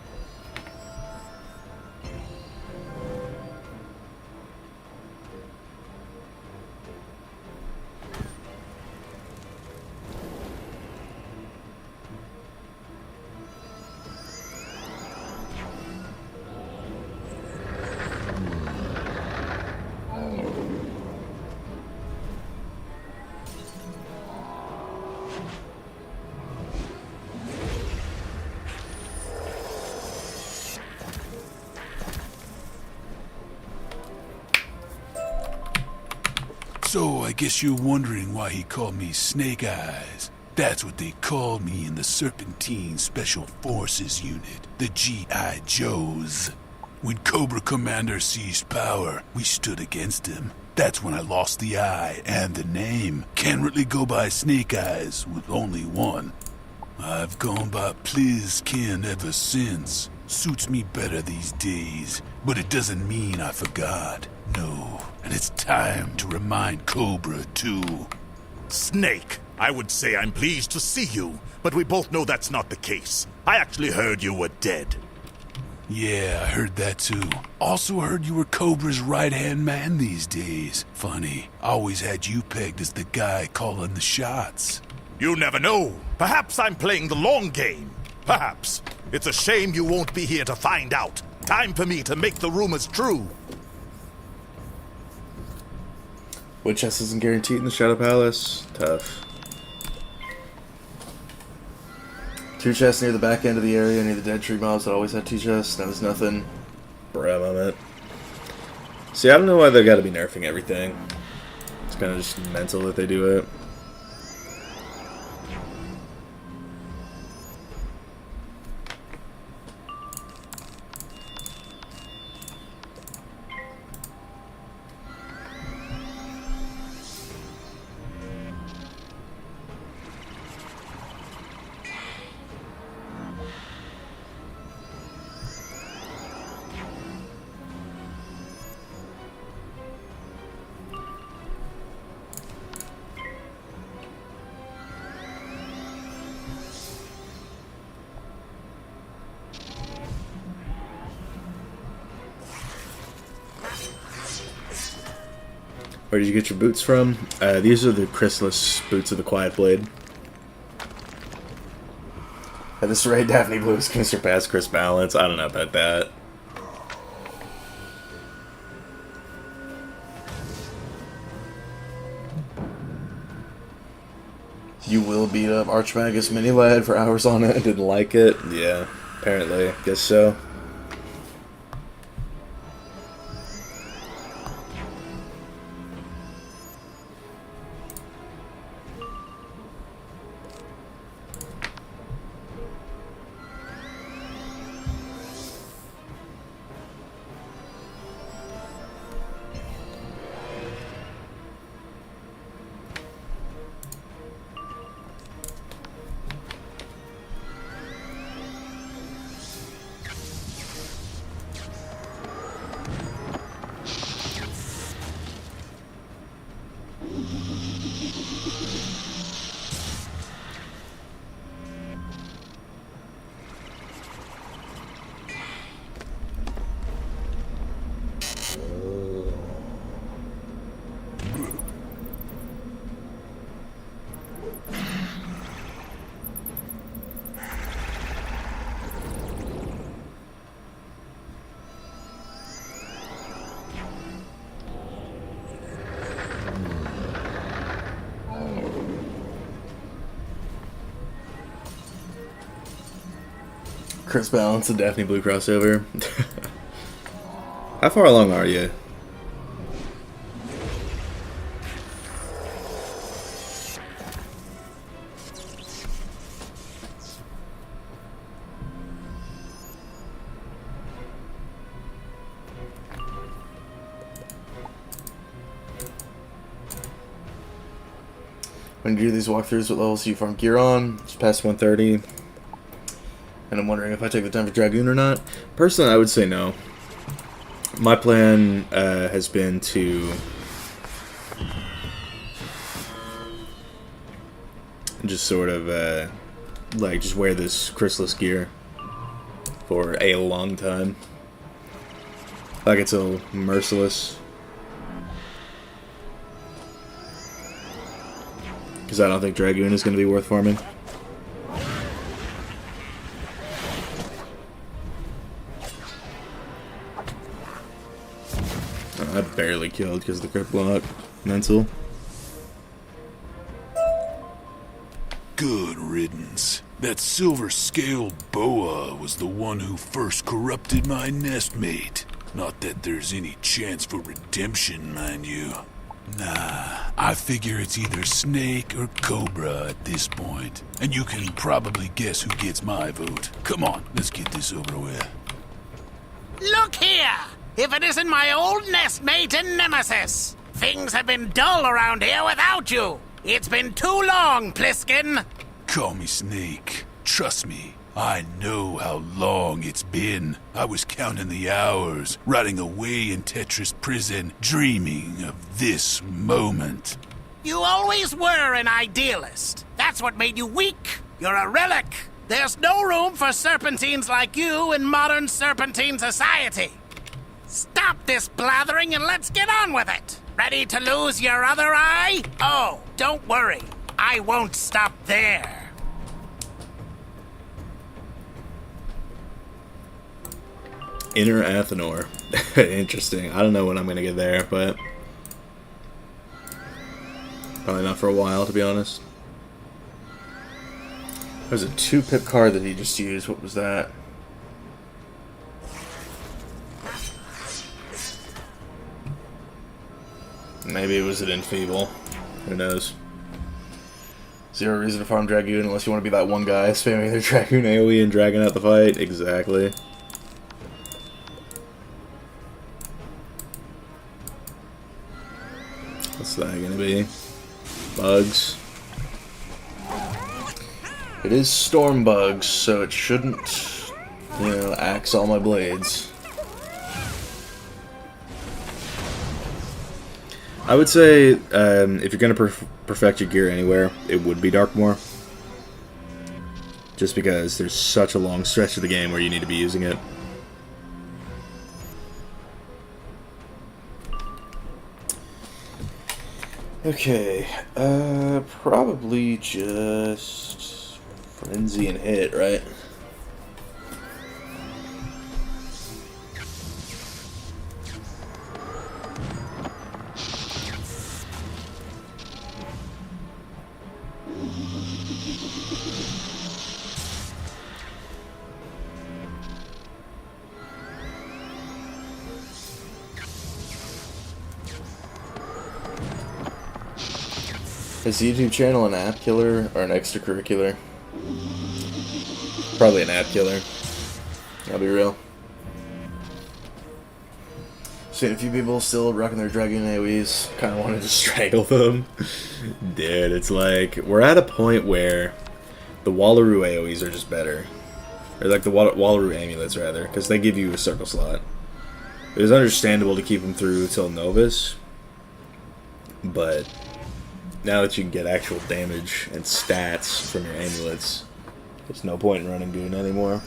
[SPEAKER 14] So, I guess you're wondering why he called me Snake Eyes. That's what they called me in the Serpentine Special Forces Unit, the G.I. Joes. When Cobra Commander seized power, we stood against him. That's when I lost the eye and the name. Can't really go by Snake Eyes with only one. I've gone by Plizkin ever since. Suits me better these days, but it doesn't mean I forgot. No, and it's time to remind Cobra, too.
[SPEAKER 16] Snake, I would say I'm pleased to see you, but we both know that's not the case. I actually heard you were dead.
[SPEAKER 14] Yeah, I heard that too. Also heard you were Cobra's right-hand man these days. Funny, I always had you pegged as the guy calling the shots.
[SPEAKER 16] You never know. Perhaps I'm playing the long game. Perhaps. It's a shame you won't be here to find out. Time for me to make the rumors true.
[SPEAKER 1] Wood chest isn't guaranteed in the Shadow Palace. Tough.
[SPEAKER 13] 2 chests near the back end of the area, near the dead tree mobs that always had 2 chests. Now there's nothing.
[SPEAKER 1] Bruh moment. See, I don't know why they gotta be nerfing everything. It's kinda just mental that they do it. Where did you get your boots from? These are the Chrysalis boots of the Quiet Blade. At this rate, Daphne Blues can surpass Chris Balance. I don't know about that.
[SPEAKER 13] You will beat up Archmagus Mini Lad for hours on end.
[SPEAKER 1] Didn't like it? Yeah, apparently. Guess so.
[SPEAKER 13] Chris Balance and Daphne Blue crossover. How far along are you? When you do these walkthroughs, what levels do you farm gear on? It's past 130. And I'm wondering if I take the time for Dragoon or not. Personally, I would say no. My plan has been to just sort of like just wear this chrysalis gear for a long time. Like it's so merciless. Because I don't think Dragoon is going to be worth farming. Oh, I barely killed because of the crit block. Mental.
[SPEAKER 14] Good riddance. That silver-scaled boa was the one who first corrupted my nestmate. Not that there's any chance for redemption, mind you. Nah, I figure it's either snake or cobra at this point. And you can probably guess who gets my vote. Come on, let's get this over with.
[SPEAKER 3] Look here! If it isn't my old nestmate and nemesis! Things have been dull around here without you! It's been too long, Pliskin!
[SPEAKER 14] Call me Snake. Trust me, I know how long it's been. I was counting the hours, rotting away in Tetris prison, dreaming of this moment.
[SPEAKER 3] You always were an idealist. That's what made you weak. You're a relic. There's no room for serpentines like you in modern serpentine society. Stop this blathering and let's get on with it. Ready to lose your other eye? Oh, don't worry. I won't stop there.
[SPEAKER 13] Inner Athenor. Interesting. I don't know when I'm going to get there, but probably not for a while, to be honest. There's a 2-pip card that he just used. What was that? Maybe it was an Enfeeble. Who knows? Zero reason to farm Dragoon unless you want to be that one guy spamming their Dragoon AoE and dragging out the fight. Exactly. What's that gonna be? Bugs. It is storm bugs, so it shouldn't, you know, axe all my blades. I would say, if you're gonna perfect your gear anywhere, it would be Darkmoor. Just because there's such a long stretch of the game where you need to be using it. Okay, probably just Frenzy and hit, right? Is the YouTube channel an app killer or an extracurricular? Probably an app killer. I'll be real. Seen a few people still rocking their Dragoon AoEs. Kind of wanted to strangle them. Dude, it's like, we're at a point where the Wallaroo AoEs are just better. Or like the Wallaroo amulets, rather. Because they give you a circle slot. It was understandable to keep them through till Novus. But now that you can get actual damage and stats from your amulets, there's no point in running Goon anymore.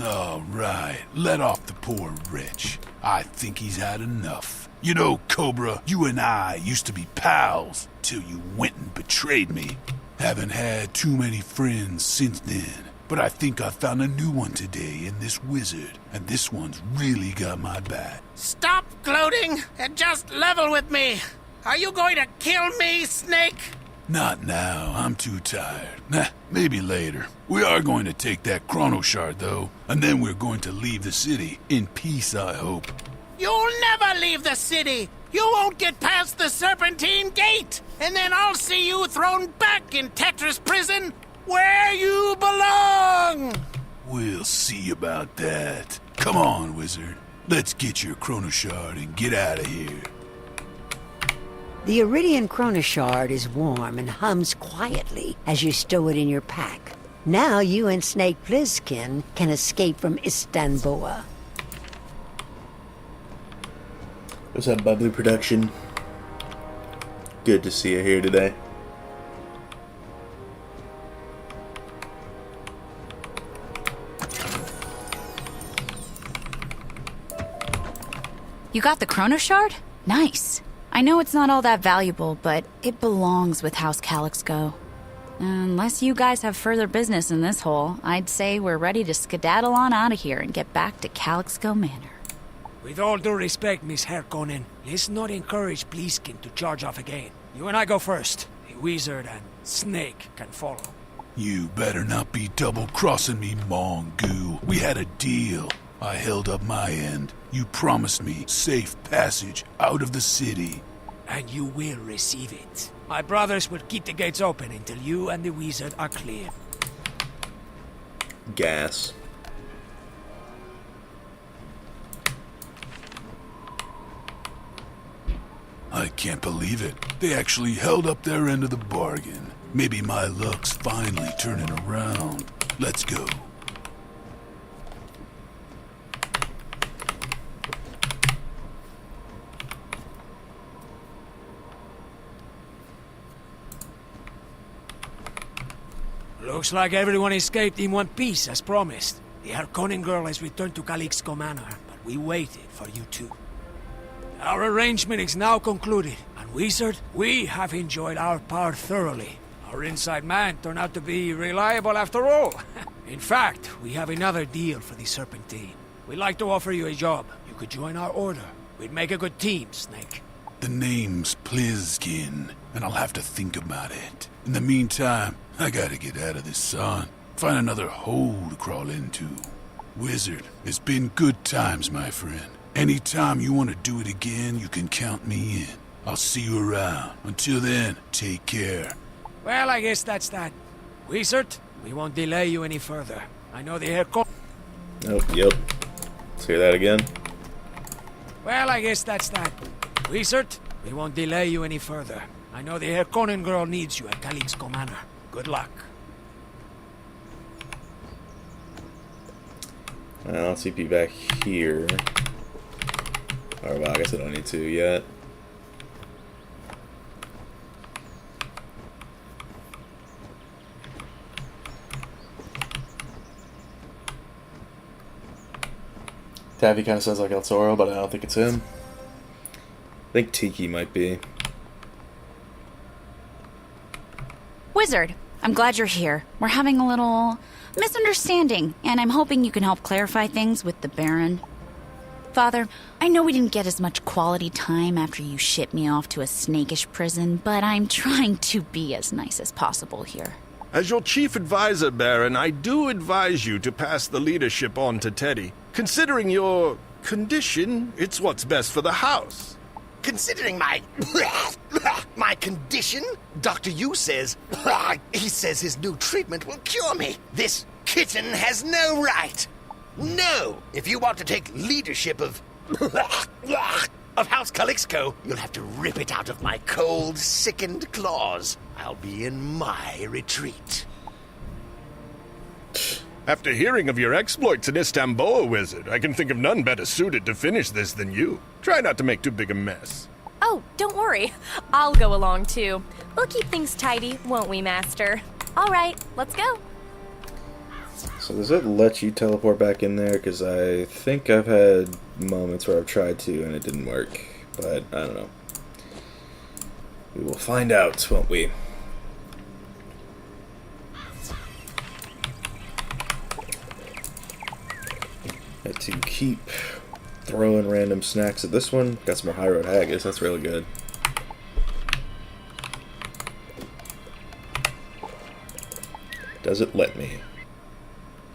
[SPEAKER 14] All right, let off the poor wretch. I think he's had enough. You know, Cobra, you and I used to be pals till you went and betrayed me. Haven't had too many friends since then, but I think I found a new one today in this wizard, and this one's really got my back.
[SPEAKER 3] Stop gloating and just level with me. Are you going to kill me, Snake?
[SPEAKER 14] Not now, I'm too tired. Nah, maybe later. We are going to take that Chronoshard, though, and then we're going to leave the city in peace, I hope.
[SPEAKER 3] You'll never leave the city. You won't get past the Serpentine Gate, and then I'll see you thrown back in Tetris Prison, where you belong!
[SPEAKER 14] We'll see about that. Come on, wizard. Let's get your Chronoshard and get out of here.
[SPEAKER 6] The Iridian Chronoshard is warm and hums quietly as you stow it in your pack. Now you and Snake Plissken can escape from Istanbul.
[SPEAKER 13] What's up, Bubbly Production? Good to see you here today.
[SPEAKER 9] You got the Chronoshard? Nice. I know it's not all that valuable, but it belongs with House Calixco. Unless you guys have further business in this hole, I'd say we're ready to skedaddle on out of here and get back to Calixco Manor.
[SPEAKER 8] With all due respect, Miss Harkonnen, let's not encourage Plissken to charge off again. You and I go first. The wizard and Snake can follow.
[SPEAKER 14] You better not be double-crossing me, Mongoose. We had a deal. I held up my end. You promised me safe passage out of the city.
[SPEAKER 8] And you will receive it. My brothers will keep the gates open until you and the wizard are clear.
[SPEAKER 13] Gas.
[SPEAKER 14] I can't believe it. They actually held up their end of the bargain. Maybe my luck's finally turning around. Let's go.
[SPEAKER 8] Looks like everyone escaped in one piece, as promised. The Harkonnen girl has returned to Calixco Manor, but we waited for you too. Our arrangement is now concluded, and Wizard, we have enjoyed our part thoroughly. Our inside man turned out to be reliable after all. In fact, we have another deal for the Serpentine. We'd like to offer you a job. You could join our order. We'd make a good team, Snake.
[SPEAKER 14] The name's Plissken, and I'll have to think about it. In the meantime, I gotta get out of this sun. Find another hole to crawl into. Wizard, it's been good times, my friend. Anytime you want to do it again, you can count me in. I'll see you around. Until then, take care.
[SPEAKER 8] Well, I guess that's that. Wizard, we won't delay you any further. I know the Harkonnen...
[SPEAKER 13] Oh, yep. Let's hear that again.
[SPEAKER 8] Well, I guess that's that. Wizard, we won't delay you any further. I know the Harkonnen girl needs you at Calixco Manor. Good luck.
[SPEAKER 13] I'll CP back here. Oh, well, I guess I don't need to yet. Tabbi kind of sounds like El Toro, but I don't think it's him. I think Tiki might be.
[SPEAKER 9] Wizard, I'm glad you're here. We're having a little misunderstanding, and I'm hoping you can help clarify things with the Baron. Father, I know we didn't get as much quality time after you shipped me off to a snakish prison, but I'm trying to be as nice as possible here.
[SPEAKER 20] As your chief advisor, Baron, I do advise you to pass the leadership on to Teddy. Considering your condition, it's what's best for the house.
[SPEAKER 4] Considering my condition, Dr. Yu says, he says his new treatment will cure me. This kitten has no right. No, if you want to take leadership of House Calixco, you'll have to rip it out of my cold, sickened claws. I'll be in my retreat.
[SPEAKER 20] After hearing of your exploits in Istanbul, Wizard, I can think of none better suited to finish this than you. Try not to make too big a mess.
[SPEAKER 2] Oh, don't worry. I'll go along too. We'll keep things tidy, won't we, Master? All right, let's go.
[SPEAKER 13] So does it let you teleport back in there? Because I think I've had moments where I've tried to and it didn't work.
[SPEAKER 1] But, I don't know. We will find out, won't we? Got to keep throwing random snacks at this one. Got some more High Road Haggis, that's really good. Does it let me?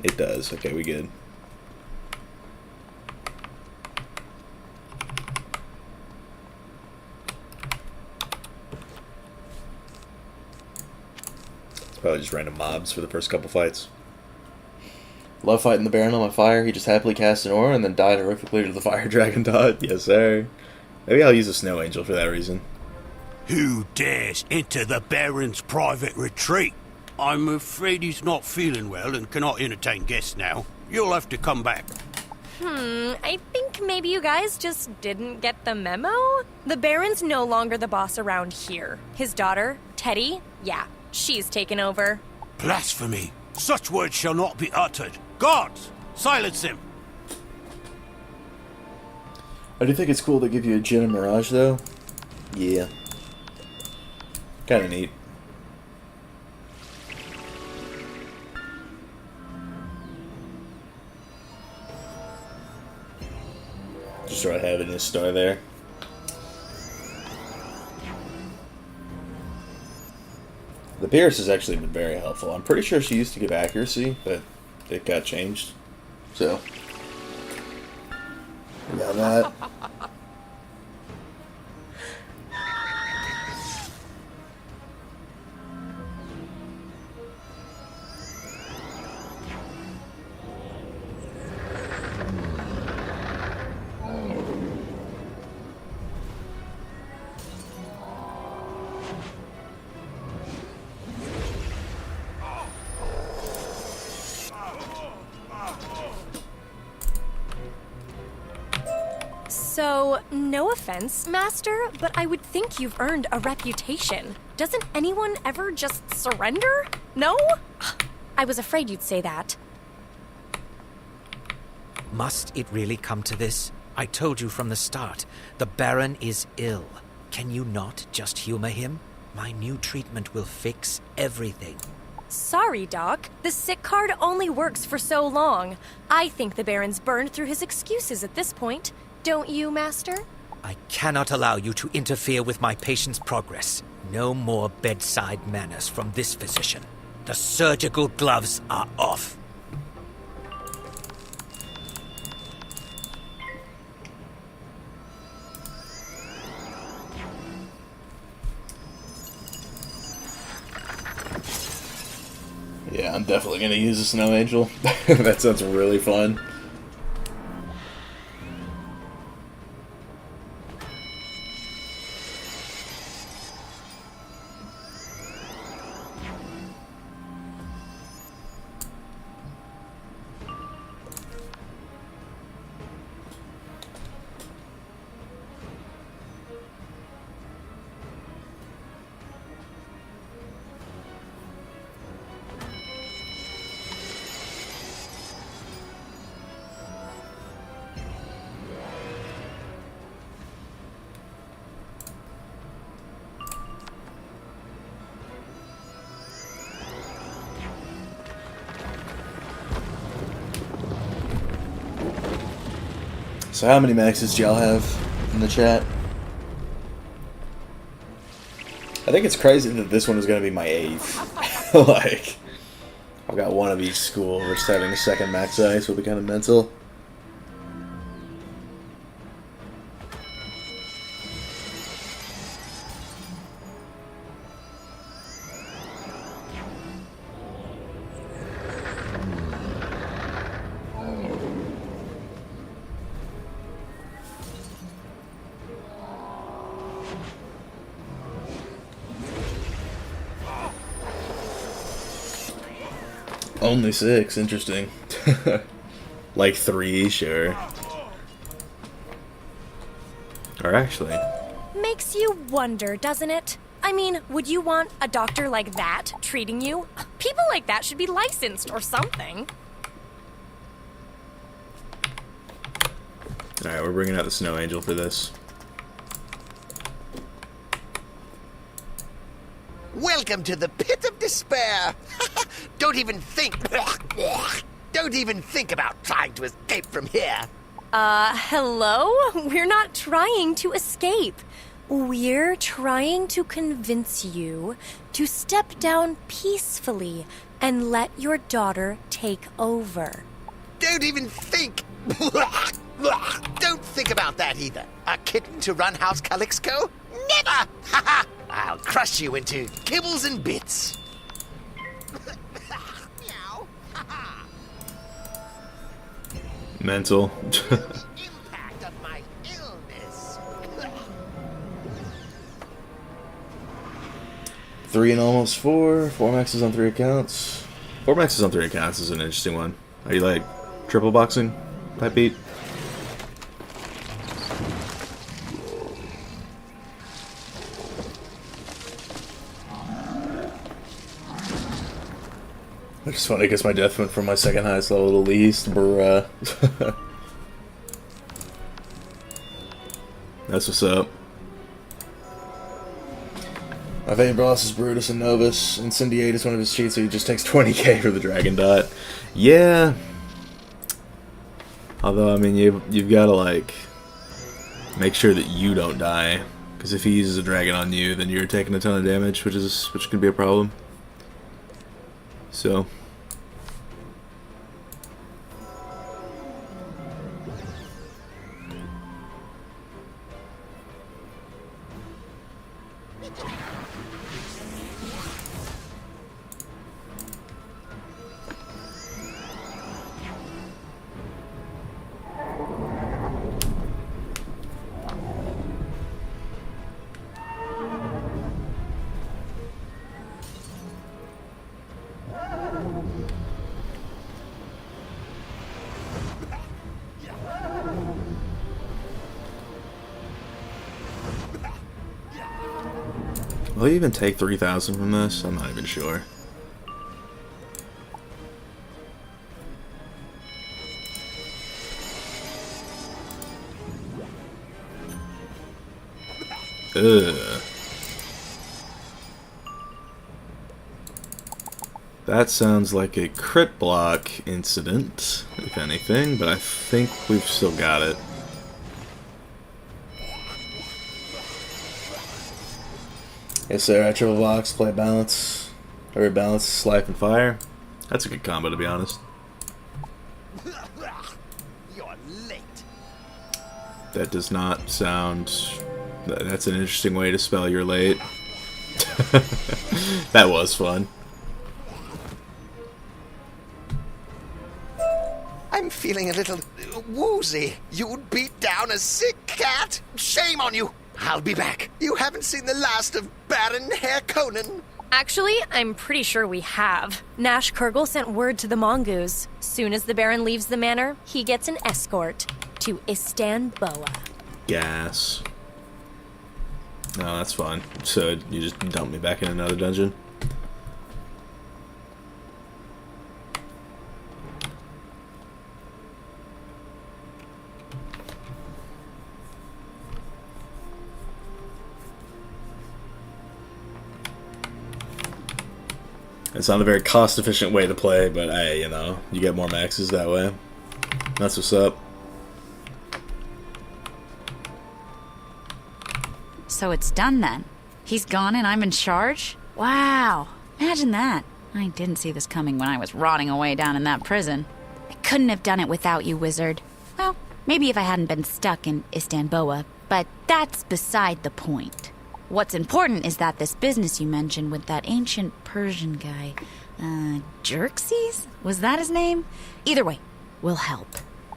[SPEAKER 1] It does. Okay, we good. It's probably just random mobs for the first couple fights.
[SPEAKER 13] Love fighting the Baron on my fire. He just happily cast an aura and then died horrifically to the fire dragon dot. Yes, sir. Maybe I'll use a snow angel for that reason.
[SPEAKER 7] Who dares enter the Baron's private retreat? I'm afraid he's not feeling well and cannot entertain guests now. You'll have to come back.
[SPEAKER 2] I think maybe you guys just didn't get the memo? The Baron's no longer the boss around here. His daughter, Teddy, yeah, she's taken over.
[SPEAKER 7] Blasphemy! Such words shall not be uttered. Guards, silence him!
[SPEAKER 13] I do think it's cool they give you a Gin and Mirage, though. Yeah.
[SPEAKER 1] Kinda neat. Just sort of have it in his store there. The Pierce has actually been very helpful. I'm pretty sure she used to give accuracy, but it got changed. So, we got that.
[SPEAKER 2] So, no offense, Master, but I would think you've earned a reputation. Doesn't anyone ever just surrender? No? I was afraid you'd say that.
[SPEAKER 18] Must it really come to this? I told you from the start, the Baron is ill. Can you not just humor him? My new treatment will fix everything.
[SPEAKER 2] Sorry, Doc. The sick card only works for so long. I think the Baron's burned through his excuses at this point. Don't you, Master?
[SPEAKER 18] I cannot allow you to interfere with my patient's progress. No more bedside manners from this physician. The surgical gloves are off.
[SPEAKER 1] Yeah, I'm definitely going to use a Snow Angel. That sounds really fun.
[SPEAKER 13] So how many maxes do y'all have in the chat?
[SPEAKER 1] I think it's crazy that this one is going to be my 8th. Like, I've got one of each school. Just having a second max ice will be kind of mental. Only 6, interesting. Like 3, sure. Or actually...
[SPEAKER 2] Makes you wonder, doesn't it? I mean, would you want a doctor like that treating you? People like that should be licensed or something.
[SPEAKER 1] Alright, we're bringing out the Snow Angel for this.
[SPEAKER 17] Welcome to the pit of despair. Don't even think about trying to escape from here.
[SPEAKER 2] Hello? We're not trying to escape. We're trying to convince you to step down peacefully and let your daughter take over.
[SPEAKER 17] Don't even think. Don't think about that either. A kitten to run House Calixco? Never! I'll crush you into kibbles and bits.
[SPEAKER 1] Mental.
[SPEAKER 17] Impact of my illness.
[SPEAKER 13] 3 and almost 4. 4 maxes on 3 accounts. 4 maxes on 3 accounts is an interesting one. Are you like triple boxing type beat? Which is funny because my death went from my second highest level to least, bruh. That's what's up. My favorite boss is Brutus and Novus. Incendiate is one of his cheats, so he just takes 20k for the Dragon Dot. Yeah. Although, I mean, you've got to, like, make sure that you don't die. Because if he uses a dragon on you, then you're taking a ton of damage, which can be a problem. So... will he even take 3,000 from this? I'm not even sure. Ugh. That sounds like a crit block incident, if anything, but I think we've still got it. Yes, sir. I triple box, play balance. Or balance, life, and fire. That's a good combo, to be honest.
[SPEAKER 17] You're late.
[SPEAKER 1] That does not sound... That's an interesting way to spell you're late. That was fun.
[SPEAKER 17] I'm feeling a little woozy. You'd beat down a sick cat? Shame on you! I'll be back. You haven't seen the last of Baron Herr Conan.
[SPEAKER 2] Actually, I'm pretty sure we have. Nash Kurgle sent word to the Mongoose. Soon as the Baron leaves the manor, he gets an escort to Istanbul.
[SPEAKER 1] Gas. No, that's fine. So you just dump me back in another dungeon? It's not a very cost-efficient way to play, but hey, you know, you get more maxes that way. That's what's up.
[SPEAKER 9] So it's done then. He's gone and I'm in charge? Wow. Imagine that. I didn't see this coming when I was rotting away down in that prison. I couldn't have done it without you, Wizard. Well, maybe if I hadn't been stuck in Istanbul, but that's beside the point. What's important is that this business you mentioned with that ancient Persian guy, Xerxes? Was that his name? Either way, we'll help.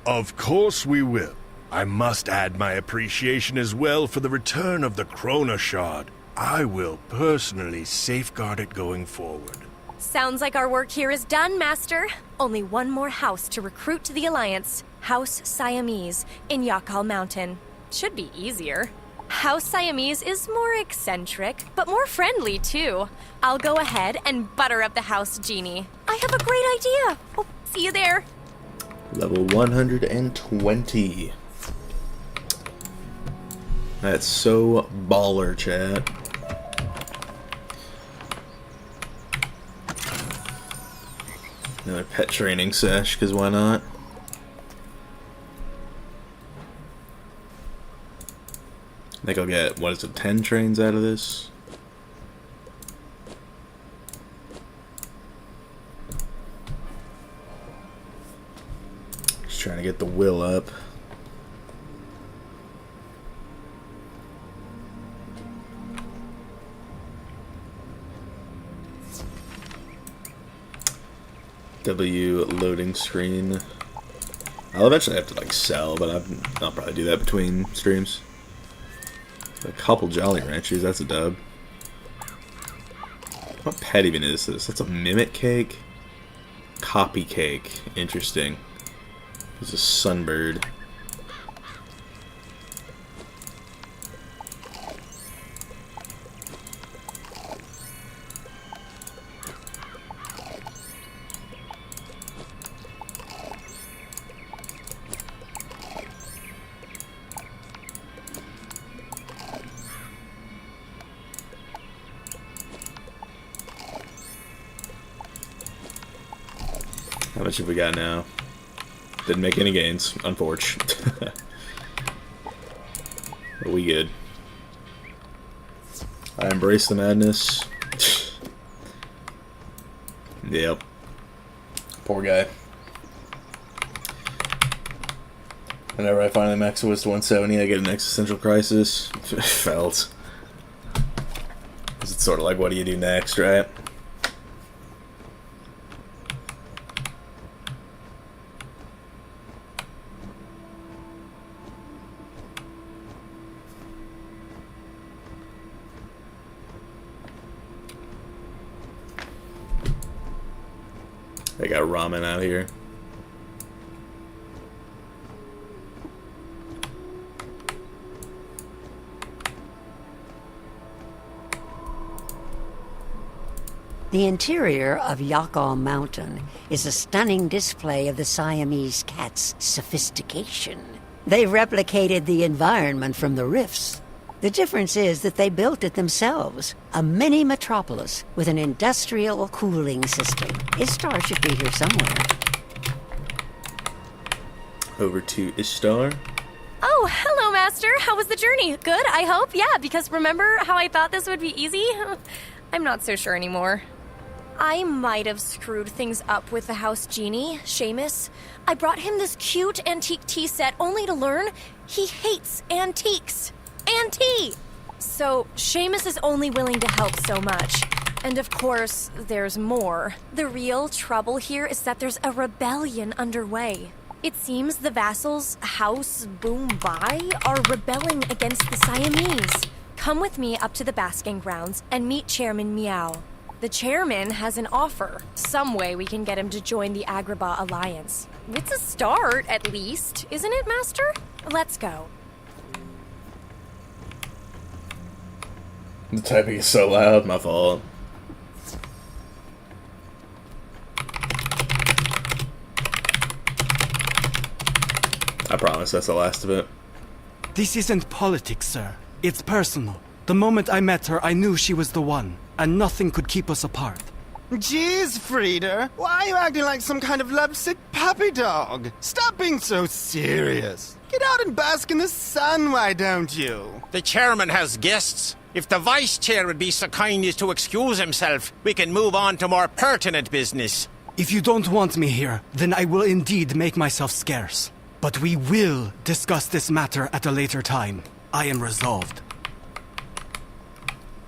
[SPEAKER 20] Of course we will. I must add my appreciation as well for the return of the Chronoshard. I will personally safeguard it going forward.
[SPEAKER 2] Sounds like our work here is done, Master. Only one more house to recruit to the Alliance. House Siamese in Yakal Mountain. Should be easier. House Siamese is more eccentric, but more friendly, too. I'll go ahead and butter up the house genie. I have a great idea. Oh, see you there.
[SPEAKER 1] Level 120. That's so baller, chat. Another pet training sesh, because why not? I think I'll get, what is it, 10 trains out of this? Just trying to get the will up. W loading screen. I'll eventually have to like sell, but I'll probably do that between streams. A couple Jolly Ranchers, that's a dub. What pet even is this? That's a mimic cake? Copy cake. Interesting. It's a sunbird. How much have we got now? Didn't make any gains, unfortunately. But we good. I embrace the madness. Yep. Poor guy. Whenever I finally max Wiz to 170, I get an existential crisis. Felt. It's sort of like, what do you do next, right? They got ramen out here.
[SPEAKER 6] The interior of Yakal Mountain is a stunning display of the Siamese cat's sophistication. They replicated the environment from the rifts. The difference is that they built it themselves, a mini metropolis with an industrial cooling system. Ishtar should be here somewhere.
[SPEAKER 1] Over to Ishtar.
[SPEAKER 2] Oh, hello, Master. How was the journey? Good, I hope? Yeah, because remember how I thought this would be easy? I'm not so sure anymore. I might have screwed things up with the house genie, Siamese. I brought him this cute antique tea set only to learn he hates antiques. And tea! So, Siamese is only willing to help so much. And of course, there's more. The real trouble here is that there's a rebellion underway. It seems the vassals, House Boombai, are rebelling against the Siamese. Come with me up to the basking grounds and meet Chairman Meow. The chairman has an offer. Some way we can get him to join the Agrabah Alliance. It's a start, at least. Isn't it, Master? Let's go.
[SPEAKER 1] The typing is so loud, my fault. I promise that's the last of it.
[SPEAKER 12] This isn't politics, sir. It's personal. The moment I met her, I knew she was the one, and nothing could keep us apart.
[SPEAKER 21] Jeez, Frieda, why are you acting like some kind of lovesick puppy dog? Stop being so serious. Get out and bask in the sun, why don't you?
[SPEAKER 4] The chairman has guests. If the vice chair would be so kind as to excuse himself, we can move on to more pertinent business.
[SPEAKER 12] If you don't want me here, then I will indeed make myself scarce. But we will discuss this matter at a later time. I am resolved.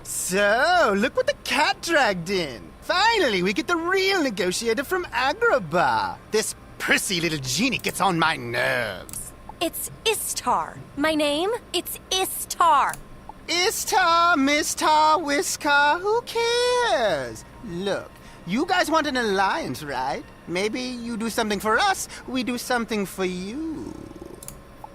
[SPEAKER 21] So, look what the cat dragged in. Finally, we get the real negotiator from Agrabah. This prissy little genie gets on my nerves.
[SPEAKER 2] It's Ishtar. My name? It's Ishtar.
[SPEAKER 21] Ishtar, Mistar, Whiskar, who cares? Look, you guys want an alliance, right? Maybe you do something for us, we do something for you.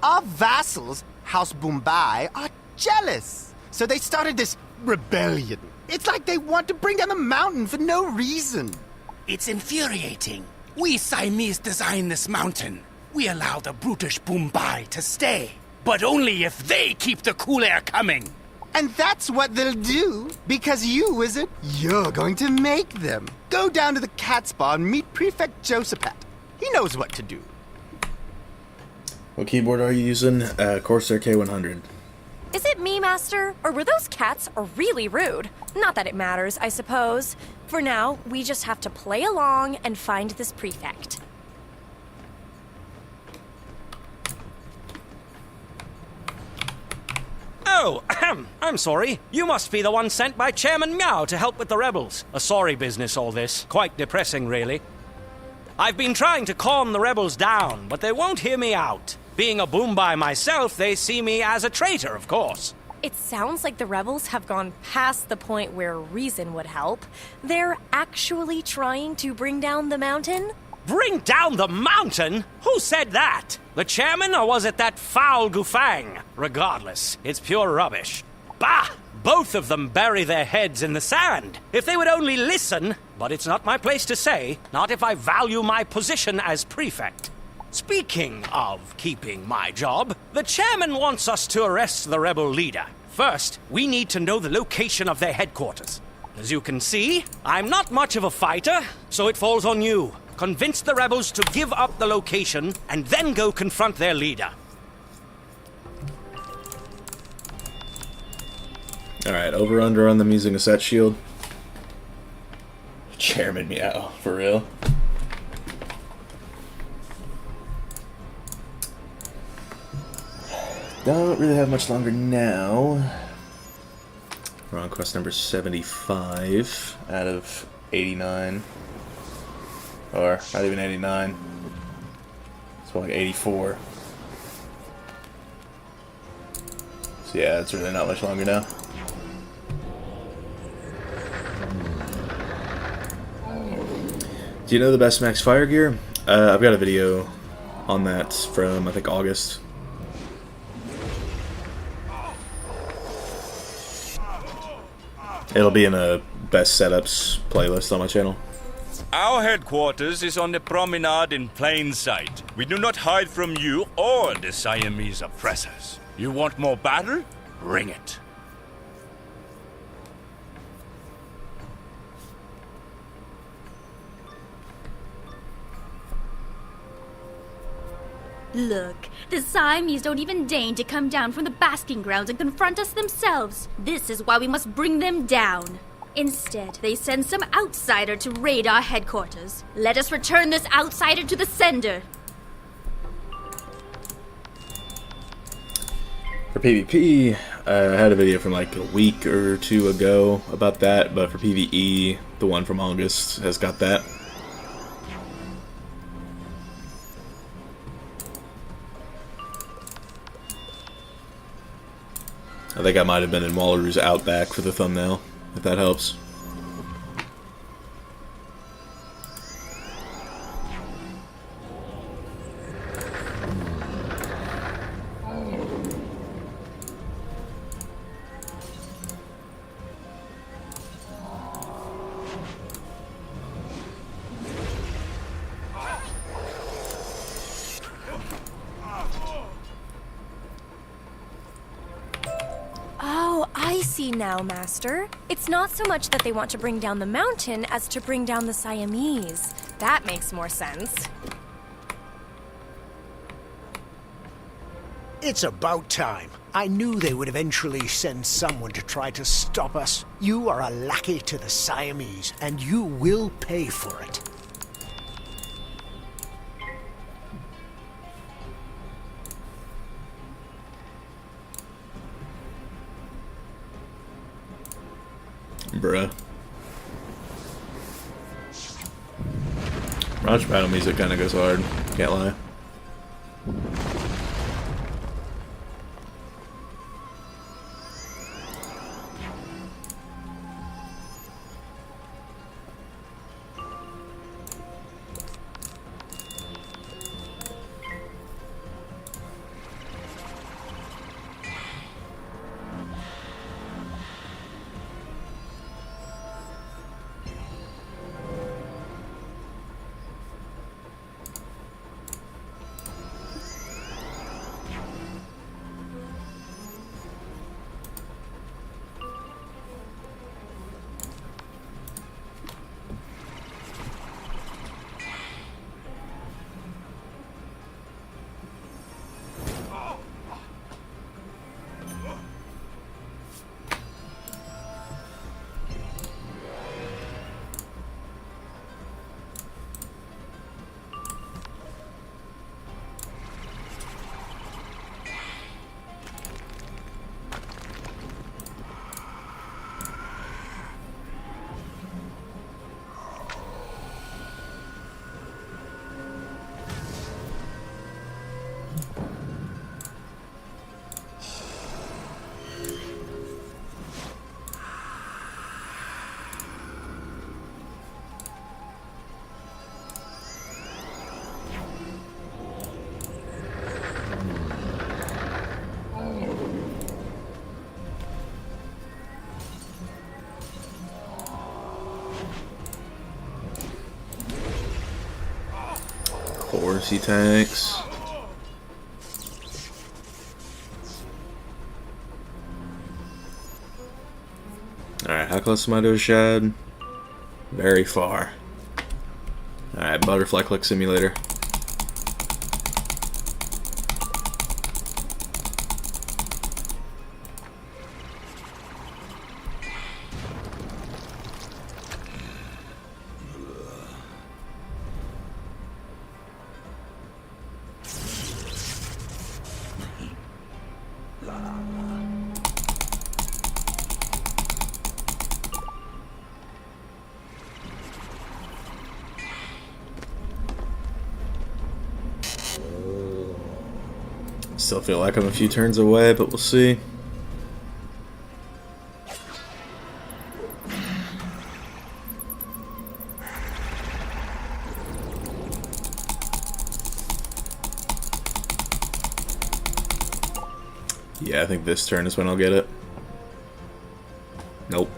[SPEAKER 21] Our vassals, House Boombai, are jealous. So they started this rebellion. It's like they want to bring down the mountain for no reason.
[SPEAKER 3] It's infuriating. We Siamese designed this mountain. We allow the brutish Boombai to stay. But only if they keep the cool air coming.
[SPEAKER 21] And that's what they'll do, because you, Wizard, you're going to make them. Go down to the cat spa and meet Prefect Josephat. He knows what to do.
[SPEAKER 13] What keyboard are you using? Corsair K100.
[SPEAKER 2] Is it me, Master? Or were those cats really rude? Not that it matters, I suppose. For now, we just have to play along and find this prefect.
[SPEAKER 22] Oh, I'm sorry. You must be the one sent by Chairman Meow to help with the rebels. A sorry business, all this. Quite depressing, really. I've been trying to calm the rebels down, but they won't hear me out. Being a boombai myself, they see me as a traitor, of course.
[SPEAKER 2] It sounds like the rebels have gone past the point where reason would help. They're actually trying to bring down the mountain?
[SPEAKER 22] Bring down the mountain? Who said that? The chairman, or was it that foul Gufang? Regardless, it's pure rubbish. Bah! Both of them bury their heads in the sand. If they would only listen, but it's not my place to say, not if I value my position as prefect. Speaking of keeping my job, the chairman wants us to arrest the rebel leader. First, we need to know the location of their headquarters. As you can see, I'm not much of a fighter, so it falls on you. Convince the rebels to give up the location, and then go confront their leader.
[SPEAKER 13] Alright, over-under on them using a set shield. Chairman Meow, for real. Don't really have much longer now. We're on quest number 75 out of 89. Or, not even 89. It's more like 84. So yeah, it's really not much longer now. Do you know the best max fire gear? I've got a video on that from, I think, August. It'll be in a best setups playlist on my channel.
[SPEAKER 15] Our headquarters is on the promenade in plain sight. We do not hide from you or the Siamese oppressors. You want more battle? Bring it.
[SPEAKER 19] Look, the Siamese don't even deign to come down from the basking grounds and confront us themselves. This is why we must bring them down. Instead, they send some outsider to raid our headquarters. Let us return this outsider to the sender.
[SPEAKER 13] For PvP, I had a video from like a week or two ago about that, but for PvE, the one from August has got that. I think I might have been in Walleroo's Outback for the thumbnail, if that helps.
[SPEAKER 2] I see now, Master. It's not so much that they want to bring down the mountain as to bring down the Siamese. That makes more sense.
[SPEAKER 10] It's about time. I knew they would eventually send someone to try to stop us. You are a lackey to the Siamese, and you will pay for it.
[SPEAKER 13] Bruh. Launch battle music kinda goes hard, can't lie.
[SPEAKER 1] Horsey tanks. Alright, how close am I to a shad? Very far. Alright, butterfly click simulator. Still feel like I'm a few turns away, but we'll see. Yeah, I think this turn is when I'll get it. Nope.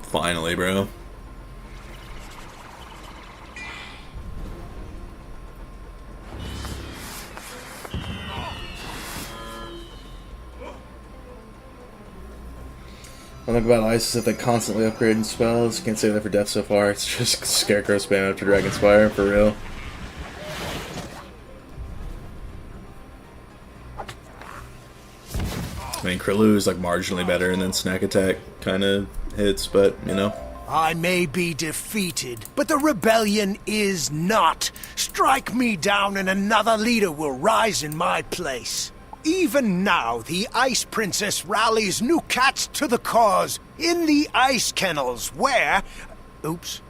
[SPEAKER 1] Finally, bro.
[SPEAKER 13] One thing about Ice is that they constantly upgrading spells. Can't say that for Death so far. It's just Scarecrow spam after Dragon's Fire, for real. I mean, Krilloo's like marginally better, and then Snack Attack kind of hits, but, you know.
[SPEAKER 10] I may be defeated, but the rebellion is not. Strike me down and another leader will rise in my place. Even now, the Ice Princess rallies new cats to the cause in the ice kennels where... Oops.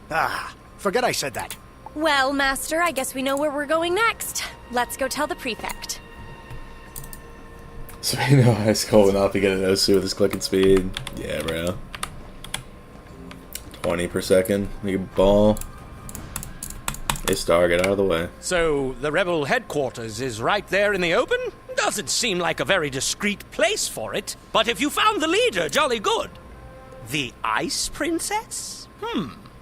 [SPEAKER 10] Forget I said that.
[SPEAKER 2] Well, Master, I guess we know where we're going next. Let's go tell the prefect.
[SPEAKER 13] So you know Ice Cold will not be getting Osu with his clicking speed. Yeah, bro. 20 per second. You ball. Hey, Star, get out of the way.
[SPEAKER 4] So, the rebel headquarters is right there in the open? Doesn't seem like a very discreet place for it. But if you found the leader, jolly good. The Ice Princess?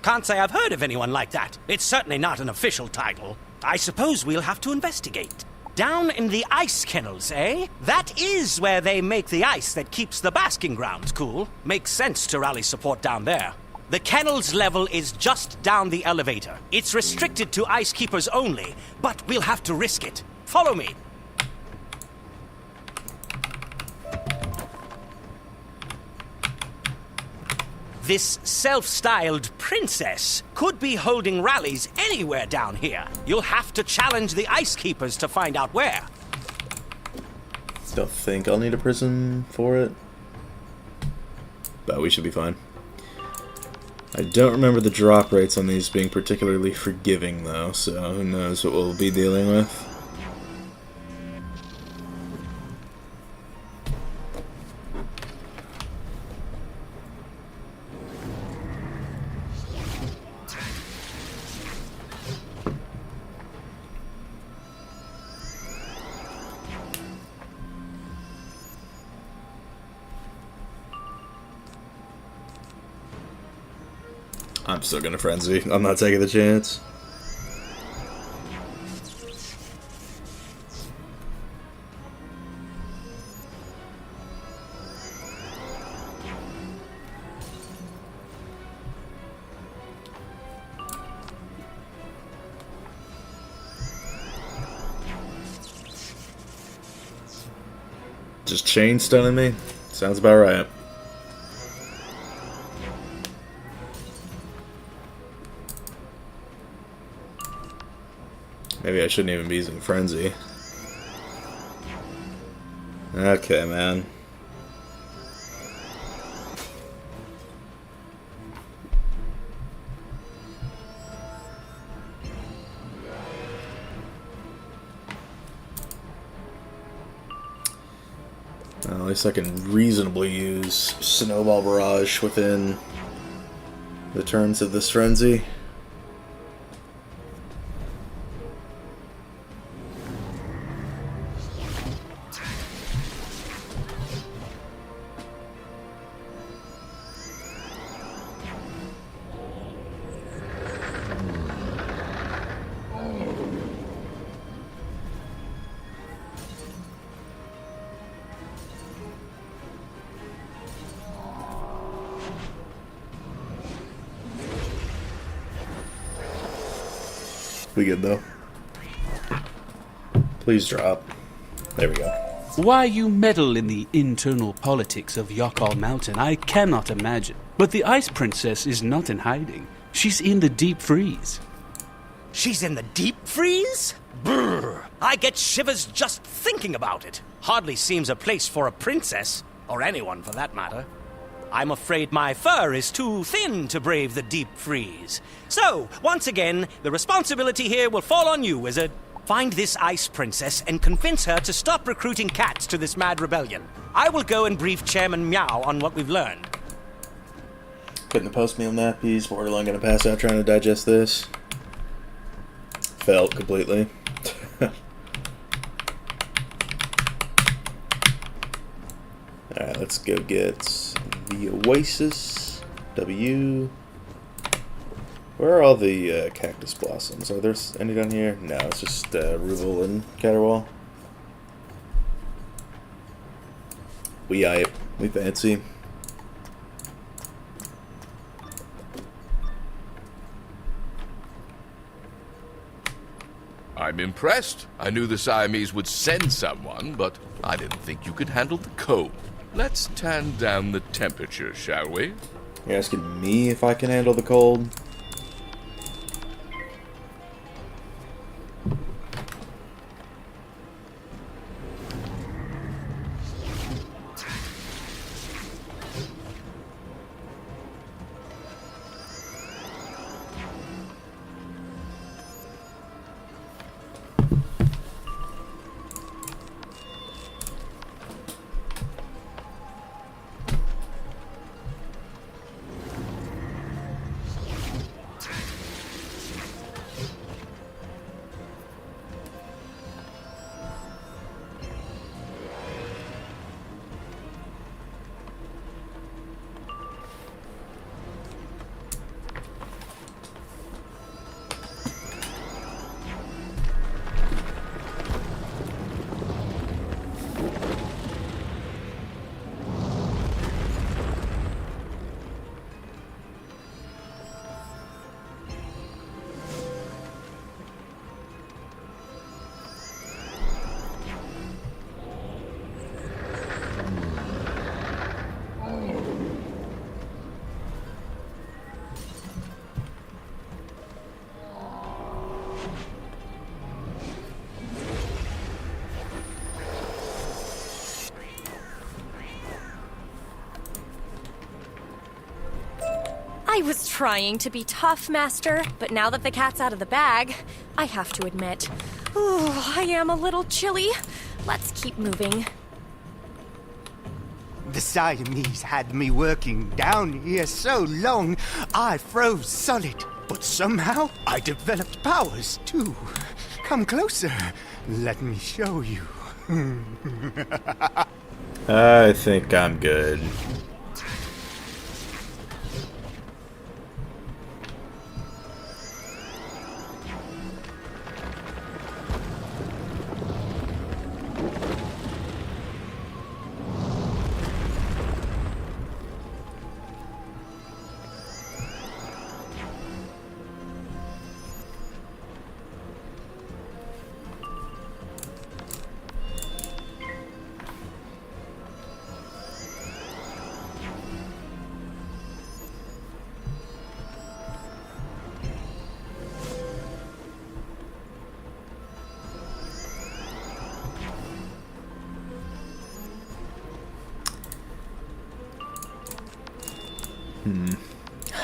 [SPEAKER 4] Can't say I've heard of anyone like that. It's certainly not an official title. I suppose we'll have to investigate. Down in the ice kennels, eh? That is where they make the ice that keeps the basking grounds cool. Makes sense to rally support down there. The kennels level is just down the elevator. It's restricted to ice keepers only, but we'll have to risk it. Follow me. This self-styled princess could be holding rallies anywhere down here. You'll have to challenge the ice keepers to find out where.
[SPEAKER 13] Don't think I'll need a prison for it, but we should be fine. I don't remember the drop rates on these being particularly forgiving, though, so who knows what we'll be dealing with. I'm still gonna frenzy. I'm not taking the chance. Just chain stunning me? Sounds about right. Maybe I shouldn't even be using Frenzy. Okay, man. Well, at least I can reasonably use Snowball Barrage within the turns of this Frenzy. We good though. Please drop. There we go.
[SPEAKER 5] Why you meddle in the internal politics of Yakal Mountain, I cannot imagine. But the Ice Princess is not in hiding. She's in the deep freeze.
[SPEAKER 22] She's in the deep freeze? Brrr! I get shivers just thinking about it. Hardly seems a place for a princess, or anyone for that matter. I'm afraid my fur is too thin to brave the deep freeze. So, once again, the responsibility here will fall on you, Wizard. Find this Ice Princess and convince her to stop recruiting cats to this mad rebellion. I will go and brief Chairman Meow on what we've learned.
[SPEAKER 13] Putting the post-meal nappies, borderline gonna pass out trying to digest this. Failed completely. Alright, let's go get the Oasis. W. Where are all the cactus blossoms? Are there any down here? No, it's just Ruval and Caterwall. We fancy.
[SPEAKER 11] I'm impressed. I knew the Siamese would send someone, but I didn't think you could handle the cold. Let's tan down the temperature, shall we?
[SPEAKER 13] You're asking me if I can handle the cold?
[SPEAKER 2] I was trying to be tough, Master, but now that the cat's out of the bag, I have to admit, ooh, I am a little chilly. Let's keep moving.
[SPEAKER 21] The Siamese had me working down here so long, I froze solid. But somehow, I developed powers, too. Come closer. Let me show you.
[SPEAKER 13] I think I'm good.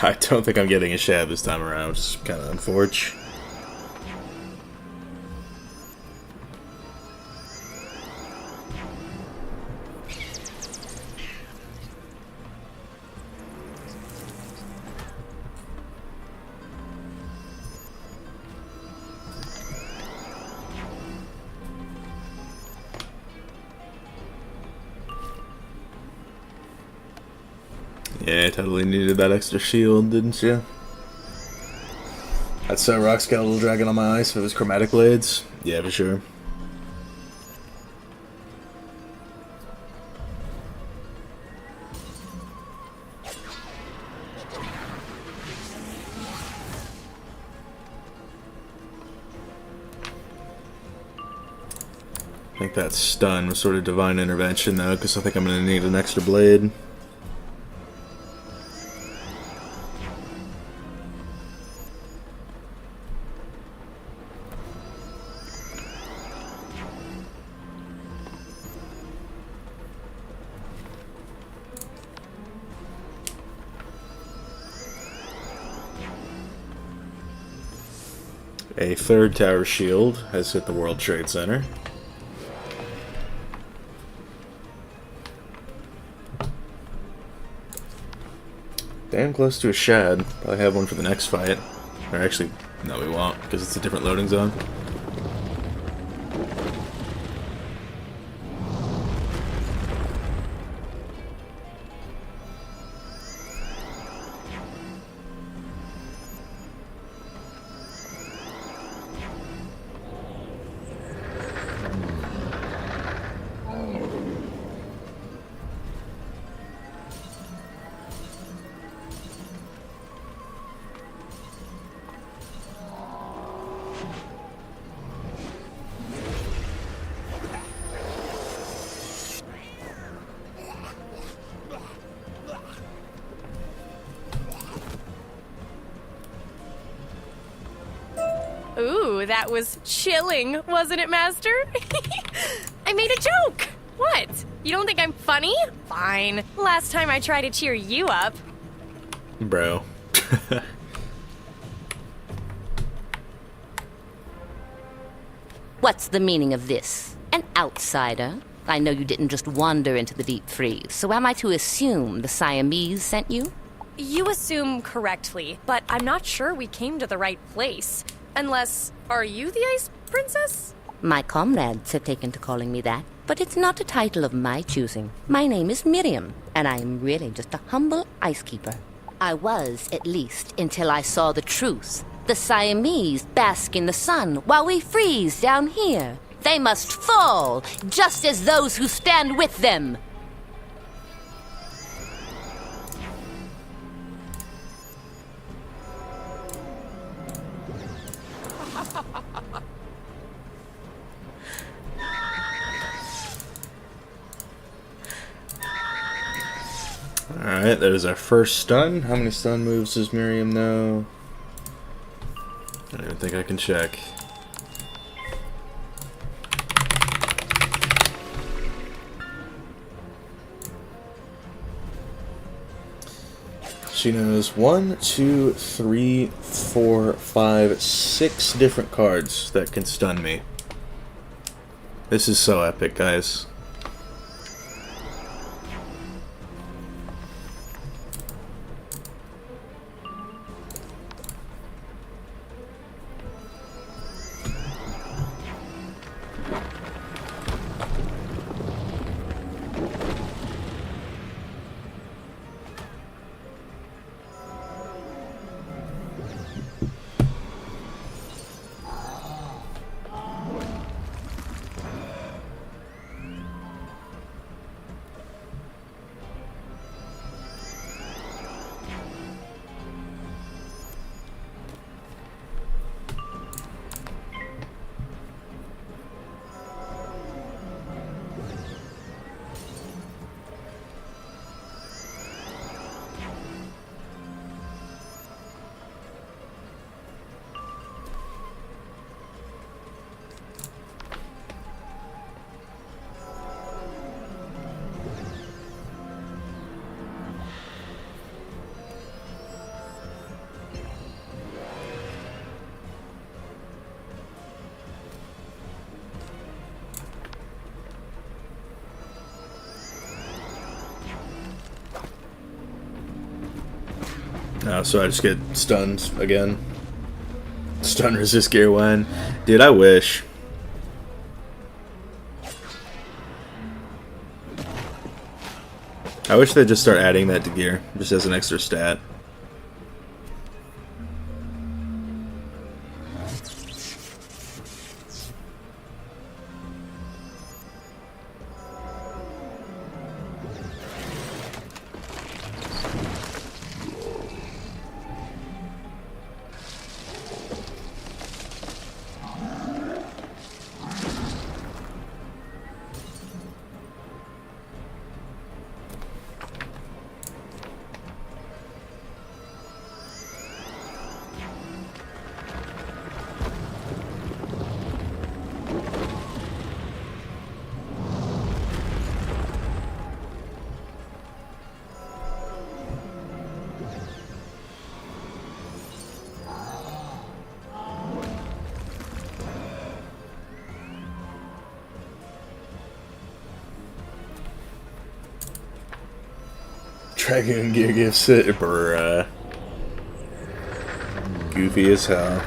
[SPEAKER 13] I don't think I'm getting a shad this time around, which is kind of unfortunate. Yeah, I totally needed that extra shield, didn't you? I'd so rock skeletal dragon on my ice if it was chromatic blades. Yeah, for sure.
[SPEAKER 1] think that stun was sort of divine intervention, though, because I think I'm going to need an extra blade. A third tower shield has hit the World Trade Center. Damn close to a shad. Probably have one for the next fight. Or actually, no, we won't, because it's a different loading zone.
[SPEAKER 2] Ooh, that was chilling, wasn't it, Master? I made a joke! What? You don't think I'm funny? Fine. Last time I tried to cheer you up.
[SPEAKER 1] Bro.
[SPEAKER 14] What's the meaning of this? An outsider? I know you didn't just wander into the deep freeze, so am I to assume the Siamese sent you?
[SPEAKER 2] You assume correctly, but I'm not sure we came to the right place. Unless, are you the Ice Princess?
[SPEAKER 14] My comrades have taken to calling me that, but it's not a title of my choosing. My name is Miriam, and I am really just a humble ice keeper. I was, at least, until I saw the truth. The Siamese bask in the sun while we freeze down here. They must fall, just as those who stand with them.
[SPEAKER 1] Alright, that is our first stun. How many stun moves does Miriam know? I don't even think I can check. She knows 1, 2, 3, 4, 5, 6 different cards that can stun me. This is so epic, guys. Oh, so I just get stunned again. Stun resist gear 1. Dude, I wish. I wish they'd just start adding that to gear, just as an extra stat. Dragoon gear gifts it, bruh. Goofy as hell.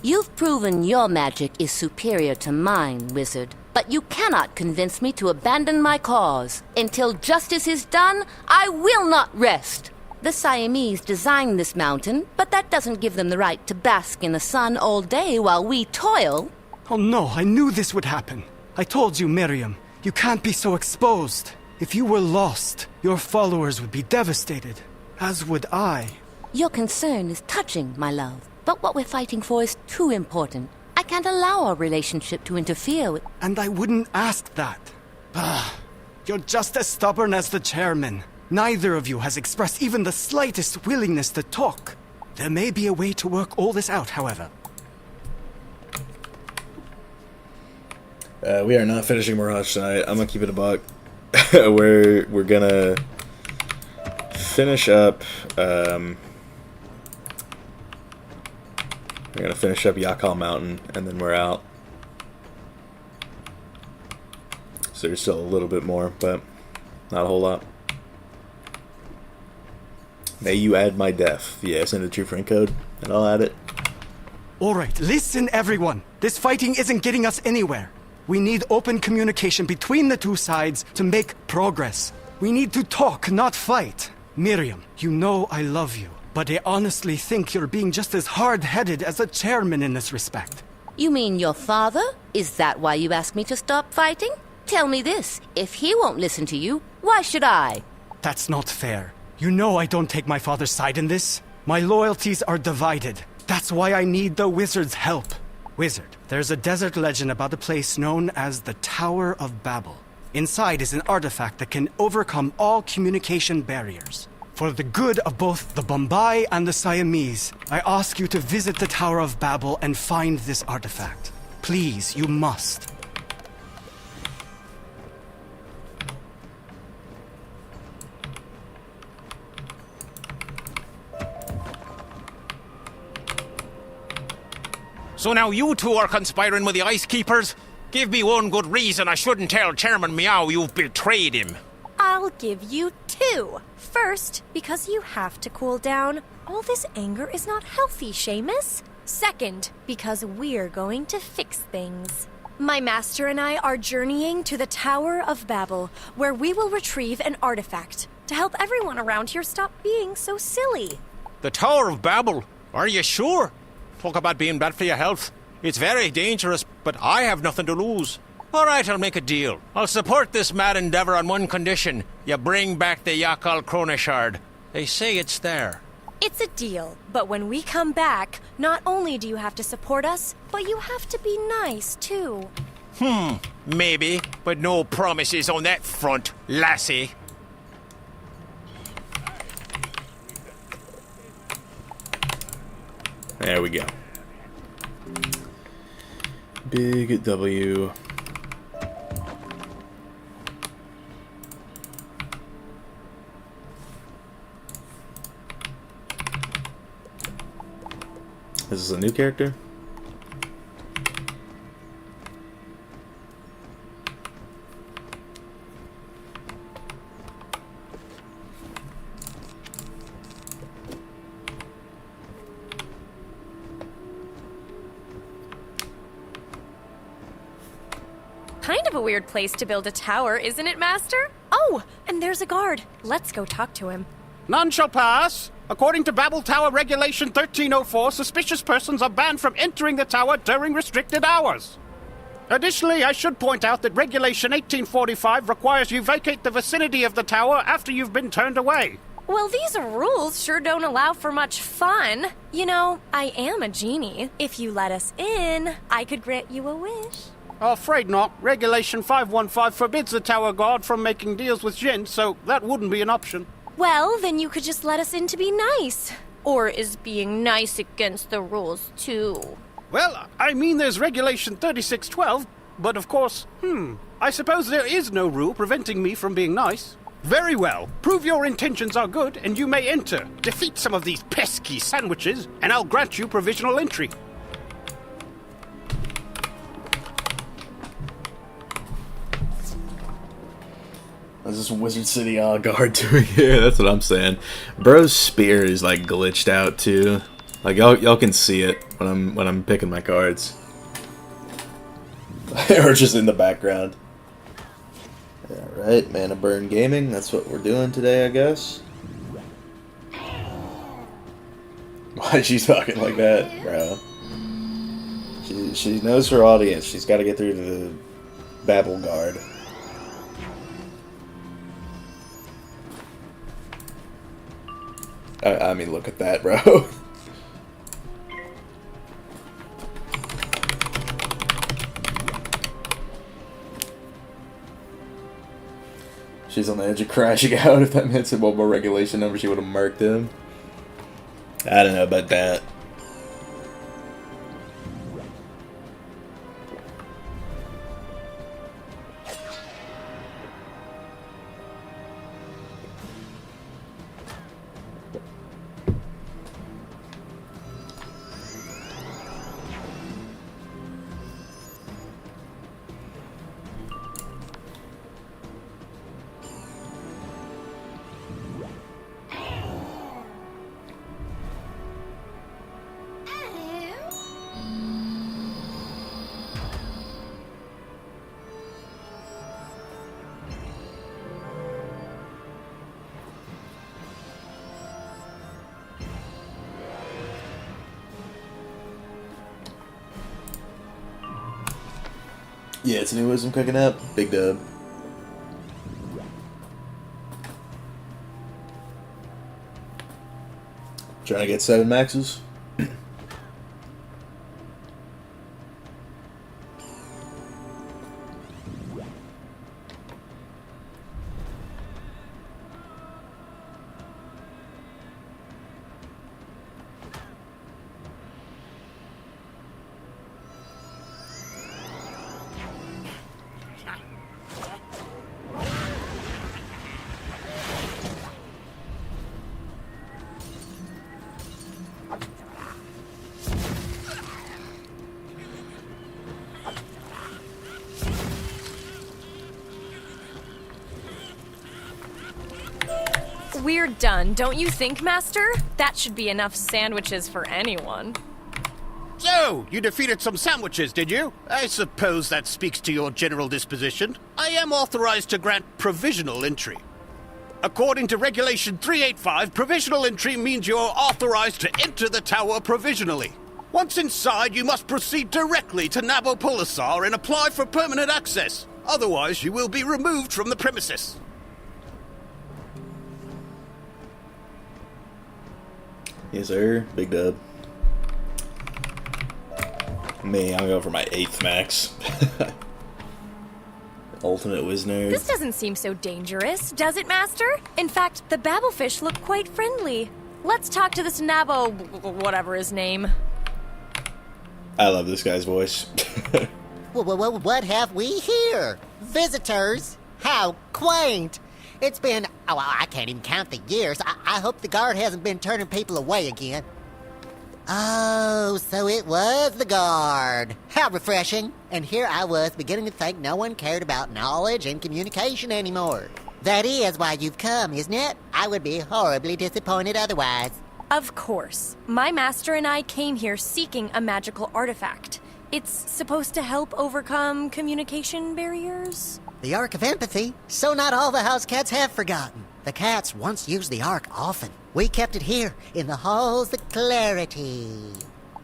[SPEAKER 14] You've proven your magic is superior to mine, wizard. But you cannot convince me to abandon my cause. Until justice is done, I will not rest. The Siamese designed this mountain, but that doesn't give them the right to bask in the sun all day while we toil.
[SPEAKER 12] Oh no, I knew this would happen. I told you, Miriam, you can't be so exposed. If you were lost, your followers would be devastated. As would I.
[SPEAKER 14] Your concern is touching, my love. But what we're fighting for is too important. I can't allow our relationship to interfere with...
[SPEAKER 12] And I wouldn't ask that. You're just as stubborn as the chairman. Neither of you has expressed even the slightest willingness to talk. There may be a way to work all this out, however.
[SPEAKER 1] We are not finishing Mirage tonight. I'm gonna keep it a buck. We're gonna finish up... We're gonna finish up Yakal Mountain, and then we're out. So there's still a little bit more, but not a whole lot. May you add my death. Yeah, send a true friend code, and I'll add it.
[SPEAKER 12] Alright, listen everyone. This fighting isn't getting us anywhere. We need open communication between the two sides to make progress. We need to talk, not fight. Miriam, you know I love you. But I honestly think you're being just as hard-headed as the chairman in this respect.
[SPEAKER 14] You mean your father? Is that why you asked me to stop fighting? Tell me this, if he won't listen to you, why should I?
[SPEAKER 12] That's not fair. You know I don't take my father's side in this. My loyalties are divided. That's why I need the wizard's help. Wizard, there's a desert legend about a place known as the Tower of Babel. Inside is an artifact that can overcome all communication barriers. For the good of both the Bombay and the Siamese, I ask you to visit the Tower of Babel and find this artifact. Please, you must.
[SPEAKER 4] So now you two are conspiring with the Ice Keepers? Give me one good reason I shouldn't tell Chairman Meow you've betrayed him.
[SPEAKER 2] I'll give you two. First, because you have to cool down. All this anger is not healthy, Seamus. Second, because we're going to fix things. My master and I are journeying to the Tower of Babel, where we will retrieve an artifact to help everyone around here stop being so silly.
[SPEAKER 4] The Tower of Babel? Are you sure? Talk about being bad for your health. It's very dangerous, but I have nothing to lose. All right, I'll make a deal. I'll support this mad endeavor on one condition. You bring back the Yakal Chronoshard. They say it's there.
[SPEAKER 2] It's a deal, but when we come back, not only do you have to support us, but you have to be nice, too.
[SPEAKER 4] Maybe, but no promises on that front, lassie.
[SPEAKER 1] There we go. Big W. Is this a new character?
[SPEAKER 2] Kind of a weird place to build a tower, isn't it, Master? Oh, and there's a guard. Let's go talk to him.
[SPEAKER 3] None shall pass. According to Babel Tower Regulation 1304, suspicious persons are banned from entering the tower during restricted hours. Additionally, I should point out that Regulation 1845 requires you vacate the vicinity of the tower after you've been turned away.
[SPEAKER 2] Well, these rules sure don't allow for much fun. You know, I am a genie. If you let us in, I could grant you a wish.
[SPEAKER 3] Afraid not. Regulation 515 forbids the tower guard from making deals with Jinn, so that wouldn't be an option.
[SPEAKER 2] Well, then you could just let us in to be nice. Or is being nice against the rules, too?
[SPEAKER 3] Well, I mean there's Regulation 3612.
[SPEAKER 12] But of course, I suppose there is no rule preventing me from being nice. Very well. Prove your intentions are good, and you may enter. Defeat some of these pesky sandwiches, and I'll grant you provisional entry.
[SPEAKER 13] What's this Wizard City guard
[SPEAKER 1] doing here? That's what I'm saying. Bro's spear is like glitched out too. Like y'all can see it when I'm picking my cards.
[SPEAKER 13] or just in the background. Alright, Mana Burn Gaming, that's what we're doing today, I guess. Why is she talking like that, bro? She knows her audience. She's got to get through to the Babel guard. I mean, look at that, bro. She's on the edge of crashing out. If that meant one more regulation number, she would have marked him. I don't know about that. Yeah, it's a new wisdom cooking up. Big dub. Trying to get 7 maxes.
[SPEAKER 2] We're done, don't you think, Master? That should be enough sandwiches for anyone.
[SPEAKER 7] So, you defeated some sandwiches, did you? I suppose that speaks to your general disposition. I am authorized to grant provisional entry. According to Regulation 385, provisional entry means you're authorized to enter the tower provisionally. Once inside, you must proceed directly to Nabopolassar and apply for permanent access. Otherwise, you will be removed from the premises.
[SPEAKER 13] Yes, sir. Big dub. Me, I'm going for my 8th max. Ultimate Wiznerd.
[SPEAKER 2] This doesn't seem so dangerous, does it, Master? In fact, the Babelfish look quite friendly. Let's talk to this Nabo... whatever his name.
[SPEAKER 13] I love this guy's voice.
[SPEAKER 8] What have we here? Visitors? How quaint! It's been, I can't even count the years. I hope the guard hasn't been turning people away again. Oh, so it was the guard. How refreshing. And here I was beginning to think no one cared about knowledge and communication anymore. That is why you've come, isn't it? I would be horribly disappointed otherwise.
[SPEAKER 2] Of course. My master and I came here seeking a magical artifact. It's supposed to help overcome communication barriers?
[SPEAKER 8] The Ark of Empathy, so not all the house cats have forgotten. The cats once used the Ark often. We kept it here, in the Halls of Clarity.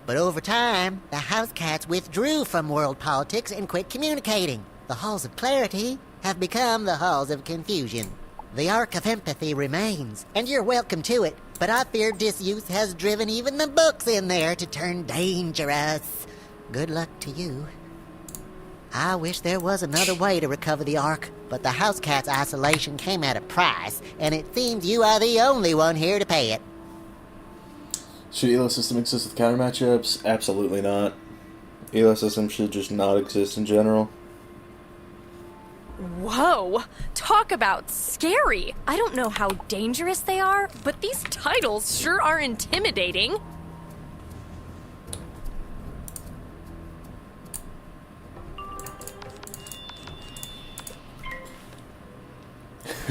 [SPEAKER 8] But over time, the house cats withdrew from world politics and quit communicating. The Halls of Clarity have become the Halls of Confusion. The Ark of Empathy remains, and you're welcome to it, but I fear disuse has driven even the books in there to turn dangerous. Good luck to you. I wish there was another way to recover the Ark, but the house cat's isolation came at a price, and it seems you are the only one here to pay it.
[SPEAKER 13] Should Elo system exist with counter matchups? Absolutely not. Elo system should just not exist in general.
[SPEAKER 2] Whoa, talk about scary. I don't know how dangerous they are, but these titles sure are intimidating.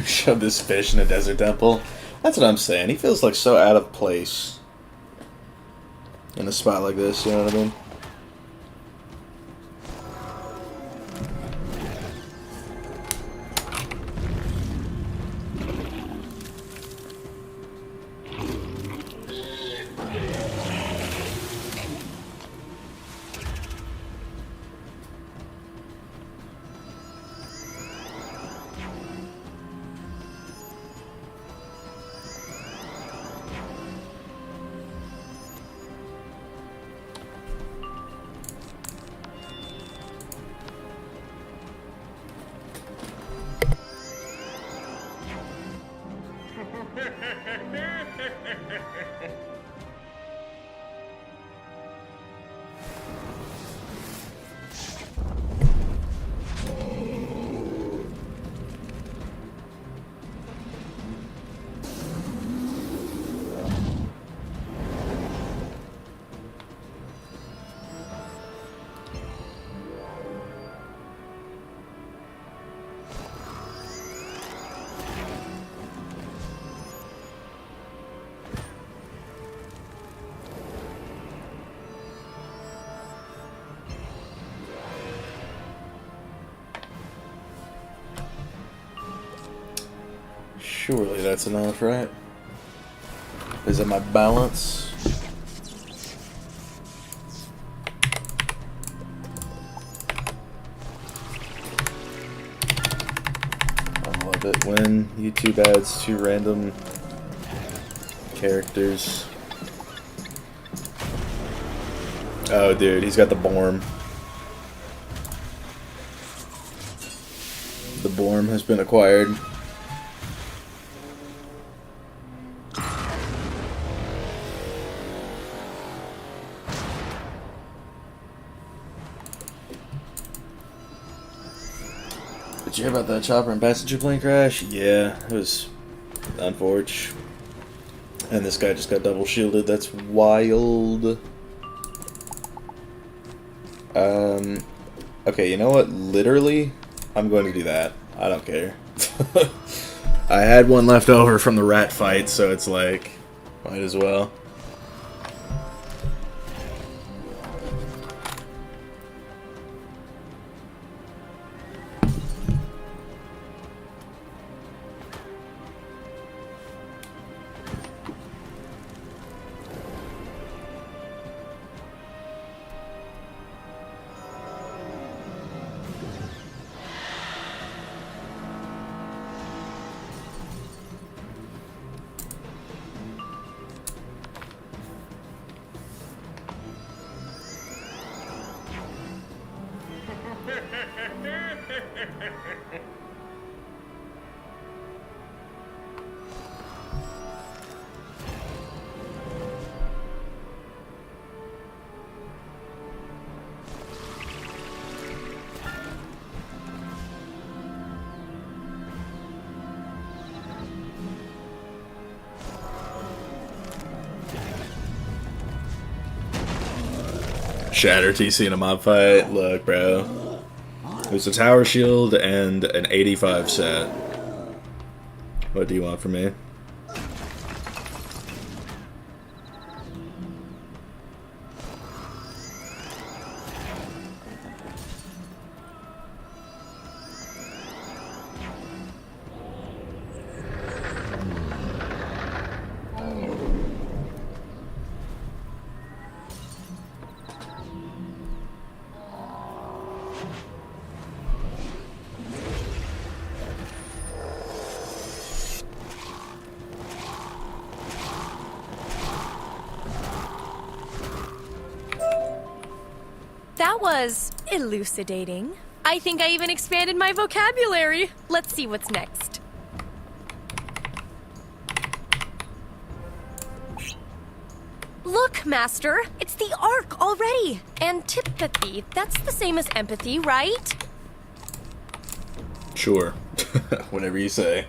[SPEAKER 1] Shove this fish in a desert temple. That's what I'm saying. He feels like so out of place in a spot like this, you know what I mean? Surely that's enough, right? Is it my balance? I love it when YouTube adds 2 random characters. Oh, dude, he's got the Borm. The Borm has been acquired. Did you hear about that chopper and passenger plane crash? Yeah, it was unfortunate. And this guy just got double shielded. That's wild. Okay, you know what? Literally, I'm going to do that. I don't care. I had one left over from the rat fight, so it's like, might as well. Shatter TC in a mob fight. Look, bro. It was a tower shield and an 85 set. What do you want from me?
[SPEAKER 2] That was elucidating. I think I even expanded my vocabulary. Let's see what's next. Look, Master, it's the Ark already. Antipathy, that's the same as empathy, right?
[SPEAKER 1] Sure. Whatever you say.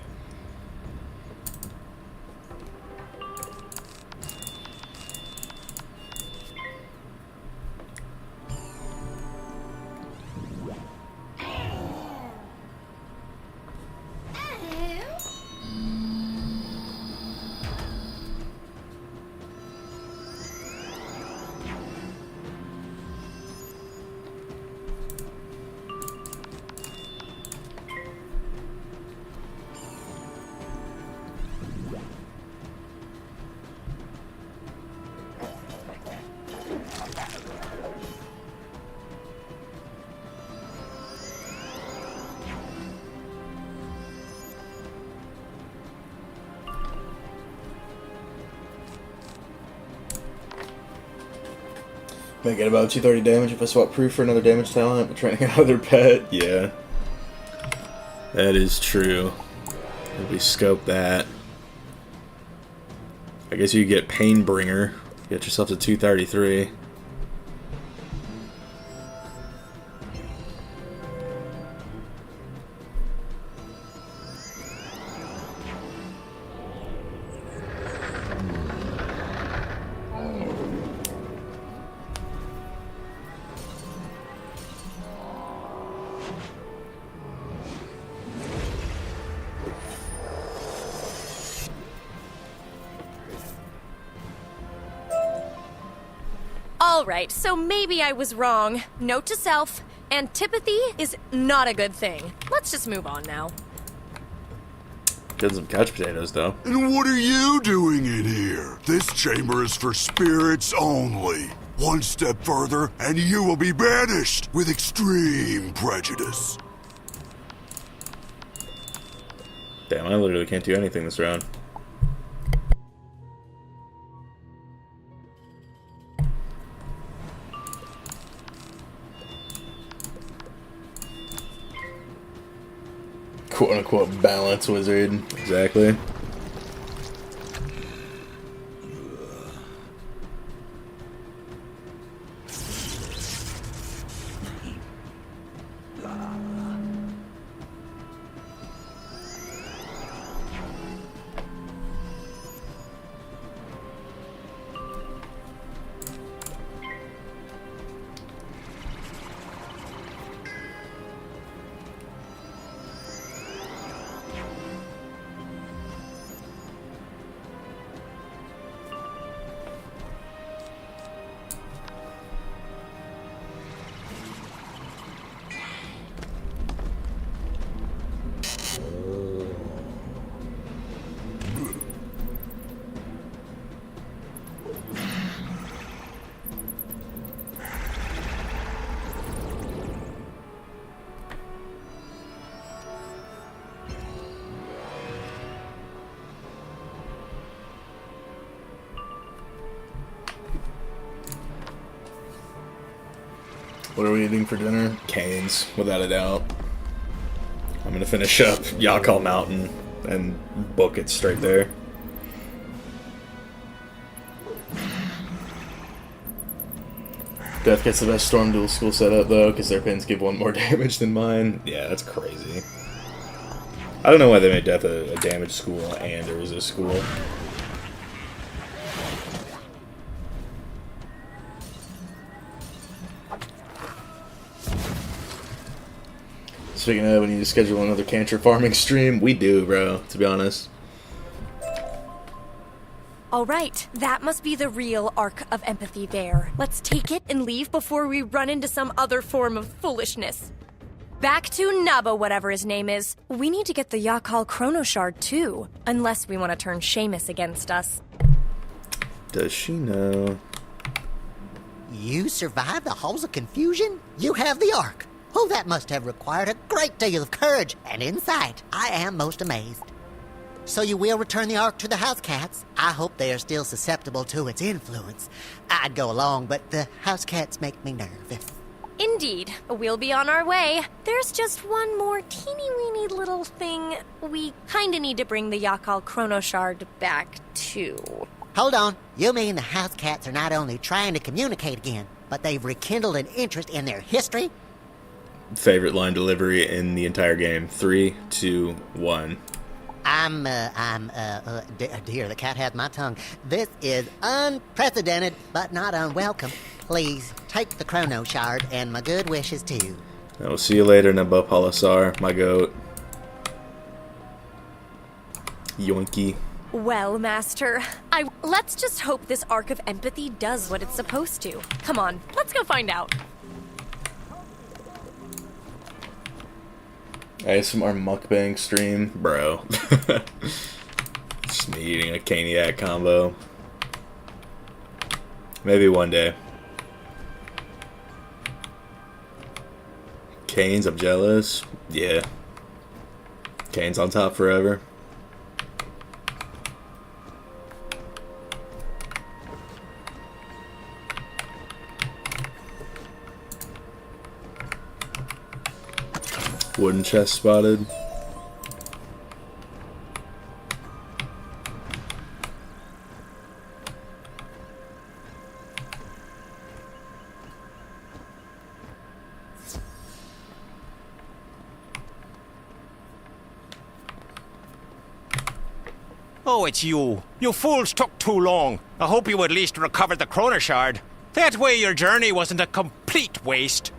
[SPEAKER 13] May get about 230 damage if I swap proof for another damage talent, but training another pet.
[SPEAKER 1] Yeah. That is true. If we scope that. I guess you get Painbringer. Get yourself to 233.
[SPEAKER 2] Alright, so maybe I was wrong. Note to self, antipathy is not a good thing. Let's just move on now.
[SPEAKER 1] Getting some couch potatoes, though.
[SPEAKER 16] And what are you doing in here? This chamber is for spirits only. One step further, and you will be banished with extreme prejudice.
[SPEAKER 1] Damn, I literally can't do anything this round.
[SPEAKER 13] Quote-unquote balance wizard.
[SPEAKER 1] Exactly.
[SPEAKER 13] What are we eating for dinner?
[SPEAKER 1] Canes, without a doubt. I'm gonna finish up Yakal Mountain and book it straight there.
[SPEAKER 13] Death gets the best Storm Duel school setup though, because their pins give 1 more damage than mine.
[SPEAKER 1] Yeah, that's crazy. I don't know why they made Death a damage school and a resist school.
[SPEAKER 13] Speaking of, we need to schedule another cantrip farming stream. We do, bro, to be honest.
[SPEAKER 2] Alright, that must be the real arc of empathy there. Let's take it and leave before we run into some other form of foolishness. Back to Nubba, whatever his name is. We need to get the Yakal Chronoshard too, unless we want to turn Seamus against us.
[SPEAKER 1] Does she know?
[SPEAKER 8] You survived the Halls of Confusion? You have the Ark. Oh, that must have required a great deal of courage and insight. I am most amazed. So you will return the Ark to the house cats? I hope they are still susceptible to its influence. I'd go along, but the house cats make me nervous.
[SPEAKER 2] Indeed, we'll be on our way. There's just one more teeny-weeny little thing we kinda need to bring the Yakal Chronoshard back to.
[SPEAKER 8] Hold on. You mean the house cats are not only trying to communicate again, but they've rekindled an interest in their history?
[SPEAKER 1] favorite line delivery in the entire game. 3, 2, 1.
[SPEAKER 8] Dear, the cat had my tongue. This is unprecedented, but not unwelcome. Please, take the Chronoshard and my good wishes too.
[SPEAKER 1] I will see you later, Nabopalasar, my goat. Yoinky.
[SPEAKER 2] Well, Master, let's just hope this arc of empathy does what it's supposed to. Come on, let's go find out.
[SPEAKER 1] ASMR mukbang stream, bro. Just me eating a Caniac combo. Maybe one day. Canes, I'm jealous. Yeah. Canes on top forever. Wooden chest spotted.
[SPEAKER 4] Oh, it's you. You fools took too long. I hope you at least recovered the Chronoshard. That way your journey wasn't a complete waste.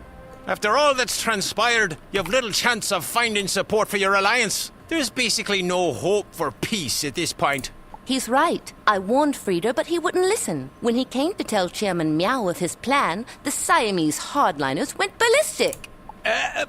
[SPEAKER 4] After all that's transpired, you've little chance of finding support for your alliance. There's basically no hope for peace at this point.
[SPEAKER 14] He's right. I warned Frieder, but he wouldn't listen. When he came to tell Chairman Meow of his plan, the Siamese hardliners went ballistic.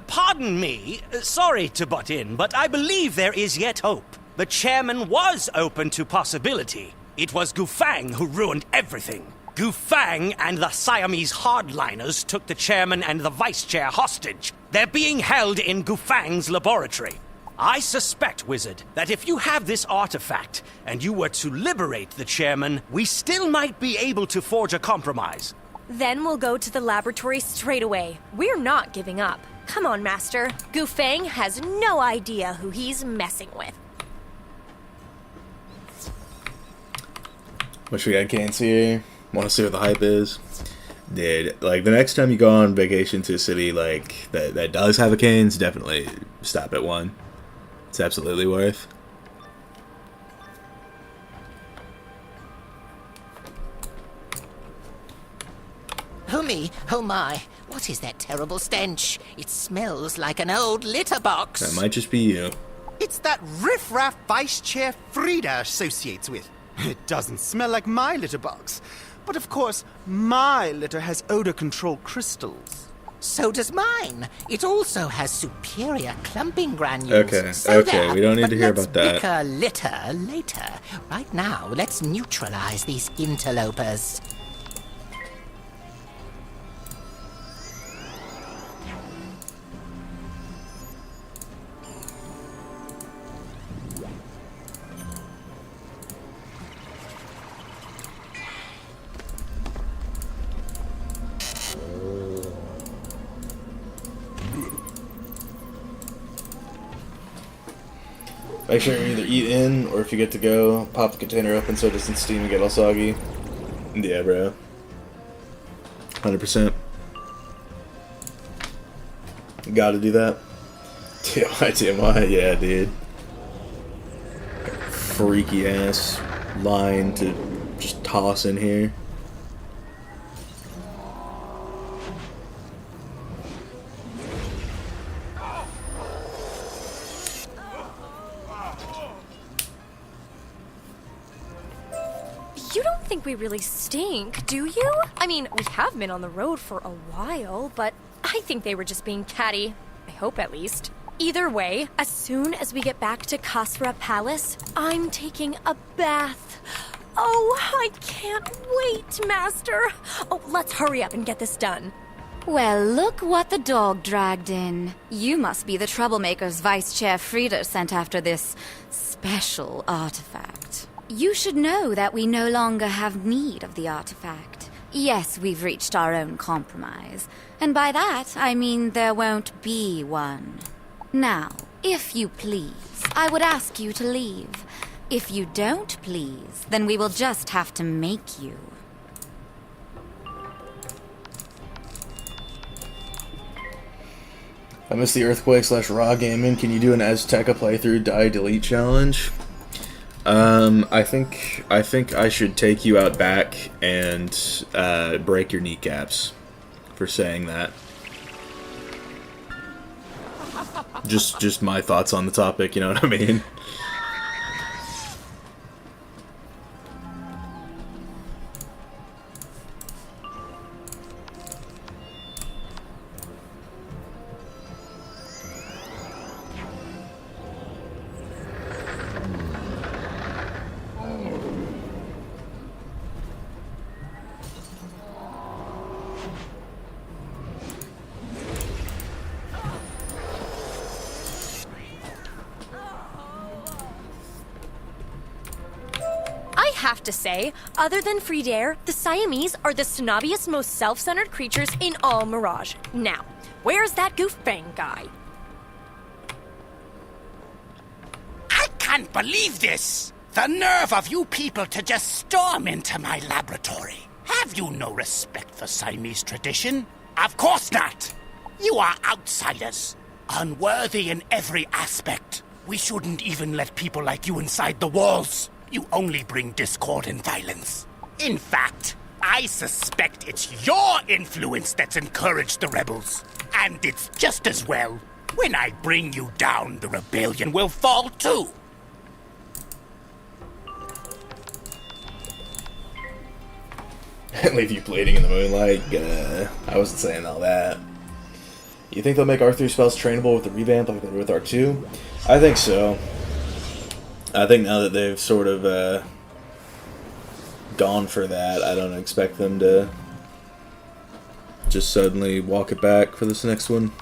[SPEAKER 22] Pardon me. Sorry to butt in, but I believe there is yet hope. The chairman was open to possibility. It was Gufang who ruined everything. Gufang and the Siamese hardliners took the chairman and the vice chair hostage. They're being held in Gufang's laboratory. I suspect, Wizard, that if you have this artifact and you were to liberate the chairman, we still might be able to forge a compromise.
[SPEAKER 2] Then we'll go to the laboratory straight away. We're not giving up. Come on, Master. Gufang has no idea who he's messing with.
[SPEAKER 1] Wish we had Canes here. Want to see what the hype is? Dude, like, the next time you go on vacation to a city, like, that does have a Canes, definitely stop at one. It's absolutely worth.
[SPEAKER 8] Oh me, oh my, what is that terrible stench? It smells like an old litter box.
[SPEAKER 1] That might just be you.
[SPEAKER 21] It's that riffraff Vice Chair Frieder associates with. It doesn't smell like my litter box. But of course, my litter has odor control crystals.
[SPEAKER 8] So does mine. It also has superior clumping granules.
[SPEAKER 1] Okay, we don't need to hear about that.
[SPEAKER 8] Bicker litter later. Right now, let's neutralize these interlopers.
[SPEAKER 13] Make sure you either eat in, or if you get to go, pop the container open so it doesn't steam and get all soggy.
[SPEAKER 1] Yeah, bro. 100%. Gotta do that. TMI, yeah, dude. Freaky ass line to just toss in here.
[SPEAKER 2] You don't think we really stink, do you? I mean, we have been on the road for a while, but I think they were just being catty. I hope, at least. Either way, as soon as we get back to Kasra Palace, I'm taking a bath. Oh, I can't wait, Master. Oh, let's hurry up and get this done.
[SPEAKER 9] Well, look what the dog dragged in. You must be the troublemakers Vice Chair Frieder sent after this special artifact. You should know that we no longer have need of the artifact. Yes, we've reached our own compromise. And by that, I mean there won't be one. Now, if you please, I would ask you to leave. If you don't please, then we will just have to make you.
[SPEAKER 13] I missed the Earthquake / Raw Gaming. Can you do an Azteca playthrough die delete challenge? I think I should take you out back and break your kneecaps for saying that. Just my thoughts on the topic, you know what I mean?
[SPEAKER 2] To say, other than Fridaire, the Siamese are the snobbiest, most self-centered creatures in all Mirage. Now, where's that goofbang guy?
[SPEAKER 3] I can't believe this! The nerve of you people to just storm into my laboratory. Have you no respect for Siamese tradition? Of course not! You are outsiders, unworthy in every aspect. We shouldn't even let people like you inside the walls. You only bring discord and violence. In fact, I suspect it's your influence that's encouraged the rebels. And it's just as well. When I bring you down, the rebellion will fall too.
[SPEAKER 13] Leave you bleeding in the moonlight. I wasn't saying all that. You think they'll make R3 spells trainable with the revamp like they did with R2? I think so. I think now that they've sort of gone for that, I don't expect them to just suddenly walk it back for this next one.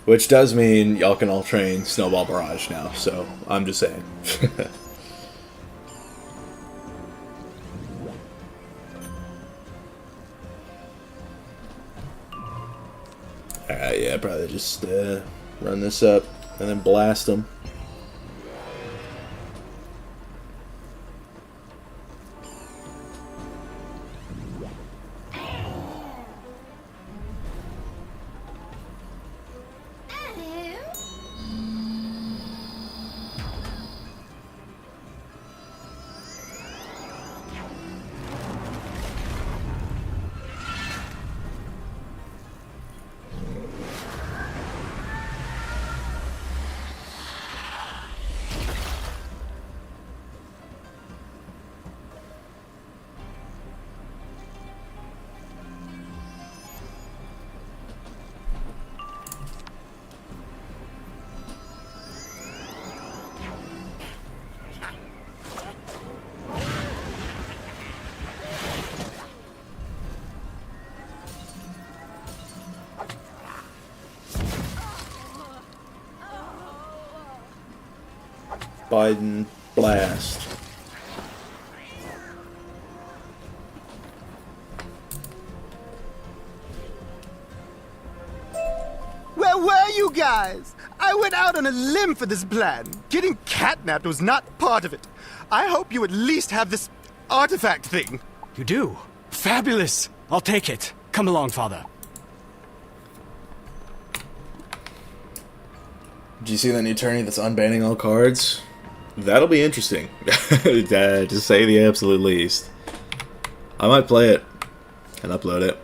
[SPEAKER 13] Which does mean y'all can all train Snowball Barrage now, so I'm just saying. Alright, yeah, probably just run this up and then blast them. Biden blast.
[SPEAKER 17] Where were you guys? I went out on a limb for this plan. Getting catnapped was not part of it. I hope you at least have this artifact thing.
[SPEAKER 12] You do? Fabulous! I'll take it. Come along, Father.
[SPEAKER 13] Did you see that new tourney that's unbanning all cards? That'll be interesting, to say the absolute least. I might play it and upload it.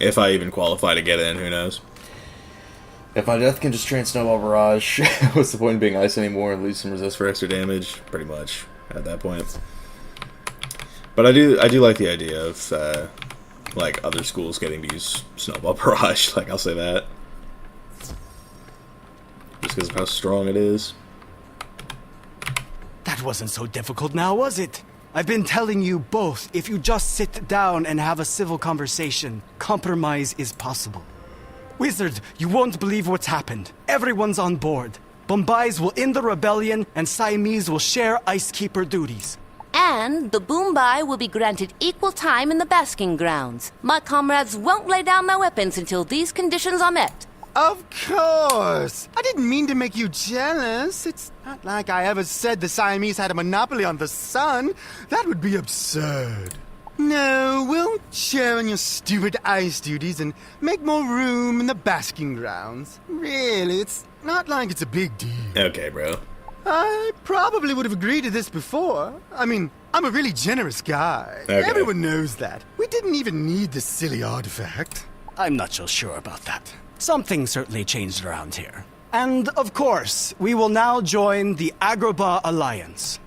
[SPEAKER 13] If I even qualify to get in, who knows. If my death can just train Snowball Barrage, what's the point of being ice anymore and lose some resist for extra damage? Pretty much, at that point. But I do like the idea of, like, other schools getting to use Snowball Barrage, like, I'll say that. Just because of how strong it is.
[SPEAKER 12] That wasn't so difficult now, was it? I've been telling you both, if you just sit down and have a civil conversation, compromise is possible. Wizard, you won't believe what's happened. Everyone's on board. Bombay's will end the rebellion, and Siamese will share Icekeeper duties.
[SPEAKER 14] And the Boombai will be granted equal time in the basking grounds. My comrades won't lay down their weapons until these conditions are met.
[SPEAKER 17] Of course! I didn't mean to make you jealous. It's not like I ever said the Siamese had a monopoly on the sun. That would be absurd. No, we'll share in your stupid ice duties and make more room in the basking grounds. Really, it's not like it's a big deal.
[SPEAKER 1] Okay, bro.
[SPEAKER 17] I probably would have agreed to this before. I mean, I'm a really generous guy.
[SPEAKER 12] Okay.
[SPEAKER 17] Everyone knows that. We didn't even need this silly artifact.
[SPEAKER 12] I'm not so sure about that. Something certainly changed around here. And, of course, we will now join the Agrabah Alliance.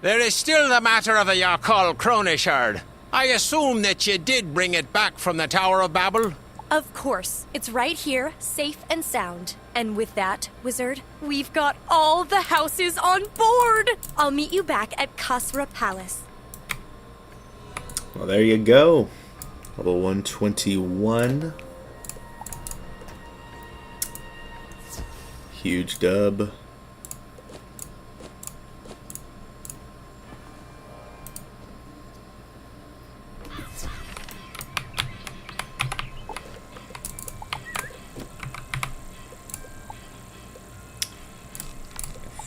[SPEAKER 18] There is still the matter of the Yakal Chronoshard. I assume that you did bring it back from the Tower of Babel?
[SPEAKER 2] Of course. It's right here, safe and sound. And with that, Wizard, we've got all the houses on board! I'll meet you back at Kasra Palace.
[SPEAKER 1] Well, there you go. Level 121. Huge dub.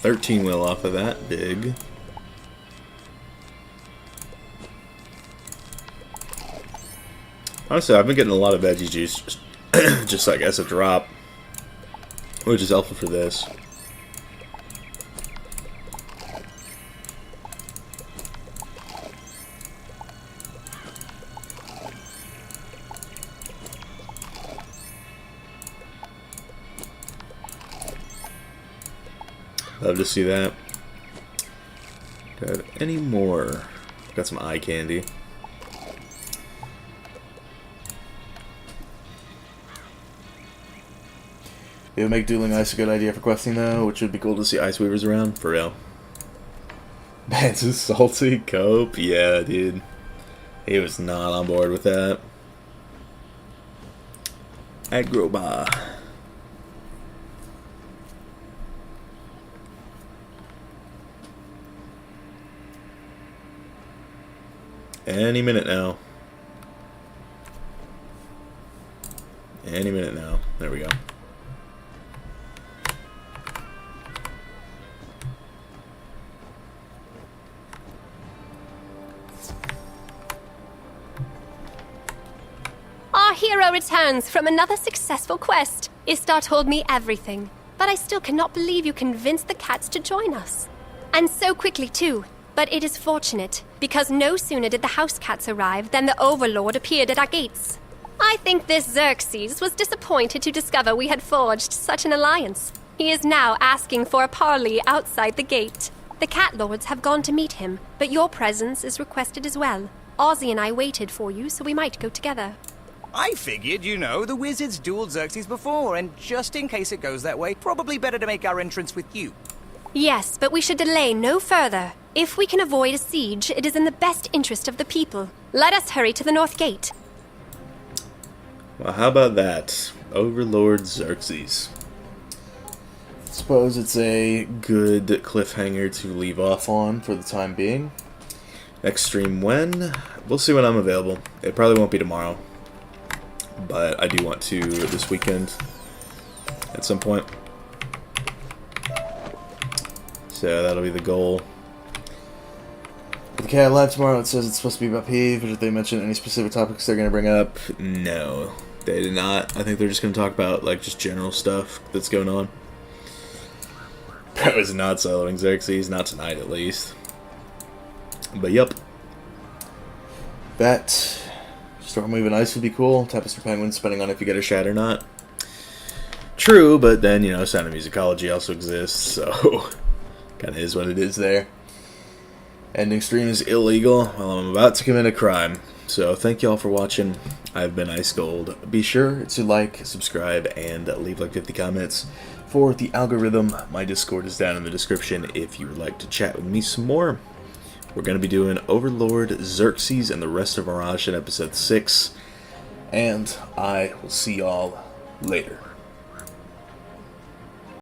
[SPEAKER 1] $13 will off of that. Big. Honestly, I've been getting a lot of veggie juice just like as a drop, which is helpful for this. Love to see that. Do I have any more? Got some eye candy.
[SPEAKER 13] It would make dueling ice a good idea for questing though, which would be cool to see ice weavers around, for real. That's a salty cope? Yeah, dude. He was not on board with that. Agrabah. Any minute now. Any minute now. There we go.
[SPEAKER 20] Our hero returns from another successful quest. Istar told me everything, but I still cannot believe you convinced the cats to join us. And so quickly, too. But it is fortunate, because no sooner did the house cats arrive than the Overlord appeared at our gates. I think this Xerxes was disappointed to discover we had forged such an alliance. He is now asking for a parley outside the gate. The cat lords have gone to meet him, but your presence is requested as well. Ozzy and I waited for you, so we might go together.
[SPEAKER 23] I figured, you know, the wizards dueled Xerxes before, and just in case it goes that way, probably better to make our entrance with you.
[SPEAKER 20] Yes, but we should delay no further. If we can avoid a siege, it is in the best interest of the people. Let us hurry to the north gate.
[SPEAKER 1] Well, how about that? Overlord Xerxes.
[SPEAKER 13] Suppose it's a good cliffhanger to leave off on for the time being. Next stream when? We'll see when I'm available. It probably won't be tomorrow. But I do want to this weekend at some point. So that'll be the goal. The cat live tomorrow, it says it's supposed to be about Peeve. Did they mention any specific topics they're going to bring up? No, they did not. I think they're just going to talk about like just general stuff that's going on. I was not soloing Xerxes, not tonight at least. But yep. That Storm Moving Ice would be cool. Tapestry Penguins, depending on if you get a shad or not. True, but then, you know, Sound of Musicology also exists, so kind of is what it is there. Ending stream is illegal while I'm about to commit a crime. So thank y'all for watching. I've been Ice Gold. Be sure to like, subscribe, and leave like 50 comments for the algorithm. My Discord is down in the description if you would like to chat with me some more. We're going to be doing Overlord Xerxes and the rest of Mirage in episode 6. And I will see y'all later.